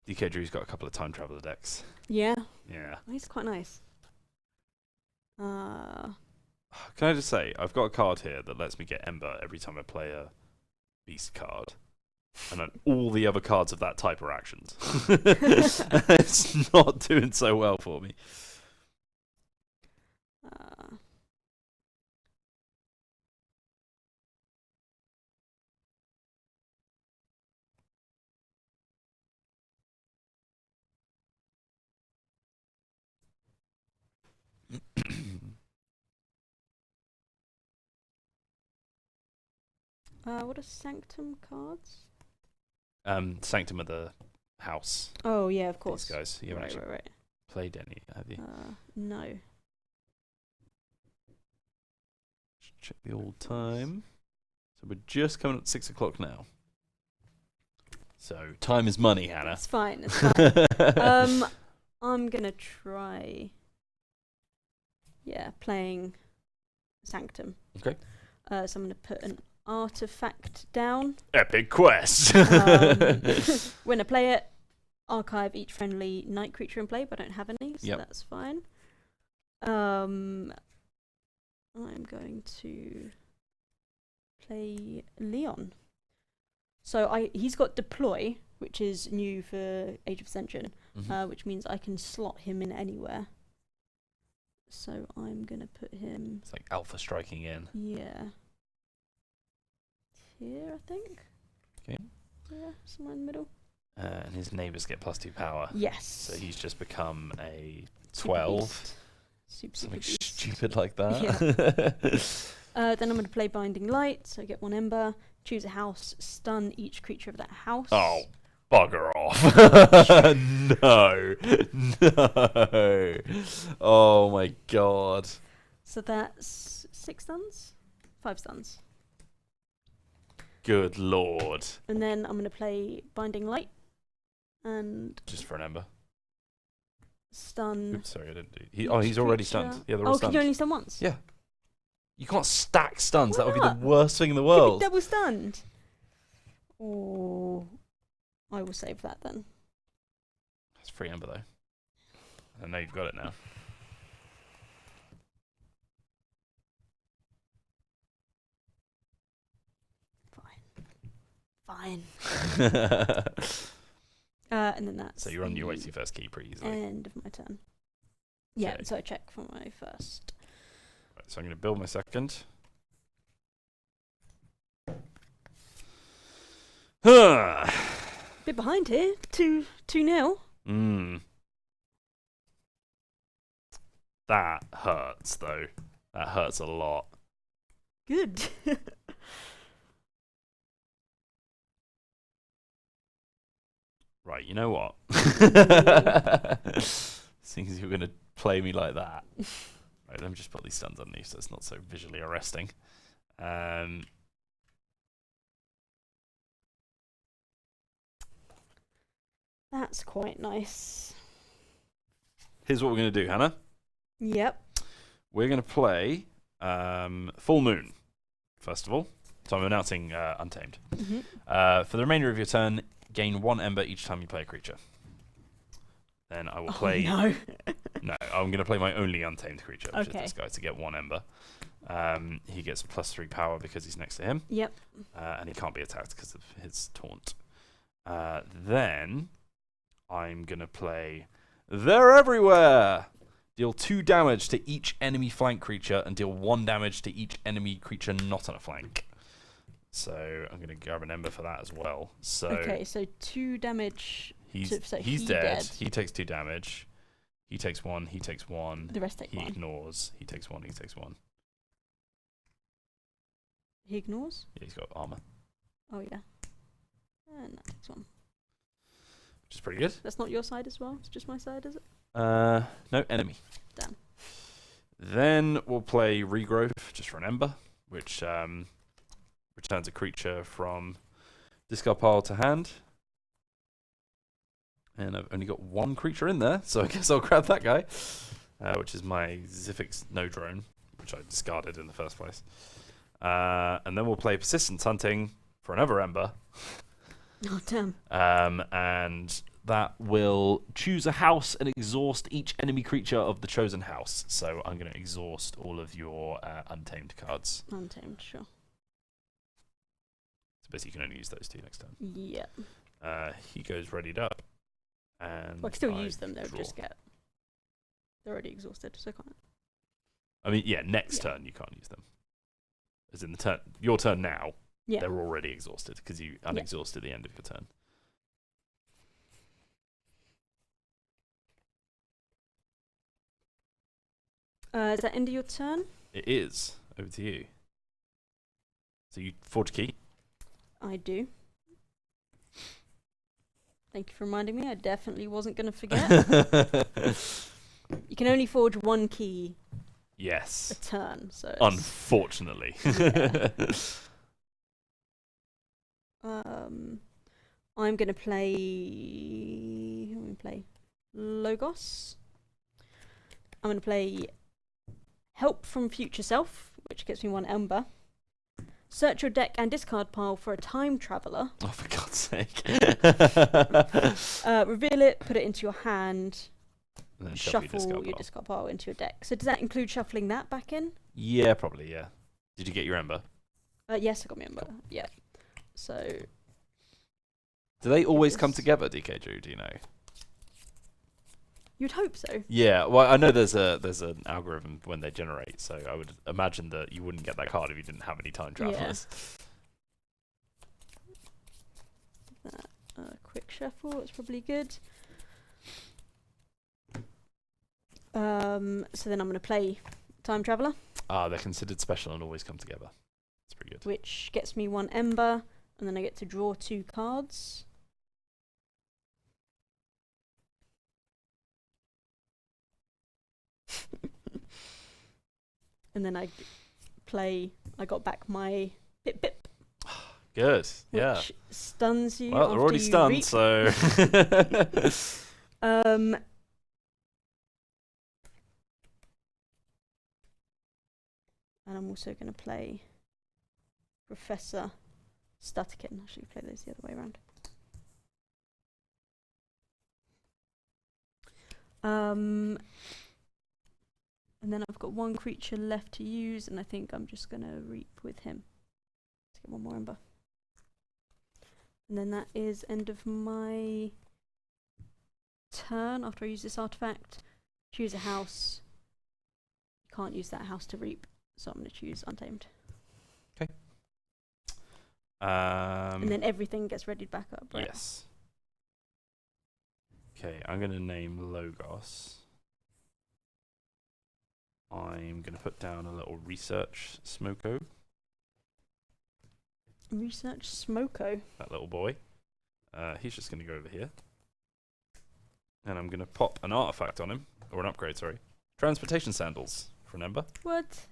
DK Drew's got a couple of Time Traveler decks. Yeah. Yeah. He's quite nice. Can I just say, I've got a card here that lets me get Ember every time I play a Beast card. And then all the other cards of that type are actions. It's not doing so well for me. What are Sanctum cards? Sanctum of the House. Oh, yeah, of course. These guys. You haven't right. played any, have you? No. Check the old time. So we're just coming up to 6 o'clock now. So time is money, Hannah. It's fine. It's fine. I'm gonna try. Yeah, playing Sanctum. Okay. So I'm gonna put an artifact down. Epic quest. When I play it, archive each friendly night creature in play, but I don't have any, so that's fine. I'm going to play Leon. So he's got deploy, which is new for Age of Ascension, which means I can slot him in anywhere. So I'm gonna put him. It's like alpha striking in. Yeah. Here, I think. Okay. Yeah, somewhere in the middle. And his neighbours get +2 power. Yes. So he's just become a 12. Something stupid like that. Yeah. Then I'm going to play Binding Light, so I get 1 ember. Choose a house, stun each creature of that house. Oh, bugger off. No. No. Oh my god. So that's 6 stuns? 5 stuns. Good lord. And then I'm going to play Binding Light. And just for an ember. Stun. Oops, sorry, I didn't do. He's already stunned. Yeah, they're all stunned. Can you only stun once? Yeah. You can't stack stuns. Why that would not? be the worst thing in the world. Double stunned. Oh, I will save that then. That's free ember though. I know you've got it now. Fine. And then that's. So you're on your way to your first key pretty easily. End of my turn. Yeah, Okay. so I check for my first. Right, so I'm going to build my second. Bit behind here. 2-0. That hurts though. That hurts a lot. Good. Right, you know what? Seeing as you're going to play me like that. Right, let me just put these stuns underneath so it's not so visually arresting. That's quite nice. Here's what we're going to do, Hannah. Yep. We're going to play Full Moon, first of all. So I'm announcing Untamed. For the remainder of your turn, gain 1 ember each time you play a creature. Then I will play... No. No, I'm going to play my only Untamed creature, which is Okay. this guy, to get 1 ember. He gets +3 power because he's next to him. Yep. And he can't be attacked because of his taunt. Then I'm going to play They're Everywhere! Deal 2 damage to each enemy flank creature and deal 1 damage to each enemy creature not on a flank. So I'm going to grab an ember for that as well. So Okay, so 2 damage. he's He's dead. He takes 2 damage. He takes 1. He takes 1. The rest take he 1. Ignores. He takes 1. He takes 1. He ignores? Yeah, he's got armor. Oh, yeah. And that takes 1. Which is pretty good. That's not your side as well? It's just my side, is it? No, enemy. Damn. Then we'll play Regrowth, just for an ember, which returns a creature from discard pile to hand. And I've only got 1 creature in there, so I guess I'll grab that guy, which is my Zifix no drone, which I discarded in the first place. And then we'll play Persistence Hunting for another ember. Oh, damn. And that will choose a house and exhaust each enemy creature of the chosen house. So I'm going to exhaust all of your Untamed cards. Untamed, sure. So basically you can only use those 2 next turn. Yeah. He goes readied up. And Well, I can still I use them, they'll draw. just get... They're already exhausted, so I can't... I mean, yeah, next turn you can't use them. As in the turn, your turn now, Yeah. they're already exhausted because you unexhausted the end of your turn. Is that end of your turn? It is. Over to you. So you forge a key. I do. Thank you for reminding me. I definitely wasn't going to forget. You can only forge 1 key a Yes. turn, so it's... Unfortunately. Yeah. I'm going to play... Who am I going to play? Logos. I'm going to play Help from Future Self, which gets me 1 ember. Search your deck and discard pile for a time traveler. Oh, for God's sake. Reveal it, put it into your hand, And then shuffle your discard pile into your deck. So does that include shuffling that back in? Yeah, probably, yeah. Did you get your ember? Yes, I got my ember. Yeah. So... Do they always come together, DK Drew, do you know? You'd hope so. Yeah, well, I know there's an algorithm when they generate, so I would imagine that you wouldn't get that card if you didn't have any time travelers. Quick shuffle, it's probably good. So then I'm going to play Time Traveller. Ah, they're considered special and always come together. That's pretty good. Which gets me 1 ember, and then I get to draw 2 cards. And then I got back my Pip Pip. Good, yeah. Which stuns you. Well, they're already stunned, so... And I'm also going to play Professor Statikin. Actually, play those the other way around. And then I've got 1 creature left to use, and I think I'm just going to reap with him. Let's get 1 more ember. And then that is end of my turn. After I use this artifact, choose a house. You can't use that house to reap, so I'm going to choose Untamed. Okay. And then everything gets readied back up, right? Yes. Okay, I'm going to name Logos. I'm going to put down a little research Smoko. Research Smoko. That little boy. He's just going to go over here. And I'm going to pop an artifact on him, or an upgrade, sorry. Transportation Sandals for an Ember. What?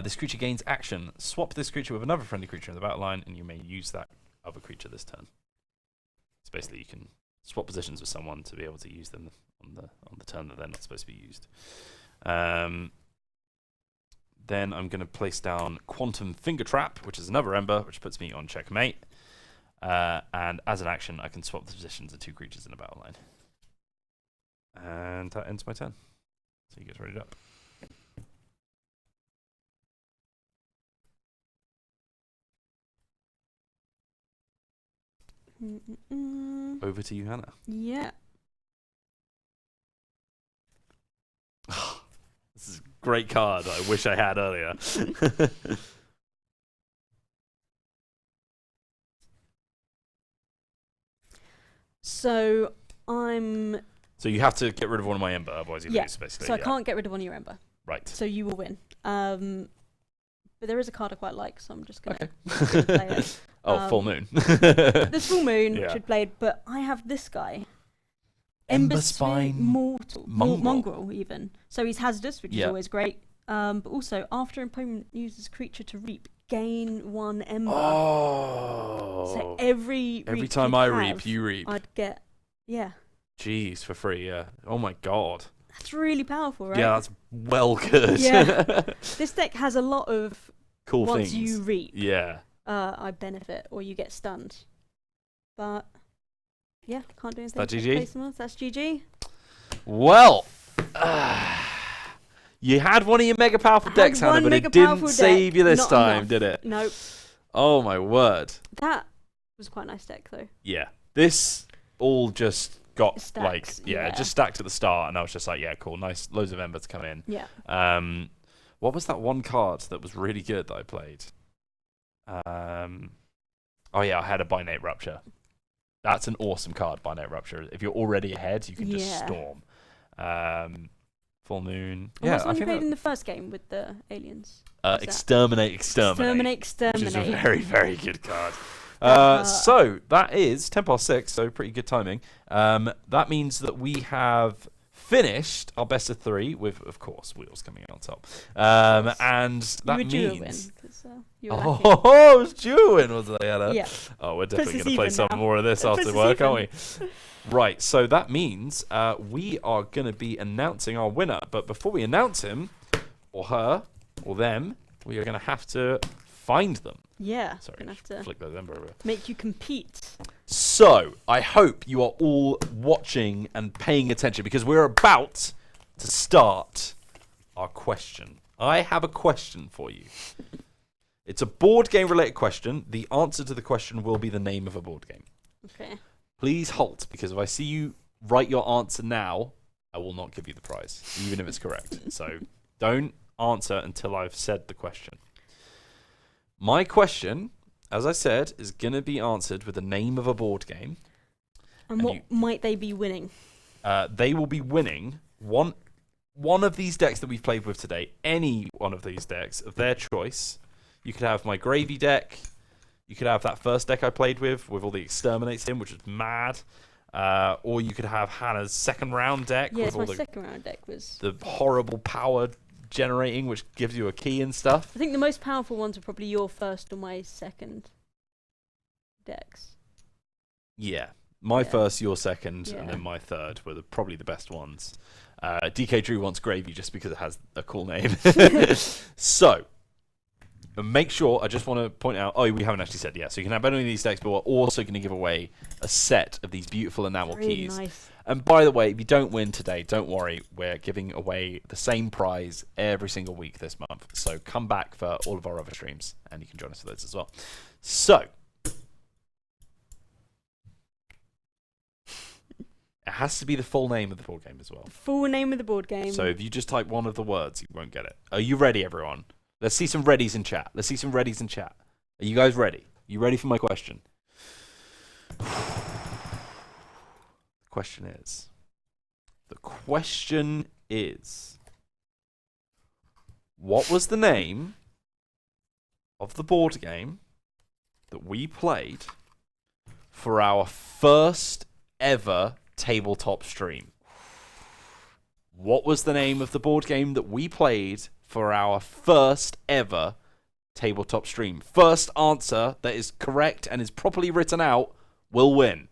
This creature gains action. Swap this creature with another friendly creature in the battle line, and you may use that other creature this turn. So basically, you can swap positions with someone to be able to use them on the turn that they're not supposed to be used. Then I'm going to place down Quantum Finger Trap, which is another Ember, which puts me on checkmate. And as an action, I can swap the positions of 2 creatures in the battle line. And that ends my turn. So he gets ready up. Over to you, Hannah. Yeah. This is a great card I wish I had earlier. So you have to get rid of one of my Ember, otherwise you lose, basically. So I can't get rid of one of your Ember. Right. So you will win. But there is a card I quite like, so I'm just going to play it. Oh, Full Moon. There's Full Moon, which I'd played, but I have this guy. Ember Spine Mongrel, even. So he's hazardous, which is always great. But also, after an opponent uses creature to reap, gain 1 Ember. Oh. So every time I reap, you reap. I'd get, Jeez, for free, yeah. Oh my god. That's really powerful, right? Yeah, that's well good. Yeah. This deck has a lot of cool once things. you reap, yeah. I benefit, or you get stunned. But yeah, can't do anything. Is that GG? That's GG. Well, you had one of your mega powerful decks, Hannah, but it didn't save you this time, did it? Nope. Oh my word. That was quite a nice deck, though. Yeah. This all just got Stacks, it just stacked at the start, and I was just like, yeah, cool, nice, loads of Ember to come in. Yeah. What was that one card that was really good that I played? Oh yeah, I had a Binate Rupture. That's an awesome card, Binate Rupture. If you're already ahead, you can just storm. Full Moon. That's the one you played in the first game with the aliens. Exterminate. Which is a very, very good card. So that is 6:10, so pretty good timing. That means that we have finished our best of 3 with, of course, Wheels coming out on top. And that means... it was due win, was it, Anna? Yeah. Oh, we're definitely going to play some more of this after work, aren't we? Right, so that means we are going to be announcing our winner. But before we announce him, or her, or them, we are going to have to find them. Yeah. Sorry, gonna have to flick those Ember over. make you compete. So, I hope you are all watching and paying attention, because we're about to start our question. I have a question for you. It's a board game related question. The answer to the question will be the name of a board game. Okay. Please halt, because if I see you write your answer now, I will not give you the prize, even if it's correct. So don't answer until I've said the question. My question, as I said, is going to be answered with the name of a board game. And what might they be winning? They will be winning one of these decks that we've played with today. Any one of these decks of their choice. You could have my Gravy deck. You could have that first deck I played with all the Exterminates in, which was mad. Or you could have Hannah's second round deck. Yeah, with all my second round deck was... the horrible power generating, which gives you a key and stuff. I think the most powerful ones are probably your first or my second decks. Yeah. My first, your second, and then my third were probably the best ones. DK Drew wants Gravy just because it has a cool name. So, make sure, I just want to point out, we haven't actually said yet. So you can have any of these decks, but we're also going to give away a set of these beautiful enamel keys. Nice. And by the way, if you don't win today, don't worry. We're giving away the same prize every single week this month. So come back for all of our other streams, and you can join us for those as well. So, it has to be the full name of the board game as well. Full name of the board game. So if you just type one of the words, you won't get it. Are you ready, everyone? Let's see some readies in chat. Are you guys ready? You ready for my question? The question is, what was the name of the board game that we played for our first ever tabletop stream. What was the name of the board game that we played for our first ever tabletop stream? First answer that is correct and is properly written out will win.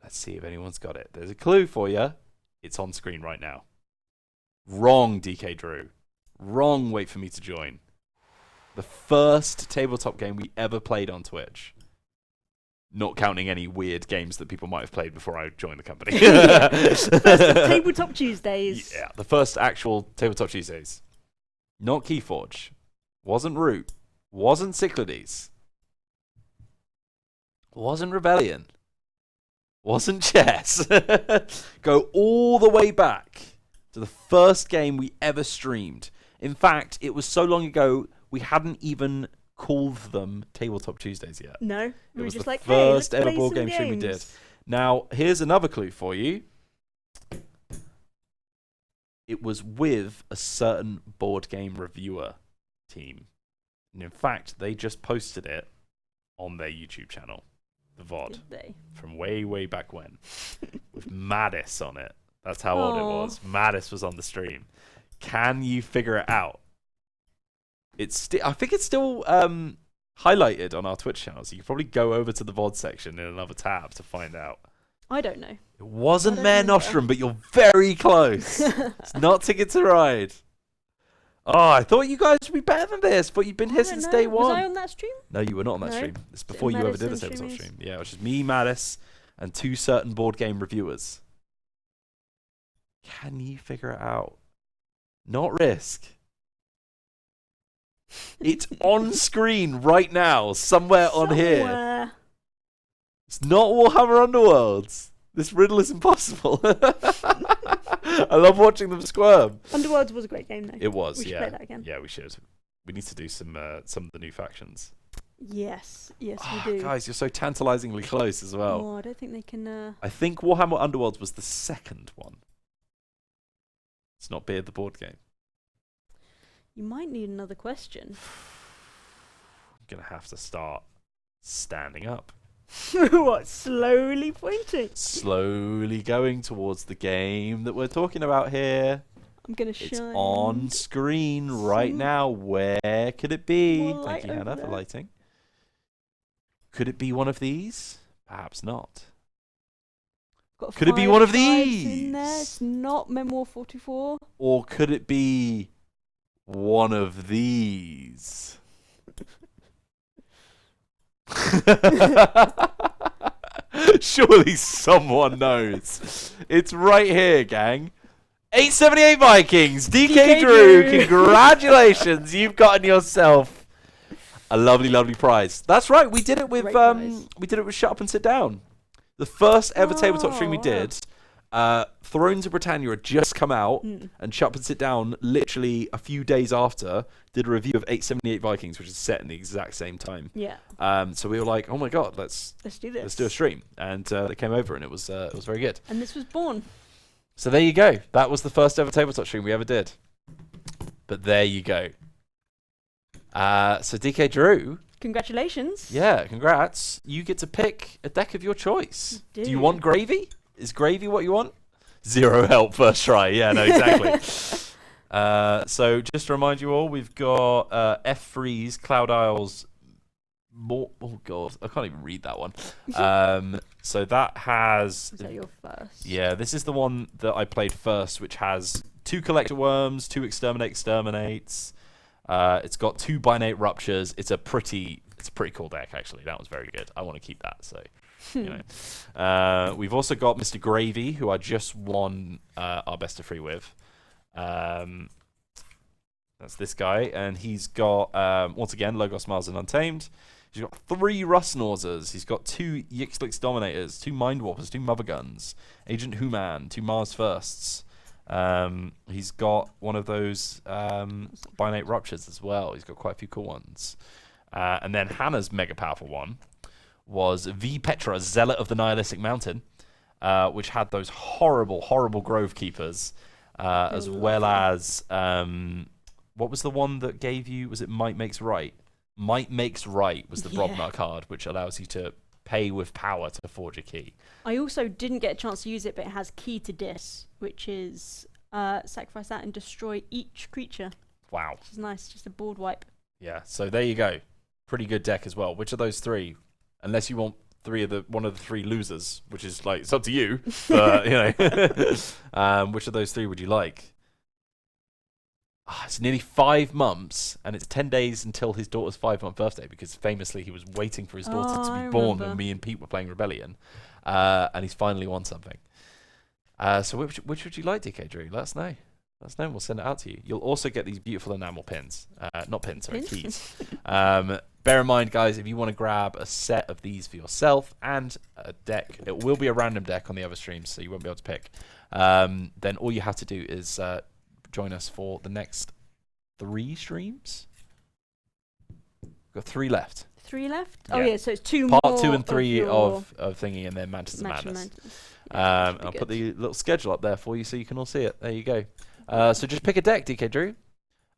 Let's see if anyone's got it. There's a clue for you. It's on screen right now. Wrong, DK Drew. Wrong, wait for me to join. The first tabletop game we ever played on Twitch. Not counting any weird games that people might have played before I joined the company. First Tabletop Tuesdays. Yeah, the first actual Tabletop Tuesdays. Not Keyforge. Wasn't Root. Wasn't Cyclades. Wasn't Rebellion. Wasn't Chess. Go all the way back to the first game we ever streamed. In fact, it was so long ago, we hadn't even called them Tabletop Tuesdays yet. No, we were just like, hey, first ever board game stream we did. Now, here's another clue for you. It was with a certain board game reviewer team. And in fact, they just posted it on their YouTube channel, the VOD, Did they? from way, way back when, with Maddis on it. That's how old it was. Maddis was on the stream. Can you figure it out? I think it's still highlighted on our Twitch channel, so you can probably go over to the VOD section in another tab to find out. I don't know. It wasn't Mare Nostrum, but you're very close. It's not Ticket to Ride. Oh, I thought you guys would be better than this, but you've been here since day one. Was I on that stream? No, you were not on that stream. It's before you ever did a tabletop stream. Yeah, it was just me, Maddis, and two certain board game reviewers. Can you figure it out? Not Risk. It's on screen right now, somewhere on here. It's not Warhammer Underworlds. This riddle is impossible. I love watching them squirm. Underworlds was a great game, though. It was, we should play that again. Yeah, we should. We need to do some of the new factions. Yes, we do. Guys, you're so tantalizingly close as well. Oh, I don't think they can... I think Warhammer Underworlds was the second one. It's not Beard the board game. You might need another question. I'm going to have to start standing up. What? Slowly pointing? Slowly going towards the game that we're talking about here. I'm going to shine. It's on screen right now. Where could it be? Thank you, Hannah, for lighting. Could it be one of these? Perhaps not. Could it be one of these? In there. It's not Memoir 44. Or could it be one of these? Surely someone knows. It's right here, gang. 878 Vikings, DK Drew, congratulations. You've gotten yourself a lovely, lovely prize. That's right. We did it with Shut Up and Sit Down. The first ever tabletop stream we did. Thrones of Britannia had just come out, and Shut Up and Sit Down, literally a few days after, did a review of 878 Vikings, which is set in the exact same time. Yeah. So we were like, oh my god, let's do this. Let's do a stream, and they came over, and it was very good. And this was born. So there you go. That was the first ever tabletop stream we ever did. But there you go. So DK Drew. Congratulations. Yeah, congrats. You get to pick a deck of your choice. Do you want gravy? Is gravy what you want? Zero help first try. Yeah, no, exactly. So just to remind you all, we've got F-Freeze, Cloud Isles, oh god, I can't even read that one. So that has... Is that your first? Yeah, this is the one that I played first, which has 2 Collector Worms, 2 Exterminates. It's got 2 Binate Ruptures. It's a pretty cool deck, actually. That was very good. I want to keep that, so... You know. We've also got Mr. Gravy, who I just won our best of 3 with. That's this guy, and he's got once again Logos, Mars, and Untamed. He's got 3 Rustnausers. He's got 2 Yixlix Dominators, 2 Mind Warpers, 2 Mother Guns, Agent Human, 2 Mars Firsts. He's got one of those Binate Ruptures as well. He's got quite a few cool ones. And then Hannah's mega powerful one was V. Petra, Zealot of the Nihilistic Mountain, which had those horrible, horrible Grove Keepers, as well as, what was the one that gave you, was it Might Makes Right? Might Makes Right was the Brobnar card, which allows you to pay with power to forge a key. I also didn't get a chance to use it, but it has key to dis, which is sacrifice that and destroy each creature. Wow. Which is nice, just a board wipe. Yeah, so there you go. Pretty good deck as well. Which of those three, unless you want one of the three losers, which is like, it's up to you, but you know, which of those three would you like? It's nearly 5 months, and it's 10 days until his daughter's 5-month birthday, because famously he was waiting for his daughter to be born when me and Pete were playing Rebellion, and he's finally won something. So which would you like, DK Drew? Let us know. Let us know, and we'll send it out to you. You'll also get these beautiful enamel pins. Not pins, sorry, keys. Bear in mind, guys, if you want to grab a set of these for yourself and a deck, it will be a random deck on the other streams, so you won't be able to pick. Then all you have to do is join us for the next 3 streams. We've got 3 left. 3 left? Yeah. Oh yeah, so it's 2 more. Part 2 and 3 of thingy, and then Manchester Madness. Yeah, I'll put the little schedule up there for you so you can all see it. There you go. So just pick a deck, DK Drew.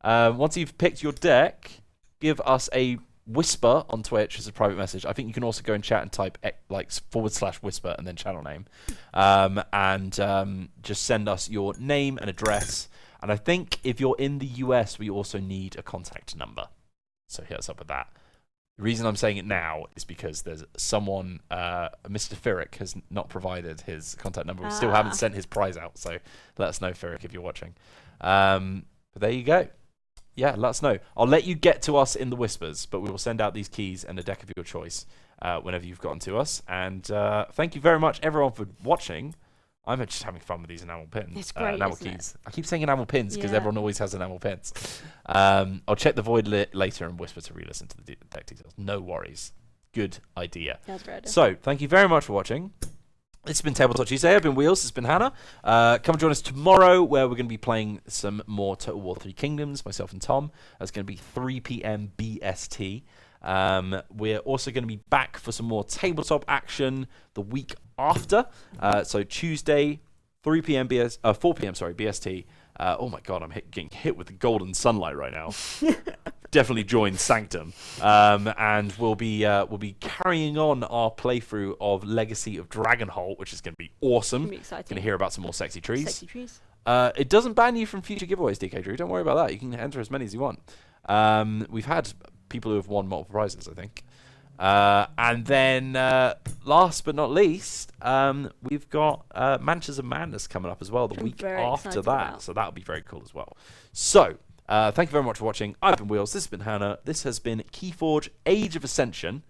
Once you've picked your deck, give us a whisper on Twitch as a private message. I think you can also go and chat and type like /whisper and then channel name, and just send us your name and address. And I think if you're in the US, we also need a contact number. So hit us up with that. The reason I'm saying it now is because there's someone, Mr. Firrick has not provided his contact number. We still haven't sent his prize out, so let us know, Firrick, if you're watching. But there you go. Yeah, let us know. I'll let you get to us in the whispers, but we will send out these keys and a deck of your choice whenever you've gotten to us. And thank you very much, everyone, for watching. I'm just having fun with these enamel pins. It's great, enamel isn't keys. I keep saying enamel pins because Yeah. everyone always has enamel pins. I'll check the void later and whisper to re-listen to the deck details. No worries. Good idea. That's right. So, thank you very much for watching. This has been Tabletop Tuesday. I've been Wheels. This has been Hannah. Come and join us tomorrow, where we're going to be playing some more Total War 3 Kingdoms, myself and Tom. That's going to be 3 p.m. BST. We're also going to be back for some more tabletop action the week after. So Tuesday, 4 p.m. BST. Oh my God, I'm getting hit with the golden sunlight right now. Definitely join Sanctum, and we'll be carrying on our playthrough of Legacy of Dragonholt, which is going to be awesome. Gonna be exciting. Going to hear about some more sexy trees. Sexy trees. It doesn't ban you from future giveaways, DK Drew. Don't worry about that. You can enter as many as you want. We've had people who have won multiple prizes, I think. And then, last but not least, we've got Manchester Madness coming up as well the week after that. So that'll be very cool as well. So, thank you very much for watching. I've been Wheels. This has been Hannah. This has been Keyforge Age of Ascension,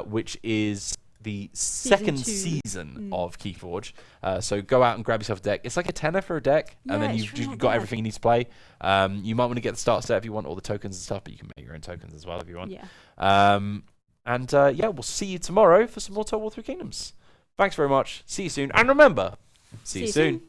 which is the second season of Keyforge. So go out and grab yourself a deck. It's like a tenner for a deck, and then you've got everything you need to play. You might want to get the start set if you want all the tokens and stuff, but you can make your own tokens as well if you want. Yeah. And we'll see you tomorrow for some more Total War 3 Kingdoms. Thanks very much. See you soon. And remember, see you soon.